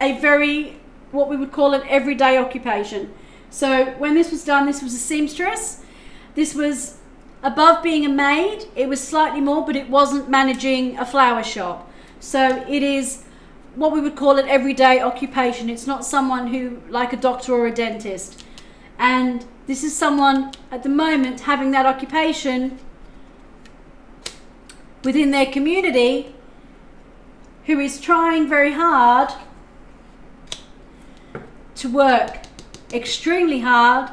a very, what we would call an everyday occupation. So when this was done, this was a seamstress. This was above being a maid. It was slightly more, but it wasn't managing a flower shop. So it is what we would call an everyday occupation. It's not someone who, like a doctor or a dentist. And this is someone at the moment having that occupation within their community who is trying very hard to work extremely hard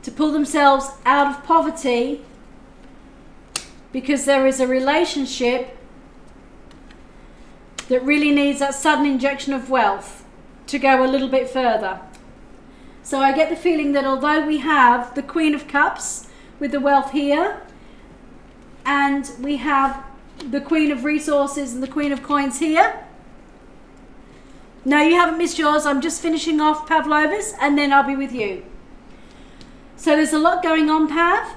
to pull themselves out of poverty, because there is a relationship that really needs that sudden injection of wealth to go a little bit further. So I get the feeling that although we have the Queen of Cups with the wealth here, and we have the Queen of Resources and the Queen of Coins here. No, you haven't missed yours. I'm just finishing off Pavlova's and then I'll be with you. So there's a lot going on, Pav.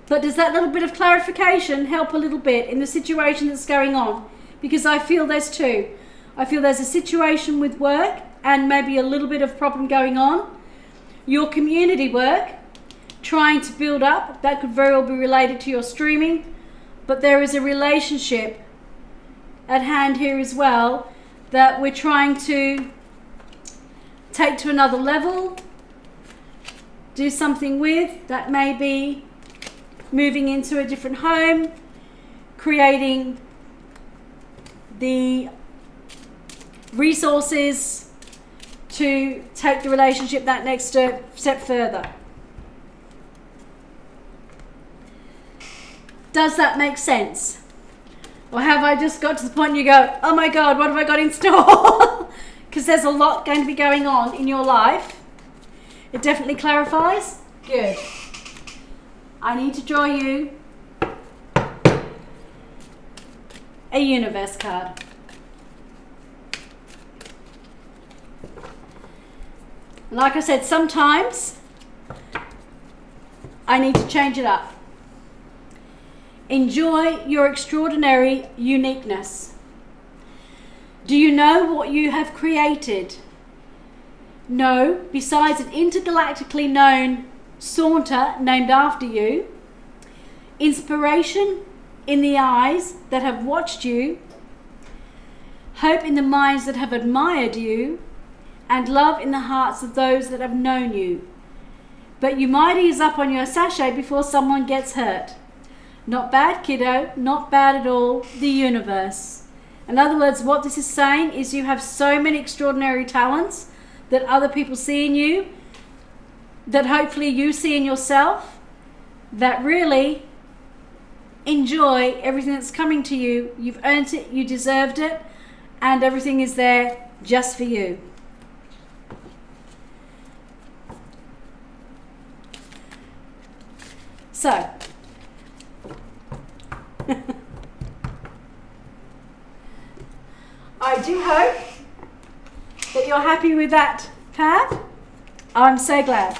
But does that little bit of clarification help a little bit in the situation that's going on? Because I feel there's two. I feel there's a situation with work and maybe a little bit of problem going on. Your community work, trying to build up, that could very well be related to your streaming. But there is a relationship at hand here as well that we're trying to take to another level, do something with. That may be moving into a different home, creating the resources to take the relationship that next step further. Does that make sense? Or have I just got to the point you go, oh my God, what have I got in store? Because there's a lot going to be going on in your life. It definitely clarifies. Good. I need to draw you a universe card. Like I said, sometimes I need to change it up. Enjoy your extraordinary uniqueness. Do you know what you have created? No, besides an intergalactically known saunter named after you, inspiration in the eyes that have watched you, hope in the minds that have admired you, and love in the hearts of those that have known you. But you might ease up on your sachet before someone gets hurt. Not bad, kiddo, not bad at all. The universe. In other words, what this is saying is you have so many extraordinary talents that other people see in you, that hopefully you see in yourself, that really enjoy everything that's coming to you. You've earned it, you deserved it, and everything is there just for you. So, I do hope that you're happy with that, Pav. I'm so glad.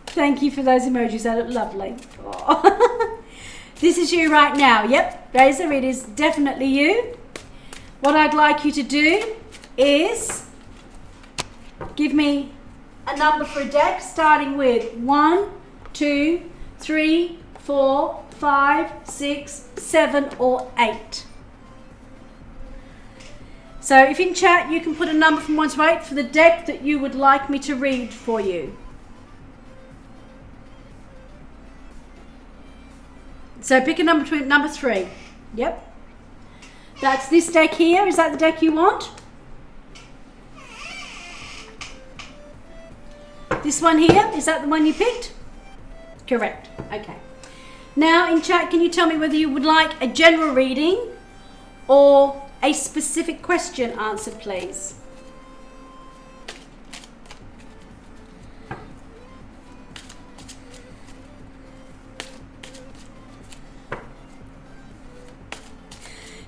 Thank you for those emojis, they look lovely. Oh. This is you right now. Yep, Razor, it is definitely you. What I'd like you to do is give me a number for a deck, starting with 1, 2, 3, 4, 5, 6, 7, or 8. So if in chat you can put a number from 1 to 8 for the deck that you would like me to read for you. So pick a number between number 3. Yep. That's this deck here. Is that the deck you want? This one here, is that the one you picked? Correct. Okay. Now in chat, can you tell me whether you would like a general reading or a specific question answered, please?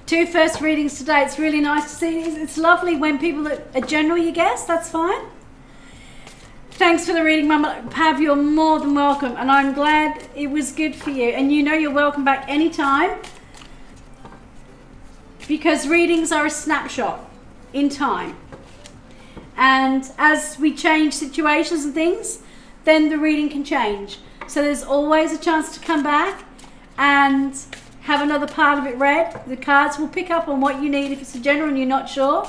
Two first readings today. It's really nice to see. It's lovely when people are general, you guess. That's fine. Thanks for the reading, Mama Pav. You're more than welcome, and I'm glad it was good for you. And you know you're welcome back anytime, because readings are a snapshot in time. And as we change situations and things, then the reading can change. So there's always a chance to come back and have another part of it read. The cards will pick up on what you need if it's a general and you're not sure,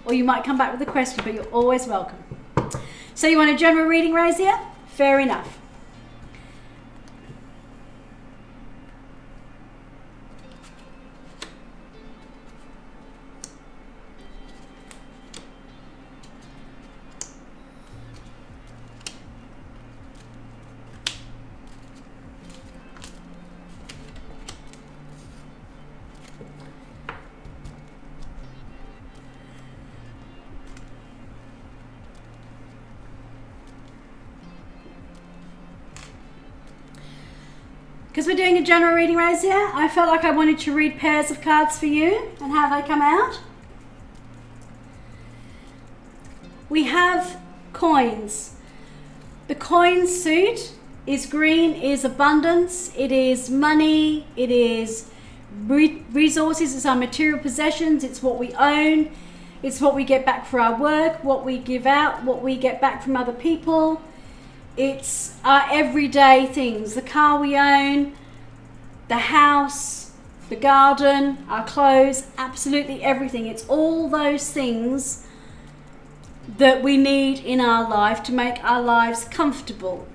or you might come back with a question, but you're always welcome. So you want a general reading, Razia? Fair enough. Because we're doing a general reading, Razia, I felt like I wanted to read pairs of cards for you and how they come out. We have coins. The coin suit is green, is abundance, it is money, it is resources, it's our material possessions, it's what we own, it's what we get back for our work, what we give out, what we get back from other people. It's our everyday things, the car we own, the house, the garden, our clothes, absolutely everything. It's all those things that we need in our life to make our lives comfortable.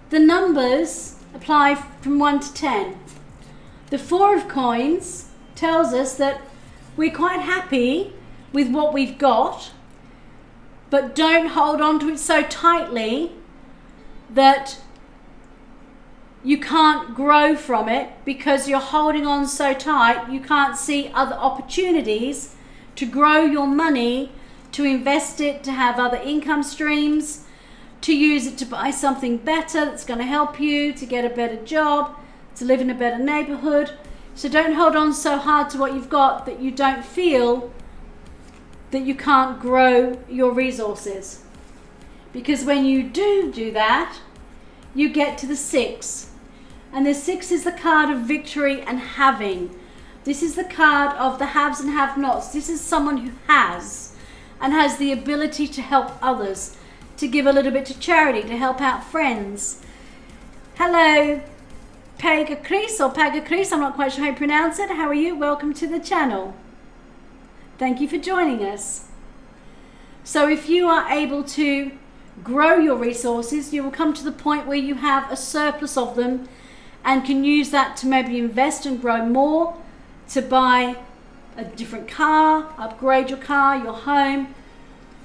The numbers apply from 1 to 10. The 4 of coins tells us that we're quite happy with what we've got, but don't hold on to it so tightly that you can't grow from it, because you're holding on so tight you can't see other opportunities to grow your money, to invest it, to have other income streams, to use it to buy something better that's going to help you to get a better job, to live in a better neighborhood. So don't hold on so hard to what you've got that you don't feel that you can't grow your resources. Because when you do that, you get to the 6. And the 6 is the card of victory and having. This is the card of the haves and have-nots. This is someone who has, and has the ability to help others, to give a little bit to charity, to help out friends. Hello, Pagakris or Pagakris, I'm not quite sure how you pronounce it. How are you? Welcome to the channel. Thank you for joining us. So if you are able to grow your resources, you will come to the point where you have a surplus of them and can use that to maybe invest and grow more, to buy a different car, upgrade your car, your home,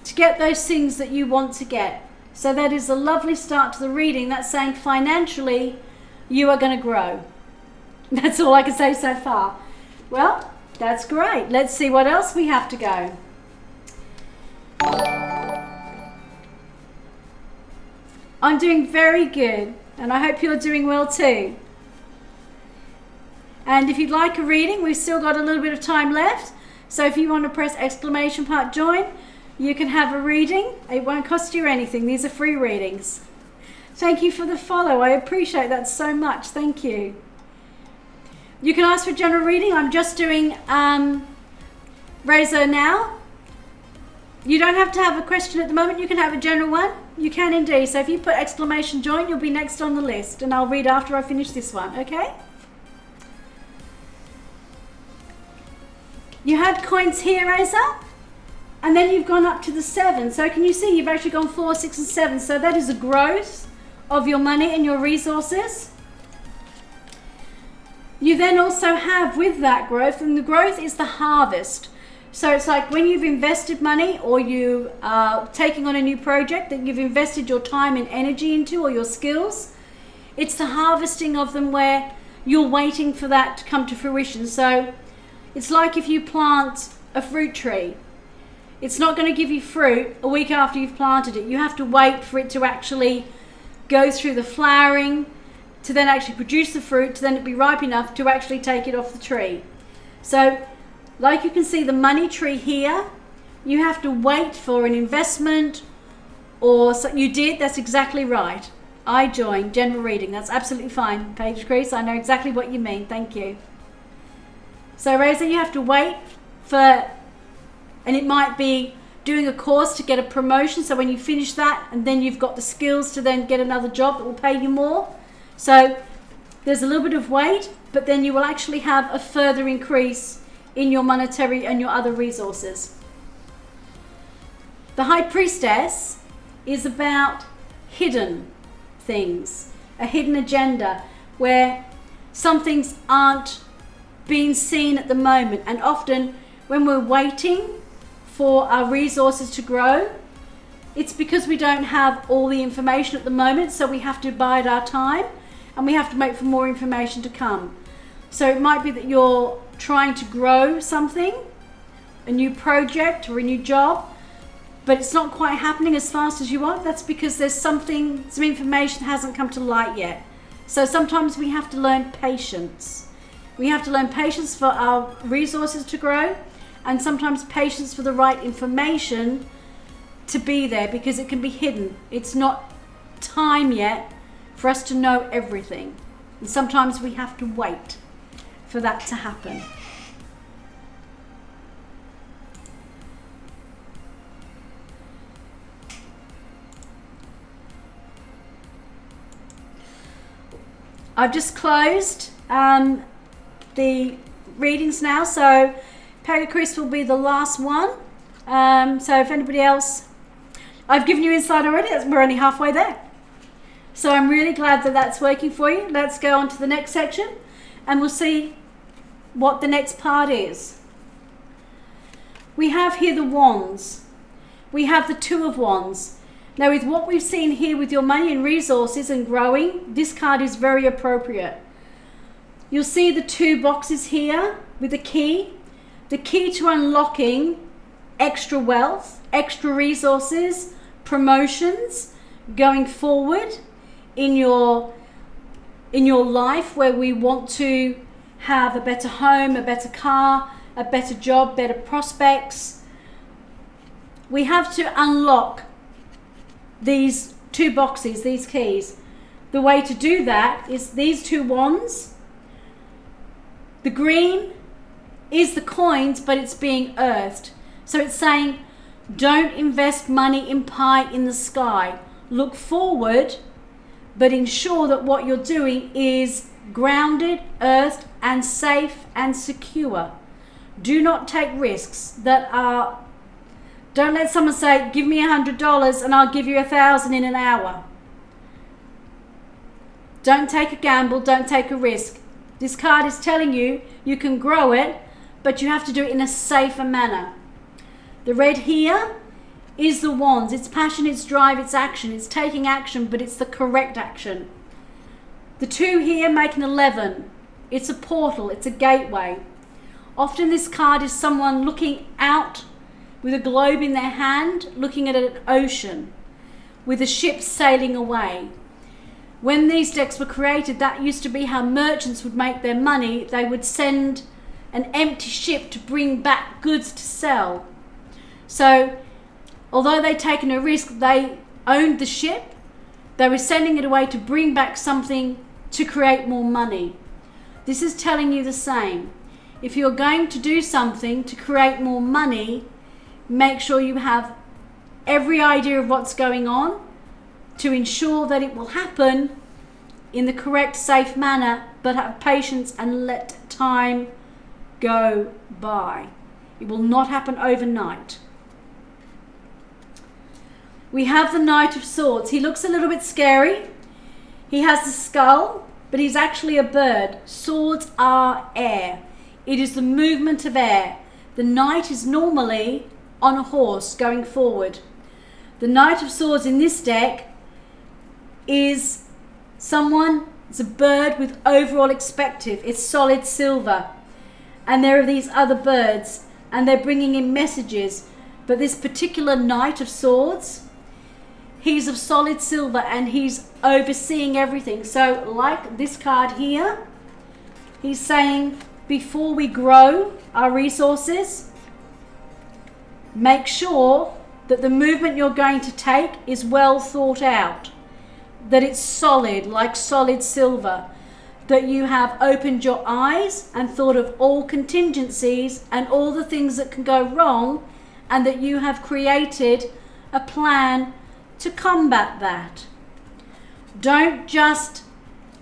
to get those things that you want to get. So that is a lovely start to the reading. That's saying financially you are going to grow. That's all I can say so far. Well, that's great. Let's see what else we have to go. I'm doing very good, and I hope you're doing well too. And if you'd like a reading, we've still got a little bit of time left. So if you want to press exclamation part join, you can have a reading. It won't cost you anything. These are free readings. Thank you for the follow. I appreciate that so much. Thank you. You can ask for general reading. I'm just doing Razor now. You don't have to have a question at the moment. You can have a general one. You can indeed. So if you put exclamation join, you'll be next on the list, and I'll read after I finish this one, okay? You had coins here, Asa, and then you've gone up to the 7. So can you see you've actually gone 4, 6, and 7. So that is a growth of your money and your resources. You then also have with that growth, and the growth is the harvest. So it's like when you've invested money or you are taking on a new project that you've invested your time and energy into, or your skills, it's the harvesting of them where you're waiting for that to come to fruition. So it's like if you plant a fruit tree, it's not going to give you fruit a week after you've planted it. You have to wait for it to actually go through the flowering, to then actually produce the fruit, to then it be ripe enough to actually take it off the tree. So like you can see the money tree here, you have to wait for an investment, or so you did, that's exactly right. I joined general reading, that's absolutely fine. Paige Crease, I know exactly what you mean, thank you. So Rosa, you have to wait for, and it might be doing a course to get a promotion, so when you finish that, and then you've got the skills to then get another job that will pay you more. So there's a little bit of wait, but then you will actually have a further increase in your monetary and your other resources. The High Priestess is about hidden things, a hidden agenda where some things aren't being seen at the moment. And often when we're waiting for our resources to grow, it's because we don't have all the information at the moment, so we have to bide our time and we have to wait for more information to come. So it might be that you're trying to grow something, a new project or a new job, but it's not quite happening as fast as you want. That's because there's some information hasn't come to light yet. So sometimes we have to learn patience. We have to learn patience for our resources to grow, and sometimes patience for the right information to be there, because it can be hidden. It's not time yet for us to know everything. And sometimes we have to wait for that to happen. I've just closed the readings now, so Pega Chris will be the last one. So if anybody else, I've given you insight already, we're only halfway there. So I'm really glad that that's working for you. Let's go on to the next section and we'll see what the next part is. We have here the wands. We have the 2 of wands. Now with what we've seen here with your money and resources and growing, this card is very appropriate. You'll see the 2 boxes here with the key to unlocking extra wealth, extra resources, promotions going forward in your life, where we want to have a better home, a better car, a better job, better prospects. We have to unlock these 2 boxes, these keys. The way to do that is these 2 wands. The green is the coins, but it's being earthed. So it's saying, don't invest money in pie in the sky. Look forward, but ensure that what you're doing is grounded, earthed, and safe and secure. Do not take risks that are, don't let someone say, give me $100 and I'll give you 1,000 in an hour. Don't take a gamble, don't take a risk. This card is telling you, you can grow it, but you have to do it in a safer manner. The red here is the wands. It's passion, it's drive, it's action. It's taking action, but it's the correct action. The 2 here make an 11. It's a portal, it's a gateway. Often this card is someone looking out with a globe in their hand, looking at an ocean with a ship sailing away. When these decks were created, that used to be how merchants would make their money. They would send an empty ship to bring back goods to sell. So although they'd taken a risk, they owned the ship. They were sending it away to bring back something to create more money. This is telling you the same. If you're going to do something to create more money, make sure you have every idea of what's going on to ensure that it will happen in the correct, safe manner, but have patience and let time go by. It will not happen overnight. We have the Knight of Swords. He looks a little bit scary. He has the skull, but he's actually a bird. Swords are air. It is the movement of air. The knight is normally on a horse going forward. The Knight of Swords in this deck is it's a bird with overall perspective. It's solid silver. And there are these other birds, and they're bringing in messages. But this particular Knight of Swords, he's of solid silver and he's overseeing everything. So like this card here, he's saying before we grow our resources, make sure that the movement you're going to take is well thought out, that it's solid, like solid silver, that you have opened your eyes and thought of all contingencies and all the things that can go wrong, and that you have created a plan to combat that. Don't just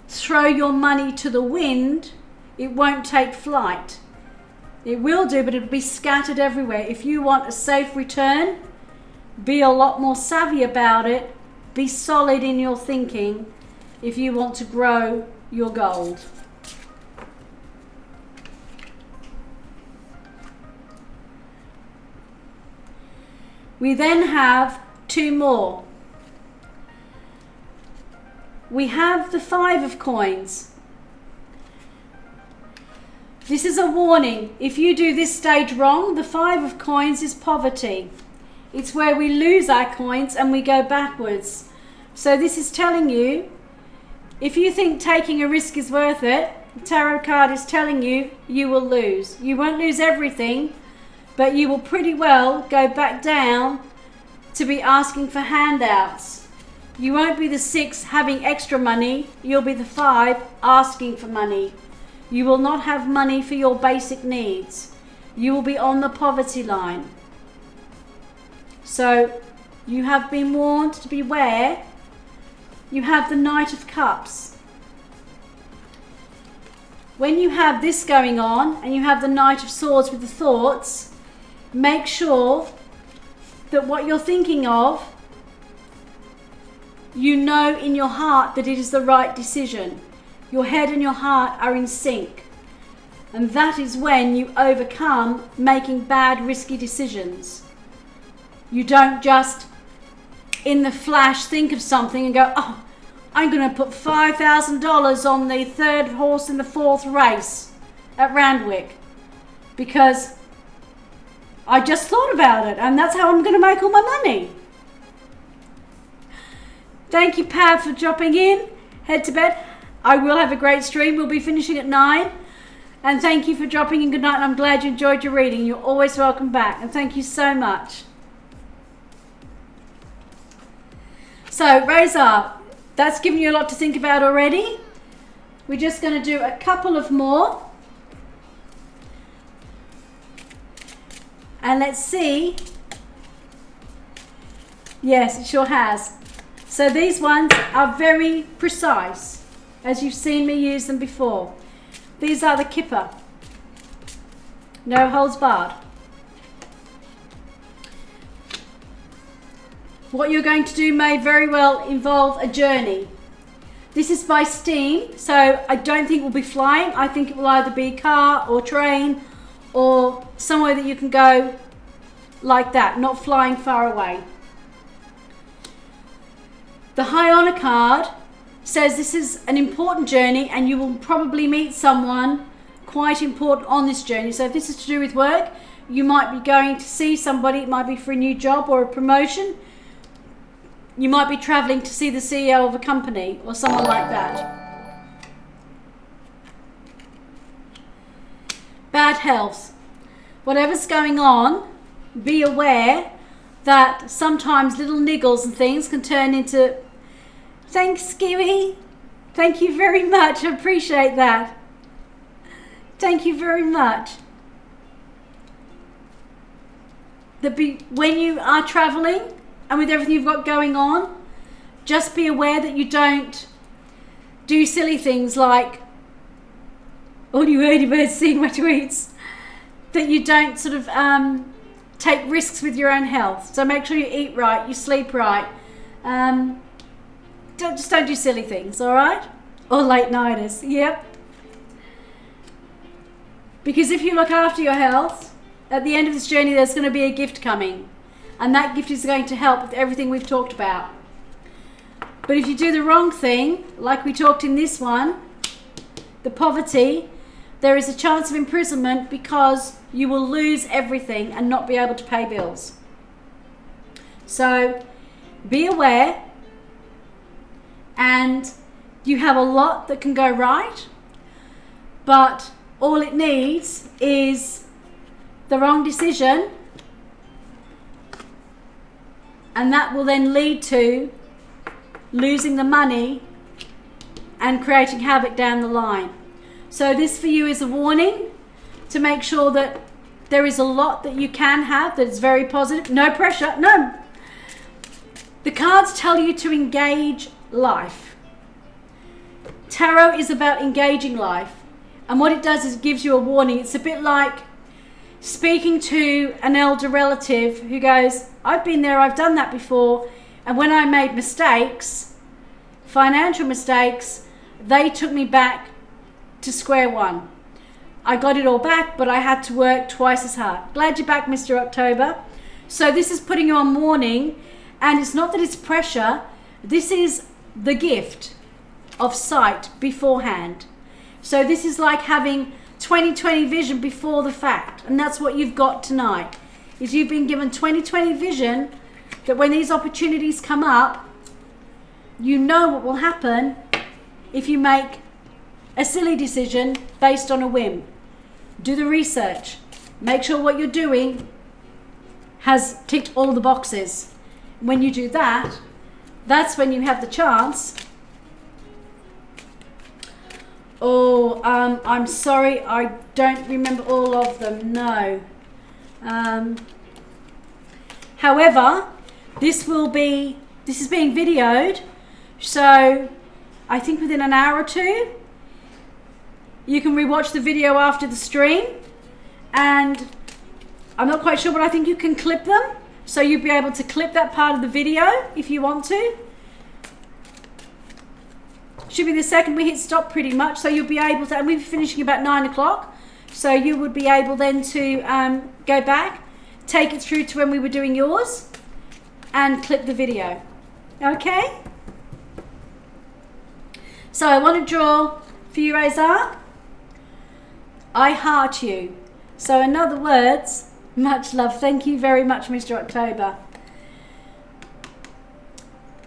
throw your money to the wind. It won't take flight. It will do, but it'll be scattered everywhere. If you want a safe return, be a lot more savvy about it. Be solid in your thinking if you want to grow your gold. We then have two more. We have the Five of Coins. This is a warning. If you do this stage wrong, the Five of Coins is poverty. It's where we lose our coins and we go backwards. So this is telling you, if you think taking a risk is worth it, the tarot card is telling you, you will lose. You won't lose everything, but you will pretty well go back down to be asking for handouts. You won't be the 6 having extra money. You'll be the 5 asking for money. You will not have money for your basic needs. You will be on the poverty line. So you have been warned to beware. You have the Knight of Cups. When you have this going on and you have the Knight of Swords with the thoughts, make sure that what you're thinking of, you know in your heart that it is the right decision. Your head and your heart are in sync. And that is when you overcome making bad, risky decisions. You don't just, in the flash, think of something and go, oh, I'm going to put $5,000 on the 3rd horse in the 4th race at Randwick because I just thought about it and that's how I'm going to make all my money. Thank you, Pat, for dropping in. Head to bed. I will have a great stream. We'll be finishing at 9. And thank you for dropping in. Good night. And I'm glad you enjoyed your reading. You're always welcome back. And thank you so much. So, Razor, that's given you a lot to think about already. We're just going to do a couple of more. And let's see. Yes, it sure has. So these ones are very precise, as you've seen me use them before. These are the Kipper. No holds barred. What you're going to do may very well involve a journey. This is by steam, so I don't think we'll be flying. I think it will either be car or train or somewhere that you can go like that, not flying far away. The High Honor card says this is an important journey and you will probably meet someone quite important on this journey. So if this is to do with work, you might be going to see somebody. It might be for a new job or a promotion. You might be traveling to see the CEO of a company or someone like that. Bad health. Whatever's going on, be aware that sometimes little niggles and things can turn into... Thanks, Skimmy. Thank you very much. I appreciate that. Thank you very much. When you are traveling and with everything you've got going on, just be aware that you don't do silly things like all you early birds seeing my tweets. that you don't sort of take risks with your own health. So make sure you eat right, you sleep right. Just don't do silly things, all right? Or late nighters, yep. Because if you look after your health, at the end of this journey, there's going to be a gift coming. And that gift is going to help with everything we've talked about. But if you do the wrong thing, like we talked in this one, the poverty, there is a chance of imprisonment because you will lose everything and not be able to pay bills. So be aware, and you have a lot that can go right, but all it needs is the wrong decision, and that will then lead to losing the money and creating havoc down the line. So this for you is a warning to make sure that there is a lot that you can have that is very positive. No pressure, no. The cards tell you to engage life. Tarot is about engaging life. And what it does is it gives you a warning. It's a bit like speaking to an elder relative who goes, I've been there, I've done that before. And when I made mistakes, financial mistakes, they took me back to square one. I got it all back, but I had to work twice as hard. Glad you're back, Mr. October. So this is putting you on warning, and it's not that it's pressure. This is the gift of sight beforehand. So this is like having 20/20 vision before the fact, and that's what you've got tonight. Is you've been given 20/20 vision that when these opportunities come up, you know what will happen if you make a silly decision based on a whim. Do the research. Make sure what you're doing has ticked all the boxes. When you do that, that's when you have the chance. Oh, I'm sorry, I don't remember all of them, no. However, this is being videoed, so I think within an hour or two, you can rewatch the video after the stream, and I'm not quite sure, but I think you can clip them, so you'll be able to clip that part of the video if you want to. Should be the second we hit stop pretty much, so you'll be able to, and we'll be finishing about 9 o'clock, so you would be able then to go back, take it through to when we were doing yours, and clip the video. Okay? So I want to draw for you, Azar. I heart you. So in other words, much love. Thank you very much, Mr. October.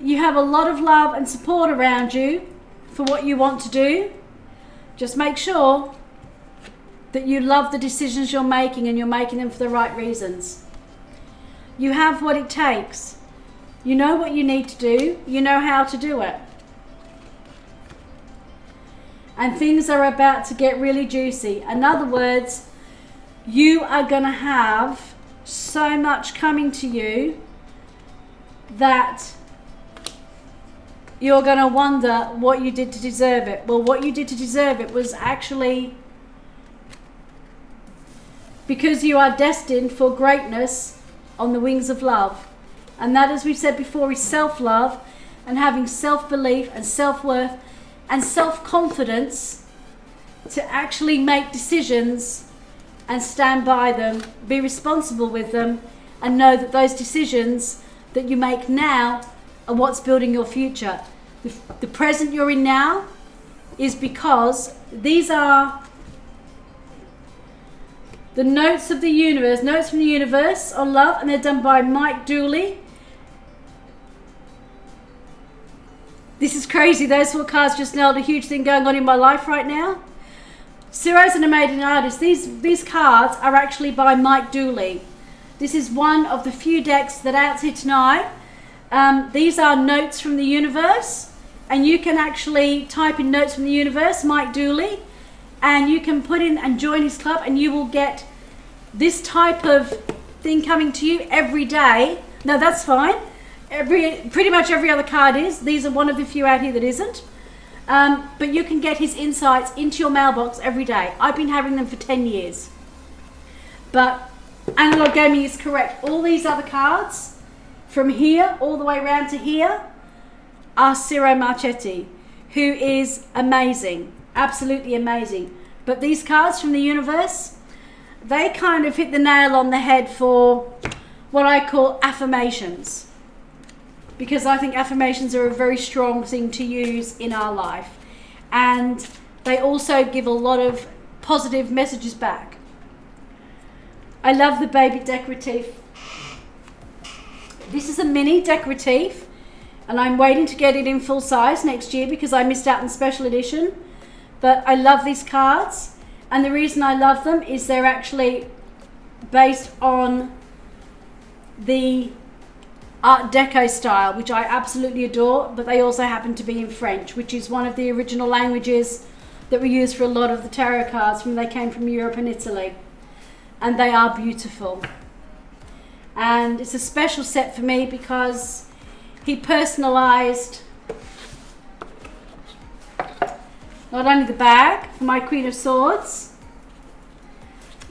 You have a lot of love and support around you for what you want to do. Just make sure that you love the decisions you're making and you're making them for the right reasons. You have what it takes. You know what you need to do. You know how to do it. And things are about to get really juicy. In other words, you are going to have so much coming to you that you're going to wonder what you did to deserve it. Well, what you did to deserve it was actually because you are destined for greatness on the wings of love. And that, as we've said before, is self-love and having self-belief and self-worth and self-confidence to actually make decisions and stand by them, be responsible with them, and know that those decisions that you make now are what's building your future. The present you're in now is because these are the notes of the universe, notes from the universe on love, and they're done by Mike Dooley. This is crazy. Those four cards just nailed a huge thing going on in my life right now. Ciro's an amazing artist. These cards are actually by Mike Dooley. This is one of the few decks that are out here tonight. These are notes from the universe, and you can actually type in notes from the universe, Mike Dooley, and you can put in and join his club, and you will get this type of thing coming to you every day. No, that's fine. Pretty much every other card is. These are one of the few out here that isn't. But you can get his insights into your mailbox every day. I've been having them for 10 years. But Analog Gaming is correct. All these other cards, from here all the way around to here, are Ciro Marchetti, who is amazing, absolutely amazing. But these cards from the universe, they kind of hit the nail on the head for what I call affirmations. Because I think affirmations are a very strong thing to use in our life. And they also give a lot of positive messages back. I love the baby decorative. This is a mini decorative, and I'm waiting to get it in full size next year because I missed out on special edition. But I love these cards, and the reason I love them is they're actually based on the Art Deco style, which I absolutely adore, but they also happen to be in French, which is one of the original languages that we use for a lot of the tarot cards when they came from Europe and Italy. And they are beautiful. And it's a special set for me because he personalised not only the bag for my Queen of Swords,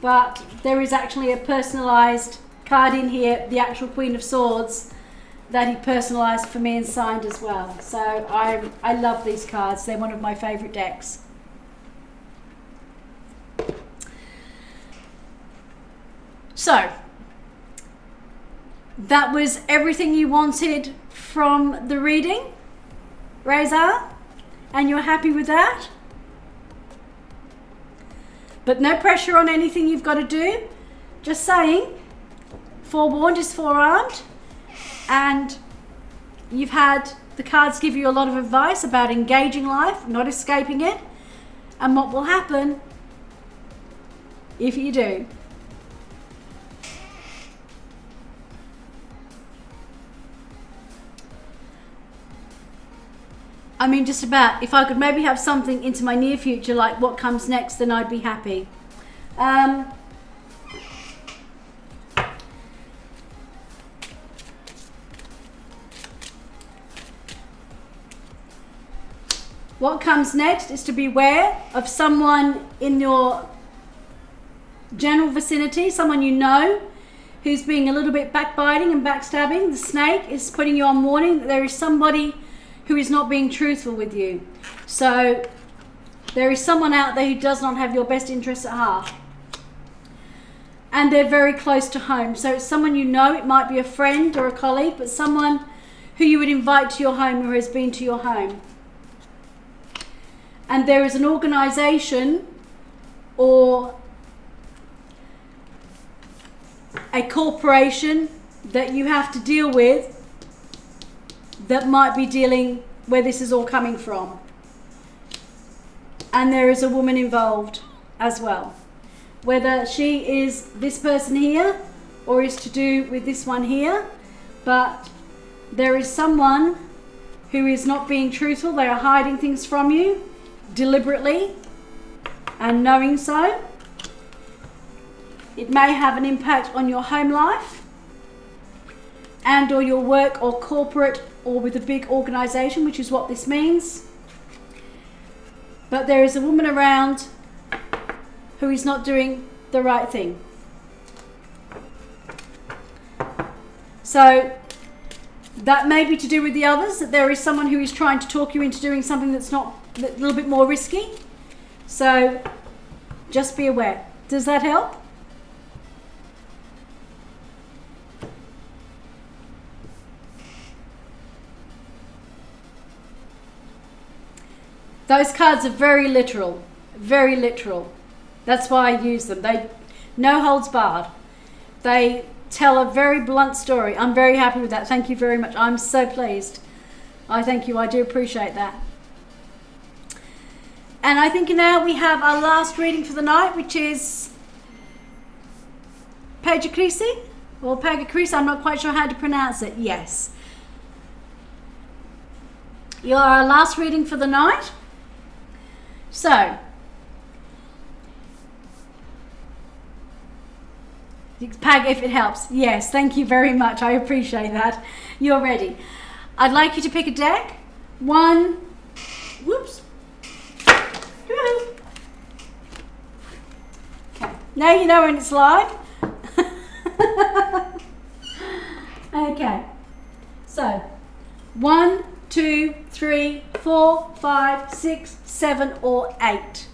but there is actually a personalised card in here, the actual Queen of Swords, that he personalised for me and signed as well. So I love these cards. They're one of my favourite decks. So, that was everything you wanted from the reading, Reza, and you're happy with that? But no pressure on anything you've got to do. Just saying, forewarned is forearmed, and you've had the cards give you a lot of advice about engaging life, not escaping it, and what will happen if you do. I mean, just about. If I could maybe have something into my near future, like what comes next, then I'd be happy. What comes next is to beware of someone in your general vicinity, someone you know, who's being a little bit backbiting and backstabbing. The snake is putting you on warning that there is somebody who is not being truthful with you. So there is someone out there who does not have your best interests at heart. And they're very close to home. So it's someone you know, it might be a friend or a colleague, but someone who you would invite to your home or has been to your home. And there is an organisation or a corporation that you have to deal with that might be dealing where this is all coming from. And there is a woman involved as well. Whether she is this person here or is to do with this one here, but there is someone who is not being truthful. They are hiding things from you deliberately and knowing so. It may have an impact on your home life and or your work or corporate or with a big organisation, which is what this means. But there is a woman around who is not doing the right thing. So that may be to do with the others, that there is someone who is trying to talk you into doing something that's not a little bit more risky. So just be aware. Does that help? Those cards are very literal, very literal. That's why I use them. They no holds barred. They tell a very blunt story. I'm very happy with that. Thank you very much. I'm so pleased. I thank you. I do appreciate that. And I think now we have our last reading for the night, which is Pagacrisi or Pagacrisi. I'm not quite sure how to pronounce it. Yes. You are our last reading for the night. So, Pag, if it helps. Yes, thank you very much. I appreciate that. You're ready. I'd like you to pick a deck. One. Whoops. Okay. Now you know when it's live. Okay, so 1, 2, 3, 4, 5, 6, 7, or 8.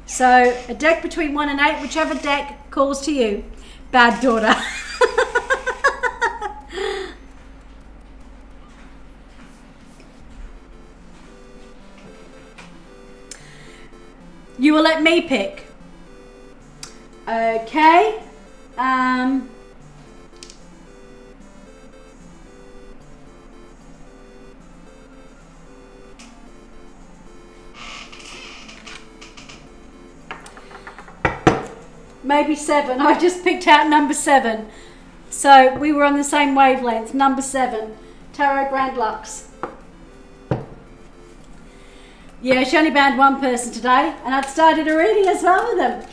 So a deck between 1 and 8, whichever deck calls to you. Bad daughter. You will let me pick. Okay. Maybe 7. I just picked out number 7. So we were on the same wavelength. Number 7. Tarot Grand Lux. Yeah, she only banned one person today, and I'd started a reading as well with them.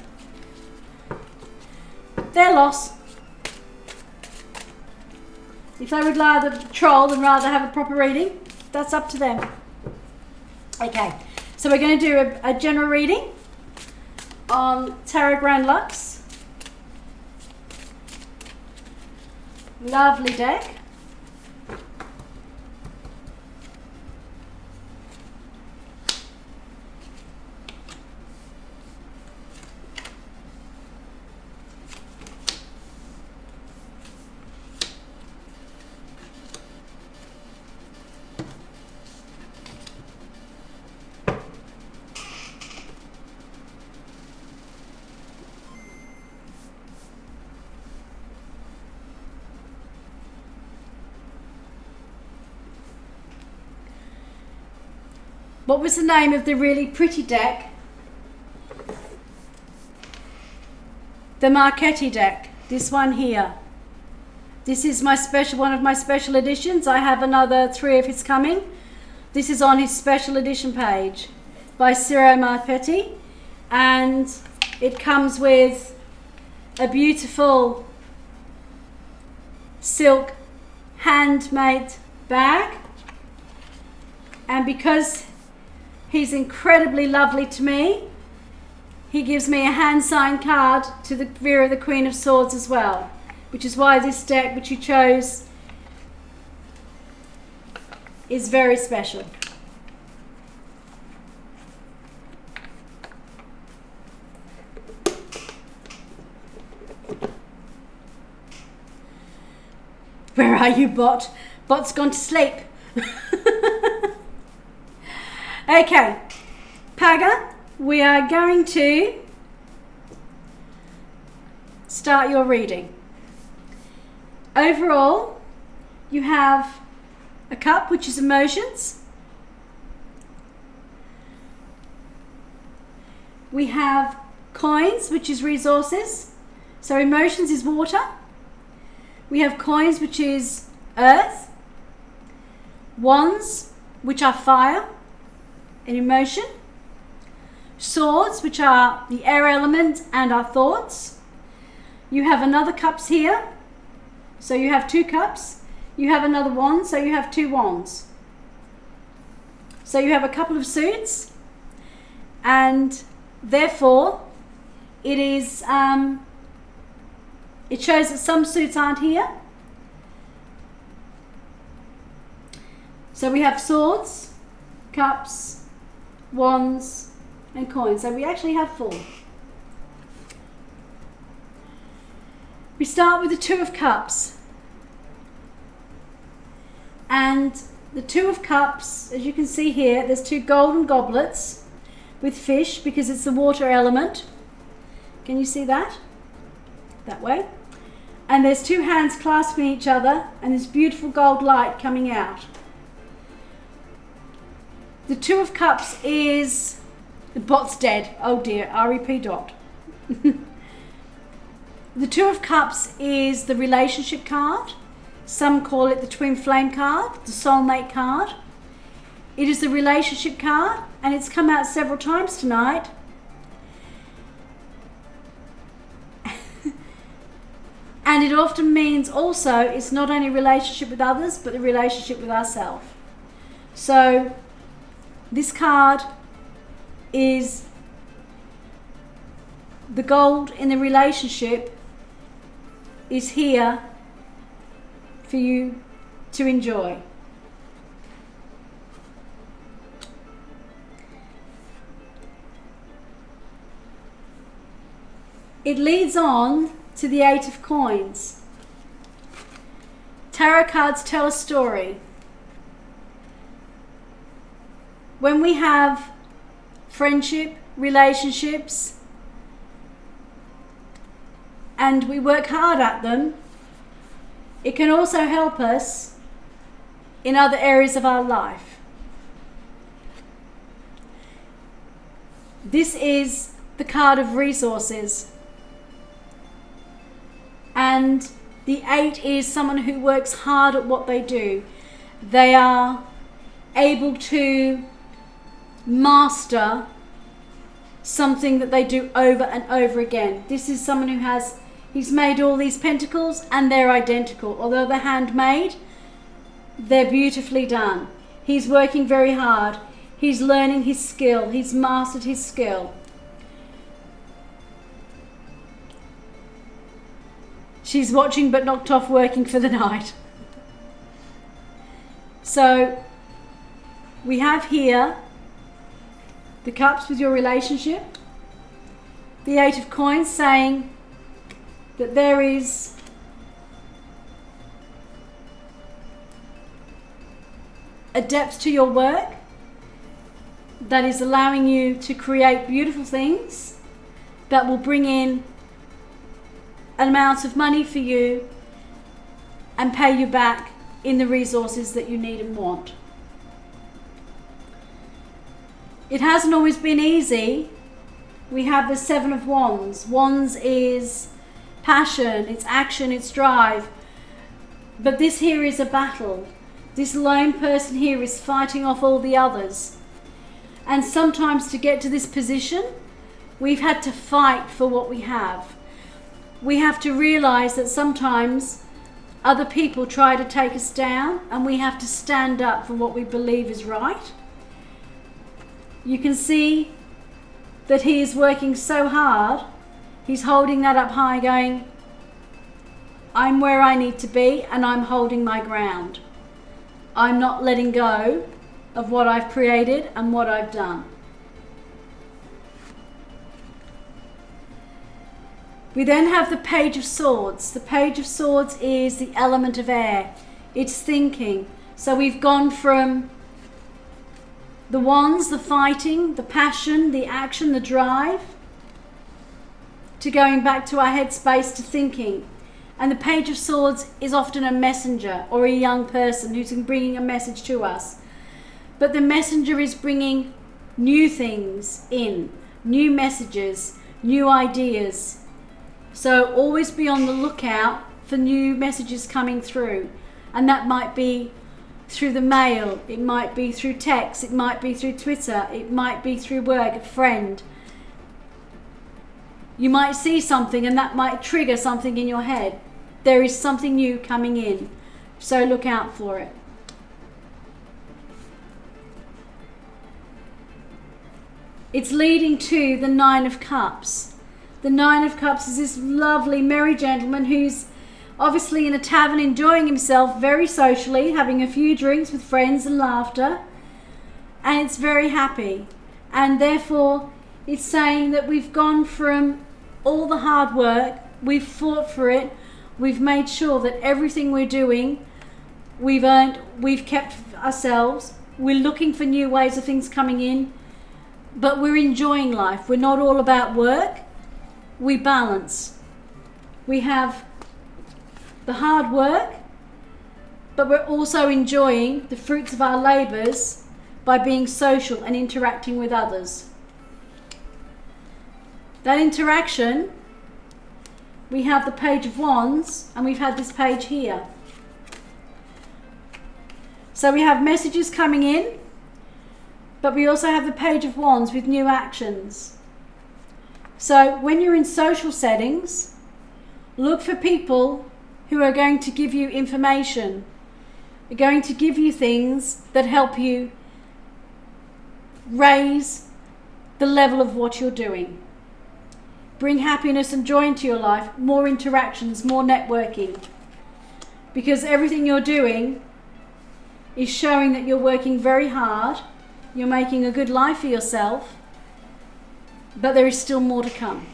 Their loss. If they would rather troll than rather have a proper reading, that's up to them. Okay, so we're going to do a general reading on Tarot Grand Lux. Lovely deck. What was the name of the really pretty deck? The Marchetti deck. This one here. This is my special, one of my special editions. I have another 3 of his coming. This is on his special edition page by Ciro Marchetti, and it comes with a beautiful silk handmade bag. And because he's incredibly lovely to me, he gives me a hand-signed card to the Vera, the Queen of Swords as well, which is why this deck, which you chose, is very special. Where are you, Bot? Bot's gone to sleep. Okay, Paga, we are going to start your reading. Overall, you have a cup, which is emotions. We have coins, which is resources. So emotions is water. We have coins, which is earth. Wands, which are fire and emotion. Swords, which are the air element and our thoughts. You have another cups here. So you have 2 cups. You have another wand, so you have 2 wands. So you have a couple of suits, and therefore it is it shows that some suits aren't here. So we have swords, cups, wands and coins. So we actually have 4. We start with the 2 of Cups. And the 2 of Cups, as you can see here, there's 2 golden goblets with fish because it's the water element. Can you see that? That way. And there's 2 hands clasping each other and this beautiful gold light coming out. The 2 of Cups is... The bot's dead. Oh dear, REP dot. The 2 of Cups is the relationship card. Some call it the twin flame card, the soulmate card. It is the relationship card, and it's come out several times tonight. And it often means also it's not only relationship with others, but the relationship with ourselves. So this card is the gold in the relationship is here for you to enjoy. It leads on to the Eight of Coins. Tarot cards tell a story. When we have friendship, relationships, and we work hard at them, it can also help us in other areas of our life. This is the card of resources. And the 8 is someone who works hard at what they do. They are able to master something that they do over and over again. This is someone who he's made all these pentacles and they're identical. Although they're handmade, they're beautifully done. He's working very hard. He's learning his skill. He's mastered his skill. She's watching but knocked off working for the night. So we have here the cups with your relationship. The 8 of Coins saying that there is a depth to your work that is allowing you to create beautiful things that will bring in an amount of money for you and pay you back in the resources that you need and want. It hasn't always been easy. We have the 7 of Wands. Wands is passion, it's action, it's drive. But this here is a battle. This lone person here is fighting off all the others. And sometimes to get to this position, we've had to fight for what we have. We have to realize that sometimes other people try to take us down and we have to stand up for what we believe is right. You can see that he is working so hard. He's holding that up high going, I'm where I need to be and I'm holding my ground. I'm not letting go of what I've created and what I've done. We then have the Page of Swords. The Page of Swords is the element of air. It's thinking. So we've gone from the wands, the fighting, the passion, the action, the drive, to going back to our headspace to thinking. And the Page of Swords is often a messenger or a young person who's bringing a message to us. But the messenger is bringing new things in, new messages, new ideas. So always be on the lookout for new messages coming through. And that might be through the mail, it might be through text, it might be through Twitter, it might be through work, a friend. You might see something and that might trigger something in your head. There is something new coming in, so look out for it. It's leading to the 9 of Cups. The 9 of Cups is this lovely, merry gentleman who's obviously in a tavern enjoying himself very socially, having a few drinks with friends and laughter, and it's very happy. And therefore, it's saying that we've gone from all the hard work, we've fought for it, we've made sure that everything we're doing, we've earned, we've kept ourselves, we're looking for new ways of things coming in, but we're enjoying life. We're not all about work. We balance. We have the hard work, but we're also enjoying the fruits of our labours by being social and interacting with others. That interaction, we have the Page of Wands and we've had this page here. So we have messages coming in, but we also have the Page of Wands with new actions. So when you're in social settings, look for people who are going to give you information, are going to give you things that help you raise the level of what you're doing. Bring happiness and joy into your life, more interactions, more networking. Because everything you're doing is showing that you're working very hard, you're making a good life for yourself, but there is still more to come.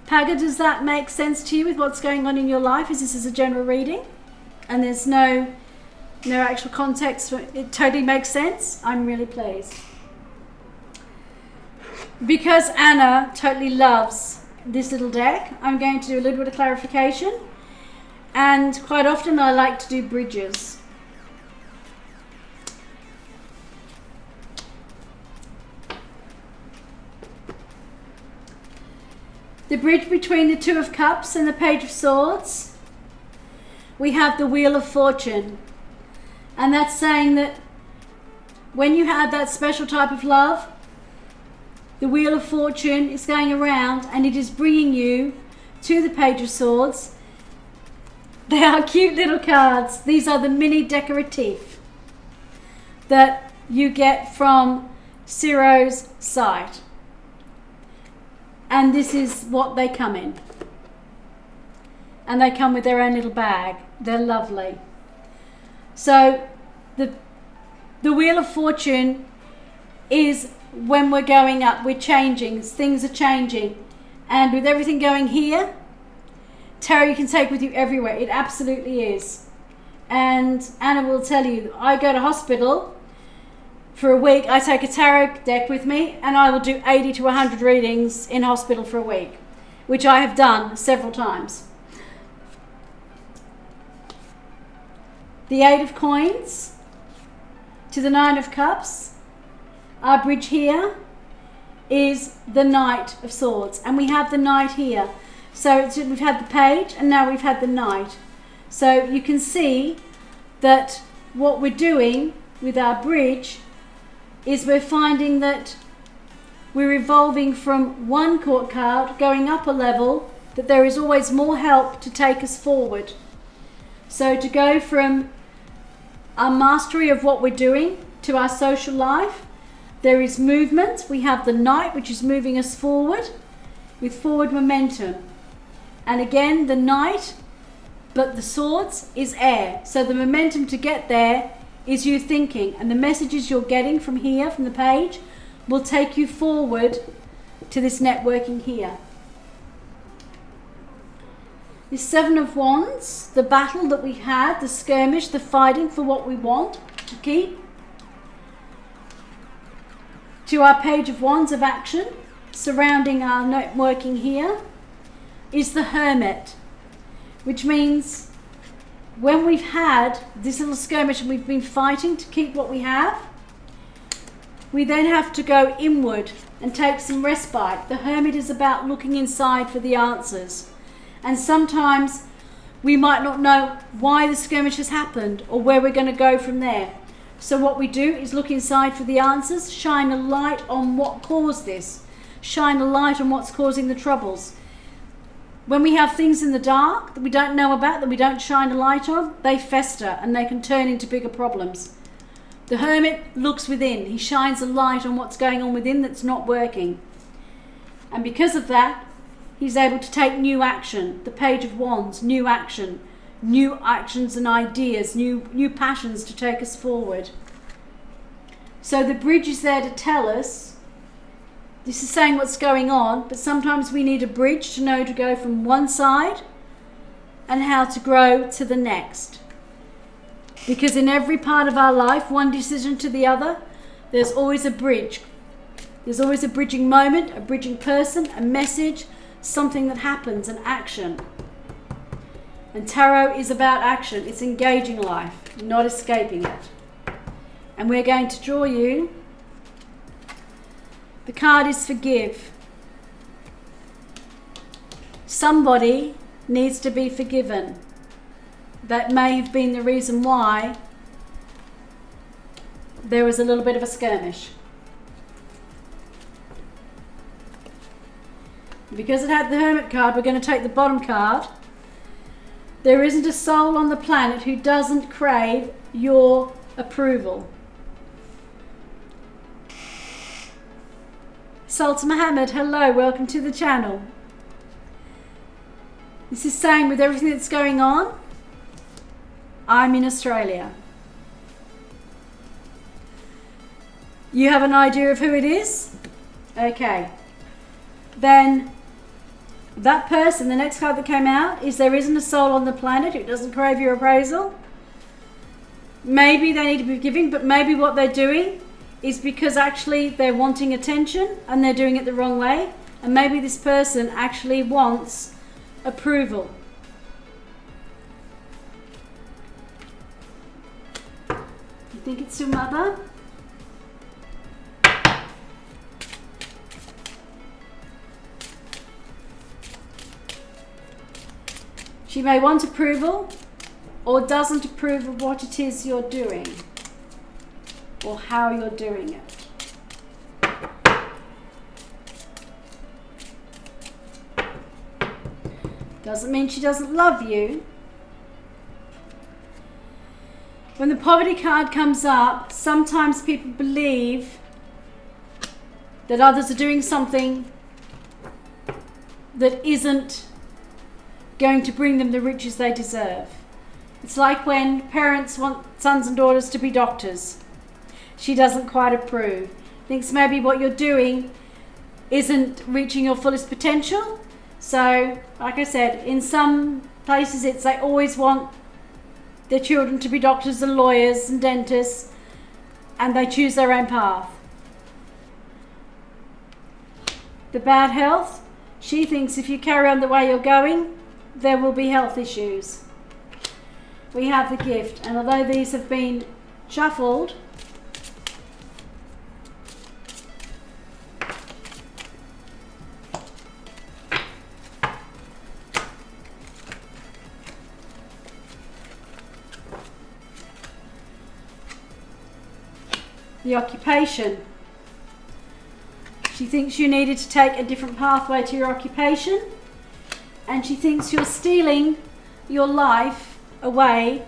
Paga, does that make sense to you with what's going on in your life? As this is a general reading and there's no actual context, it totally makes sense. I'm really pleased. Because Anna totally loves this little deck, I'm going to do a little bit of clarification, and quite often I like to do bridges. The bridge between the Two of Cups and the Page of Swords, we have the Wheel of Fortune. And that's saying that when you have that special type of love, the Wheel of Fortune is going around and it is bringing you to the Page of Swords. They are cute little cards. These are the mini decorative that you get from Ciro's site. And this is what they come in. And they come with their own little bag. They're lovely. So the Wheel of Fortune is when we're going up, we're changing, things are changing. And with everything going here, tarot you can take with you everywhere. It absolutely is. And Anna will tell you, I go to hospital for a week, I take a tarot deck with me and I will do 80 to 100 readings in hospital for a week, which I have done several times. The 8 of Coins to the 9 of Cups. Our bridge here is the Knight of Swords, and we have the Knight here. So we've had the Page and now we've had the Knight. So you can see that what we're doing with our bridge is we're finding that we're evolving from one court card, going up a level, that there is always more help to take us forward. So to go from our mastery of what we're doing to our social life, there is movement. We have the Knight, which is moving us forward with forward momentum. And again, the Knight, but the Swords is air. So the momentum to get there is you thinking, and the messages you're getting from here, from the page, will take you forward to this networking here. The 7 of Wands, the battle that we had, the skirmish, the fighting for what we want to keep. To our Page of Wands of action, surrounding our networking here, is the Hermit, which means when we've had this little skirmish and we've been fighting to keep what we have, we then have to go inward and take some respite. The Hermit is about looking inside for the answers. And sometimes we might not know why the skirmish has happened or where we're going to go from there. So what we do is look inside for the answers, shine a light on what caused this, shine a light on what's causing the troubles. When we have things in the dark that we don't know about, that we don't shine a light on, they fester and they can turn into bigger problems. The Hermit looks within. He shines a light on what's going on within that's not working. And because of that, he's able to take new action. The Page of Wands, new action. New actions and ideas, new passions to take us forward. So the bridge is there to tell us, this is saying what's going on, but sometimes we need a bridge to know to go from one side and how to grow to the next. Because in every part of our life, one decision to the other, there's always a bridge. There's always a bridging moment, a bridging person, a message, something that happens, an action. And tarot is about action. It's engaging life, not escaping it. And we're going to draw you. The card is forgive. Somebody needs to be forgiven. That may have been the reason why there was a little bit of a skirmish. Because it had the Hermit card, we're going to take the bottom card. There isn't a soul on the planet who doesn't crave your approval. Sultan Mohammed, hello, welcome to the channel. This is saying with everything that's going on, I'm in Australia. You have an idea of who it is? Okay. Then that person, the next card that came out is there isn't a soul on the planet who doesn't crave your appraisal. Maybe they need to be giving, but maybe what they're doing is because actually they're wanting attention and they're doing it the wrong way. And maybe this person actually wants approval. You think it's your mother? She may want approval or doesn't approve of what it is you're doing or how you're doing it. Doesn't mean she doesn't love you. When the poverty card comes up, sometimes people believe that others are doing something that isn't going to bring them the riches they deserve. It's like when parents want sons and daughters to be doctors. She doesn't quite approve. Thinks maybe what you're doing isn't reaching your fullest potential. So, like I said, in some places it's they always want their children to be doctors and lawyers and dentists, and they choose their own path. The bad health, she thinks if you carry on the way you're going, there will be health issues. We have the gift, and although these have been shuffled, the occupation. She thinks you needed to take a different pathway to your occupation, and she thinks you're stealing your life away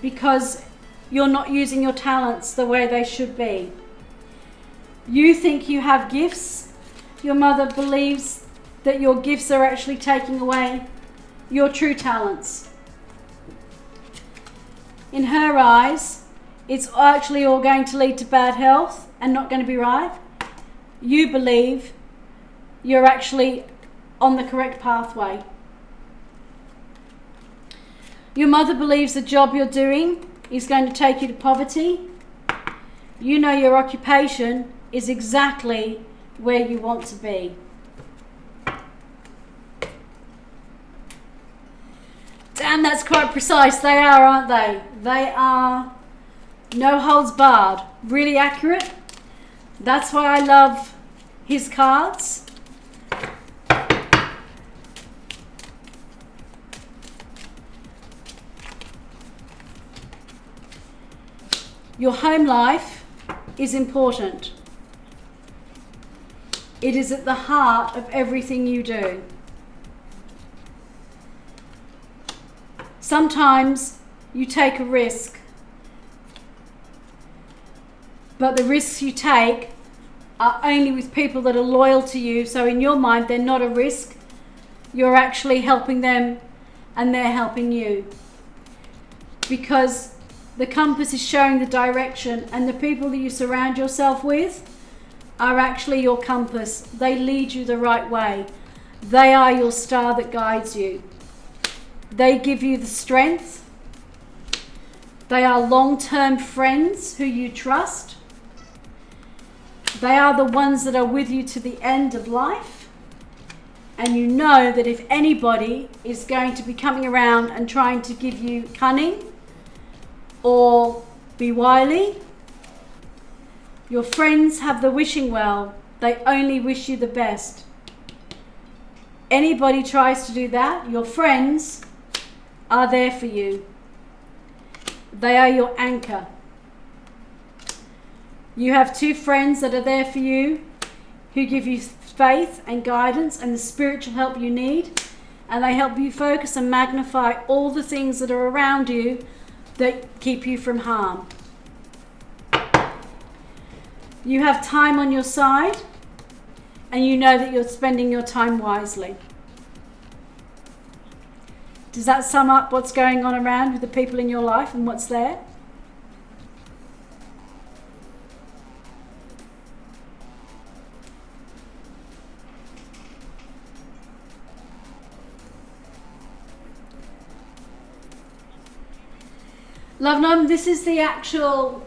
because you're not using your talents the way they should be. You think you have gifts. Your mother believes that your gifts are actually taking away your true talents. In her eyes, it's actually all going to lead to bad health and not going to be right. You believe you're actually on the correct pathway. Your mother believes the job you're doing is going to take you to poverty. You know your occupation is exactly where you want to be. Damn, that's quite precise. They are, aren't they? They are no holds barred. Really accurate. That's why I love his cards. Your home life is important. It is at the heart of everything you do. Sometimes you take a risk, but the risks you take are only with people that are loyal to you, so in your mind they're not a risk. You're actually helping them and they're helping you. Because the compass is showing the direction, and the people that you surround yourself with are actually your compass. They lead you the right way. They are your star that guides you. They give you the strength. They are long-term friends who you trust. They are the ones that are with you to the end of life. And you know that if anybody is going to be coming around and trying to give you cunning or be wily, your friends have the wishing well. They only wish you the best. Anybody tries to do that, your friends are there for you. They are your anchor. You have two friends that are there for you, who give you faith and guidance and the spiritual help you need, and they help you focus and magnify all the things that are around you that keep you from harm. You have time on your side, and you know that you're spending your time wisely. Does that sum up what's going on around with the people in your life and what's there? Love Nom, this is the actual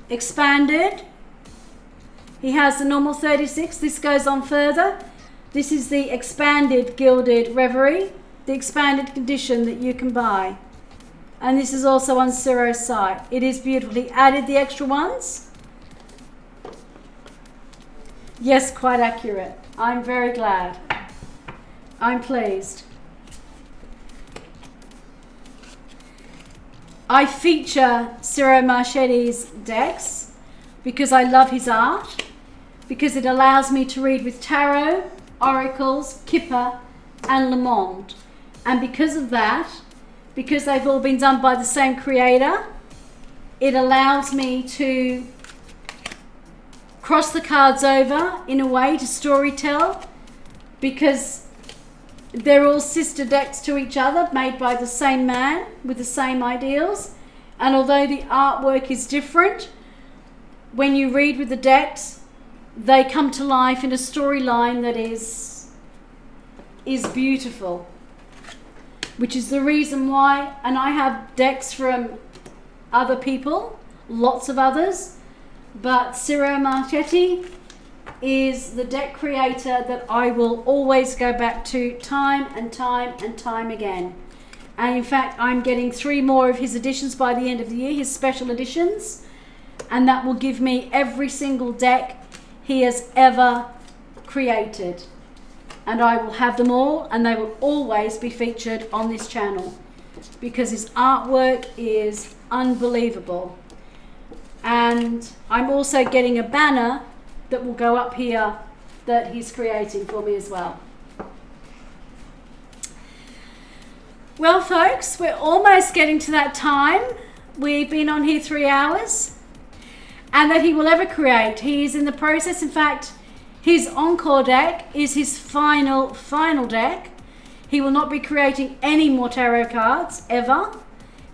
expanded. He has the normal 36. This goes on further. This is the expanded Gilded Reverie, the expanded condition that you can buy. And this is also on Ciro's site. It is beautiful. He added the extra ones. Yes, quite accurate. I'm very glad. I'm pleased. I feature Ciro Marchetti's decks because I love his art, because it allows me to read with tarot, oracles, kippa and Le Monde. And because of that, because they've all been done by the same creator, it allows me to cross the cards over in a way to storytell, because they're all sister decks to each other, made by the same man with the same ideals. And although the artwork is different, when you read with the decks, they come to life in a storyline that is beautiful. Which is the reason why, and I have decks from other people, lots of others, but Ciro Marchetti is the deck creator that I will always go back to time and time and time again. And in fact, I'm getting 3 more of his editions by the end of the year, his special editions, and that will give me every single deck he has ever created. And I will have them all, and they will always be featured on this channel because his artwork is unbelievable. And I'm also getting a banner that will go up here that he's creating for me as well. Well, folks, we're almost getting to that time. We've been on here 3 hours, and that he will ever create. He is in the process. In fact, his encore deck is his final deck. He will not be creating any more tarot cards ever.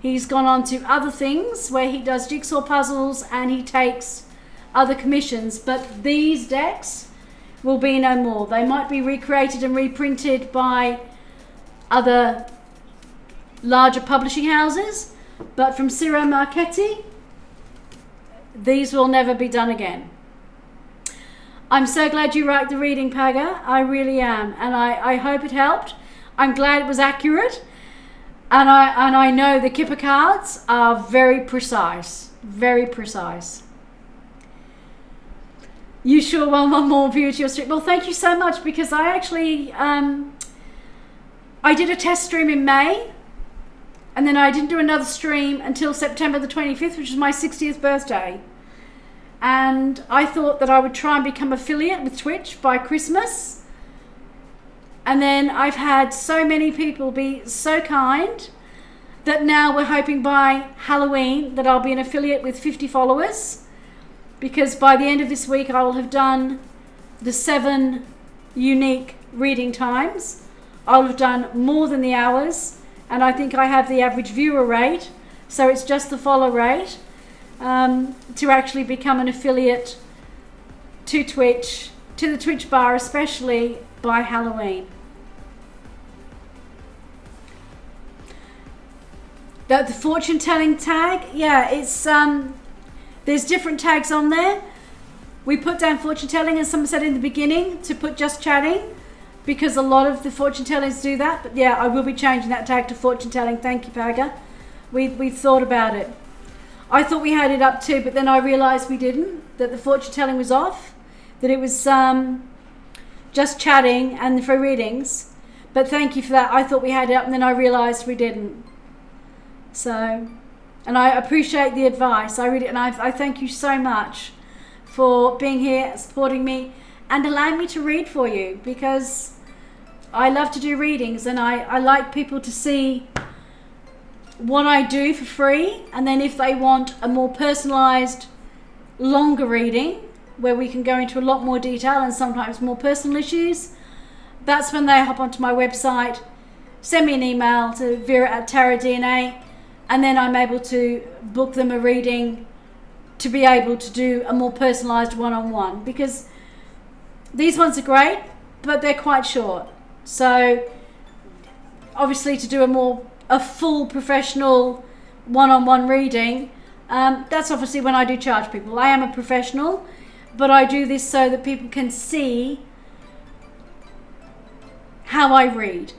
He's gone on to other things where he does jigsaw puzzles and he takes other commissions, but these decks will be no more. They might be recreated and reprinted by other larger publishing houses, but from Ciro Marchetti, these will never be done again. I'm so glad you liked the reading, Paga. I really am, and I hope it helped. I'm glad it was accurate, and I know the kippa cards are very precise, very precise. You sure want one more view to your stream? Well, thank you so much, because I actually I did a test stream in May, and then I didn't do another stream until September the 25th, which is my 60th birthday. And I thought that I would try and become affiliate with Twitch by Christmas. And then I've had so many people be so kind that now we're hoping by Halloween that I'll be an affiliate with 50 followers. Because by the end of this week, I will have done the 7 unique reading times. I'll have done more than the hours, and I think I have the average viewer rate, so it's just the follow rate, to actually become an affiliate to Twitch, to the Twitch bar, especially by Halloween. The fortune telling tag, yeah, it's there's different tags on there. We put down fortune telling, and someone said in the beginning to put just chatting, because a lot of the fortune tellers do that. But yeah, I will be changing that tag to fortune telling. Thank you, Paga. We thought about it. I thought we had it up too, but then I realised we didn't, that the fortune telling was off, that it was just chatting and for readings. But thank you for that. I thought we had it up, and then I realised we didn't. So, and I appreciate the advice. I really, and I thank you so much for being here, supporting me, and allowing me to read for you, because I love to do readings, and I like people to see what I do for free. And then if they want a more personalised, longer reading, where we can go into a lot more detail and sometimes more personal issues, that's when they hop onto my website send me an email to Vera@TarotDNA, and then I'm able to book them a reading to be able to do a more personalised one-on-one, because these ones are great, but they're quite short. So obviously to do a full professional one-on-one reading, that's obviously when I do charge people. I am a professional, but I do this so that people can see how I read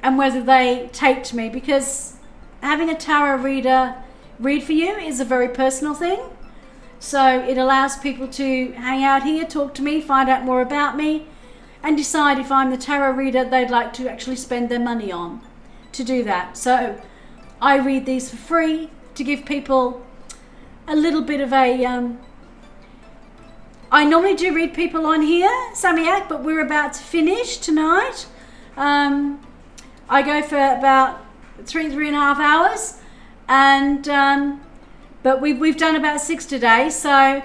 and whether they take to me, because having a tarot reader read for you is a very personal thing. So it allows people to hang out here, talk to me, find out more about me, and decide if I'm the tarot reader they'd like to actually spend their money on to do that. So I read these for free to give people a little bit of a... I normally do read people on here, Samiak, but we're about to finish tonight. I go for about 3.5 hours, and but we've done about 6 today. So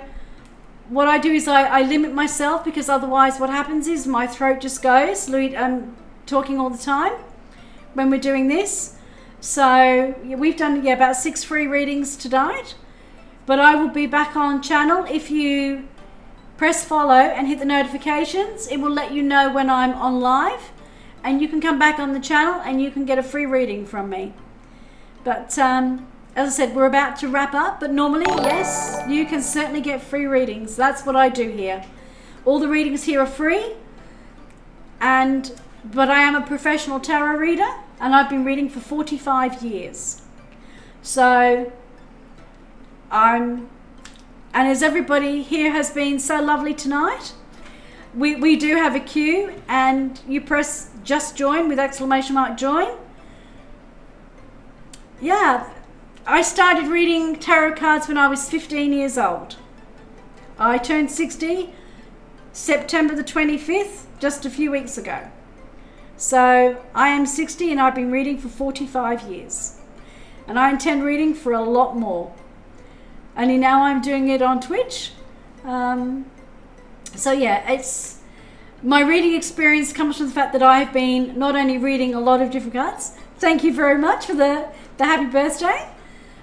what I do is I limit myself, because otherwise what happens is my throat just goes. I'm talking all the time when we're doing this. So we've done about 6 free readings tonight, but I will be back on channel. If you press follow and hit the notifications, it will let you know when I'm on live, and you can come back on the channel and you can get a free reading from me. But as I said, we're about to wrap up, but normally, yes, you can certainly get free readings. That's what I do here. All the readings here are free, but I am a professional tarot reader, and I've been reading for 45 years. So and as everybody here has been so lovely tonight, we do have a queue, and you press just join with ! join. Yeah, I started reading tarot cards when I was 15 years old. I turned 60 September the 25th, just a few weeks ago. So I am 60, and I've been reading for 45 years. And I intend reading for a lot more. Only now I'm doing it on Twitch. So yeah, my reading experience comes from the fact that I have been not only reading a lot of different cards. Thank you very much for the happy birthday.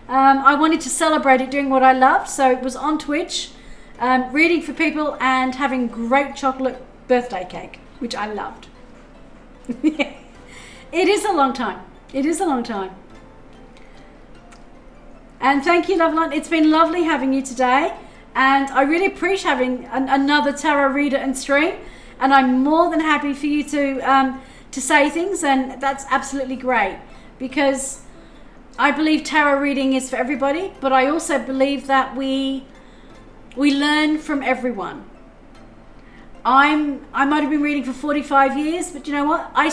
I wanted to celebrate it doing what I loved, so it was on Twitch, reading for people and having great chocolate birthday cake, which I loved. It is a long time. It is a long time. And thank you, Loveline. It's been lovely having you today, and I really appreciate having another tarot reader and stream, and I'm more than happy for you to say things, and that's absolutely great, because I believe tarot reading is for everybody, but I also believe that we learn from everyone. I might have been reading for 45 years, but you know what? I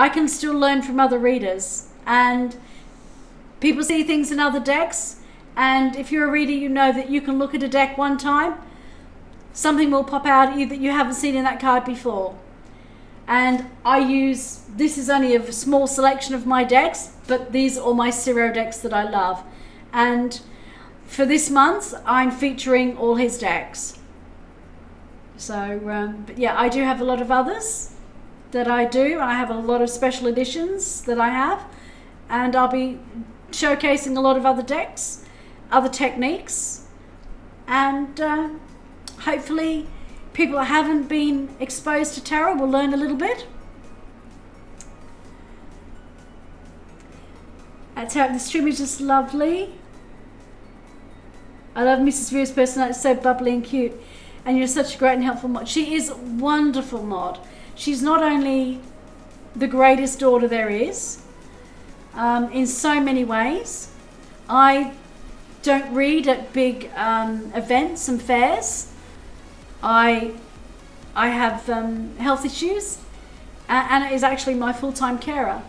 can still learn from other readers, and people see things in other decks, and if you're a reader, you know that you can look at a deck one time, something will pop out at you that you haven't seen in that card before. And this is only a small selection of my decks, but these are all my Ciro decks that I love. And for this month, I'm featuring all his decks. So, but yeah, I do have a lot of others that I do, and I have a lot of special editions that I have, and I'll be showcasing a lot of other decks, other techniques, and hopefully people that haven't been exposed to tarot will learn a little bit. The stream is just lovely. I love Mrs. Vera's personality, it's so bubbly and cute, and you're such a great and helpful mod. She is wonderful, Mod. She's not only the greatest daughter there is, in so many ways. I don't read at big events and fairs. I have health issues, and it is actually my full-time carer,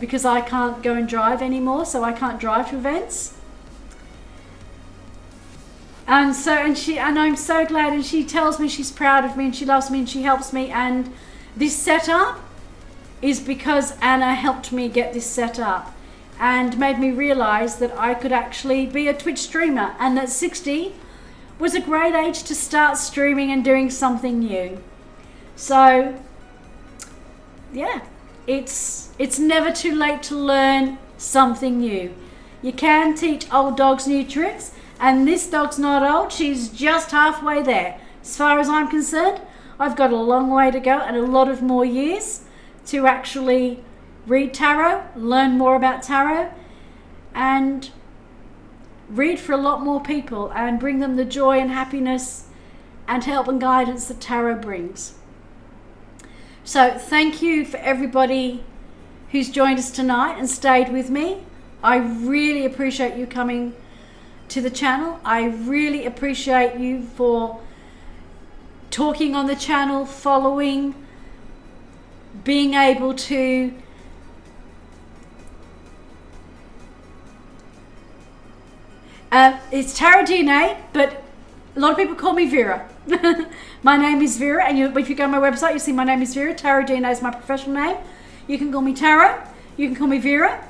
because I can't go and drive anymore, so I can't drive to events. And I'm so glad, and she tells me she's proud of me, and she loves me, and she helps me, and this setup is because Anna helped me get this set up and made me realize that I could actually be a Twitch streamer, and that 60 was a great age to start streaming and doing something new. So yeah, it's never too late to learn something new. You can teach old dogs new tricks, and this dog's not old. She's just halfway there. As far as I'm concerned, I've got a long way to go and a lot of more years to actually read tarot, learn more about tarot, and read for a lot more people and bring them the joy and happiness and help and guidance that tarot brings. So thank you for everybody who's joined us tonight and stayed with me. I really appreciate you coming to the channel. I really appreciate you for talking on the channel, following, being able to it's Tarot DNA, but a lot of people call me Vera. My name is Vera, and if you go on my website, you'll see my name is Vera. Tarot DNA is my professional name. You can call me Tarot, you can call me Vera,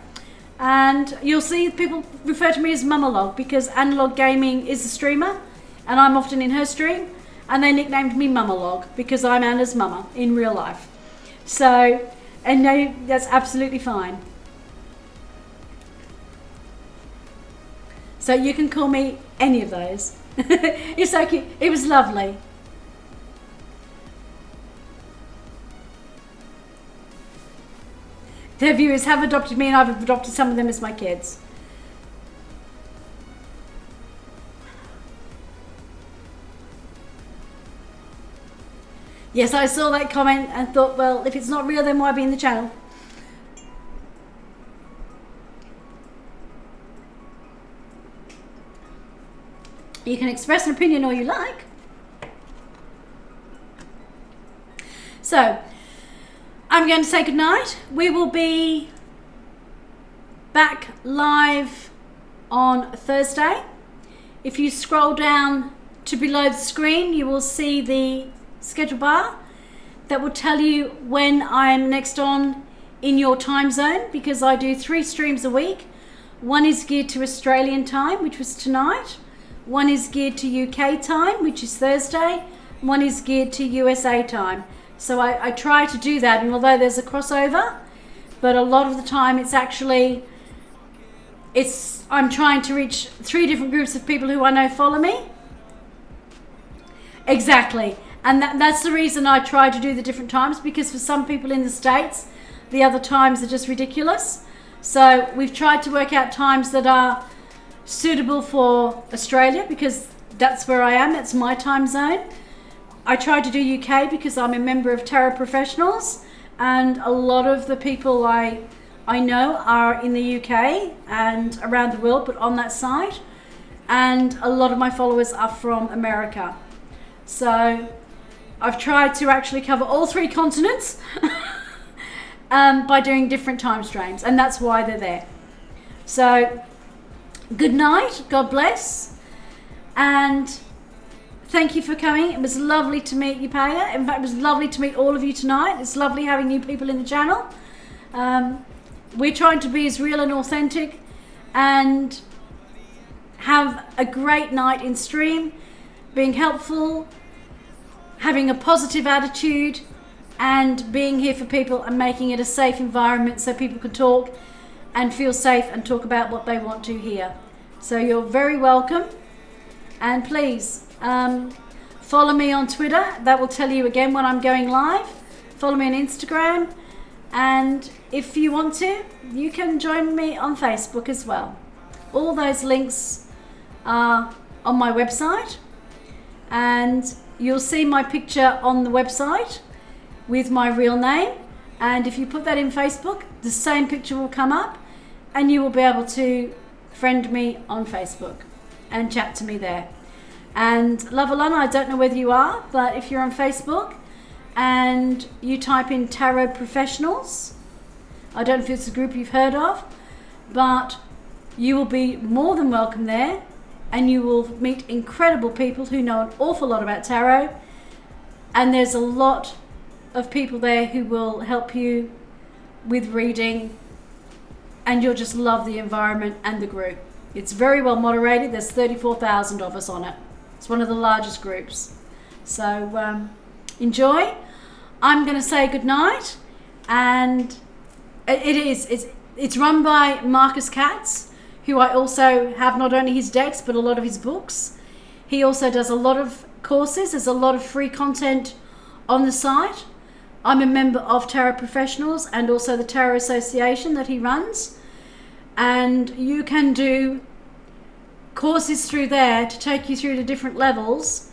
and you'll see people refer to me as Mama Log because Analog Gaming is a streamer, and I'm often in her stream, and they nicknamed me Mama Log because I'm Anna's mama in real life. So, and no, that's absolutely fine. So you can call me any of those. It's so cute. It was lovely. Their viewers have adopted me, and I've adopted some of them as my kids. Yes, I saw that comment and thought, well, if it's not real, then why be in the channel? You can express an opinion all you like. So, I'm going to say goodnight. We will be back live on Thursday. If you scroll down to below the screen, you will see the schedule bar that will tell you when I'm next on in your time zone, because I do 3 streams a week. One is geared to Australian time, which was tonight. One is geared to UK time, which is Thursday. One is geared to USA time. So I try to do that, and although there's a crossover, but a lot of the time I'm trying to reach 3 different groups of people who I know follow me. Exactly. And that's the reason I try to do the different times, because for some people in the States, the other times are just ridiculous. So we've tried to work out times that are suitable for Australia, because that's where I am, that's my time zone. I try to do UK because I'm a member of Tarot Professionals, and a lot of the people I know are in the UK and around the world, but on that site, and a lot of my followers are from America. So I've tried to actually cover all 3 continents by doing different time frames, and that's why they're there. So good night, God bless, and thank you for coming. It was lovely to meet you, Paya. In fact, it was lovely to meet all of you tonight. It's lovely having new people in the channel. We're trying to be as real and authentic and have a great night in stream, being helpful, having a positive attitude, and being here for people and making it a safe environment so people can talk and feel safe and talk about what they want to hear. So you're very welcome, and please follow me on Twitter. That will tell you again when I'm going live. Follow me on Instagram, and if you want to, you can join me on Facebook as well. All those links are on my website, and you'll see my picture on the website with my real name, and if you put that in Facebook, the same picture will come up, and you will be able to friend me on Facebook and chat to me there. And Love Alana, I don't know whether you are, but if you're on Facebook and you type in Tarot Professionals, I don't know if it's a group you've heard of, but you will be more than welcome there, and you will meet incredible people who know an awful lot about tarot, and there's a lot of people there who will help you with reading, and you'll just love the environment and the group. It's very well moderated. There's 34,000 of us on it. It's one of the largest groups. So enjoy. I'm going to say good night, and It is. It's run by Marcus Katz, who I also have not only his decks but a lot of his books. He also does a lot of courses. There's a lot of free content on the site. I'm a member of Tarot Professionals and also the Tarot Association that he runs. And you can do courses through there to take you through to different levels.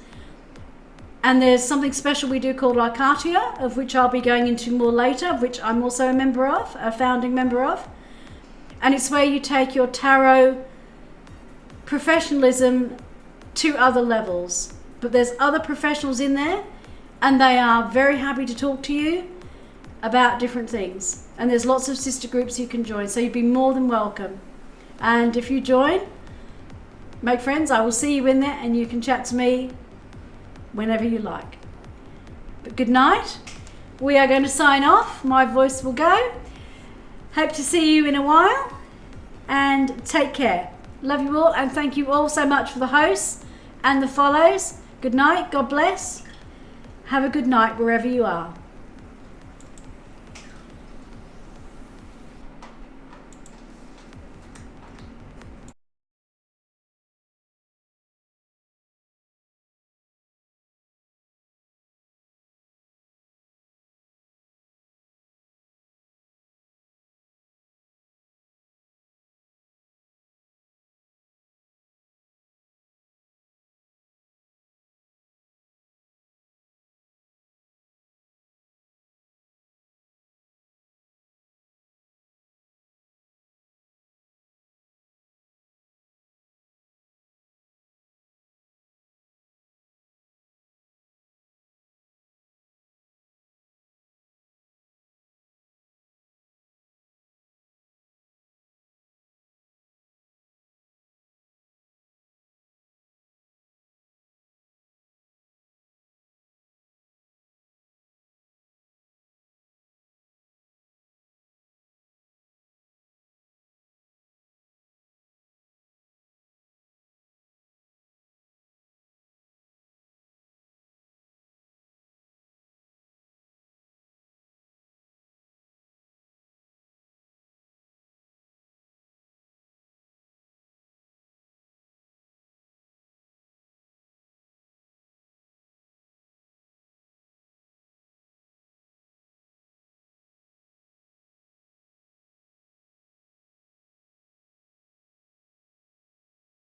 And there's something special we do called Arcatia, of which I'll be going into more later, of which I'm also a member of, a founding member of. And it's where you take your tarot professionalism to other levels. But there's other professionals in there, and they are very happy to talk to you about different things. And there's lots of sister groups you can join, so you'd be more than welcome. And if you join, make friends. I will see you in there, and you can chat to me whenever you like. But good night. We are going to sign off. My voice will go. Hope to see you in a while, and take care. Love you all, and thank you all so much for the hosts and the follows. Good night. God bless. Have a good night wherever you are.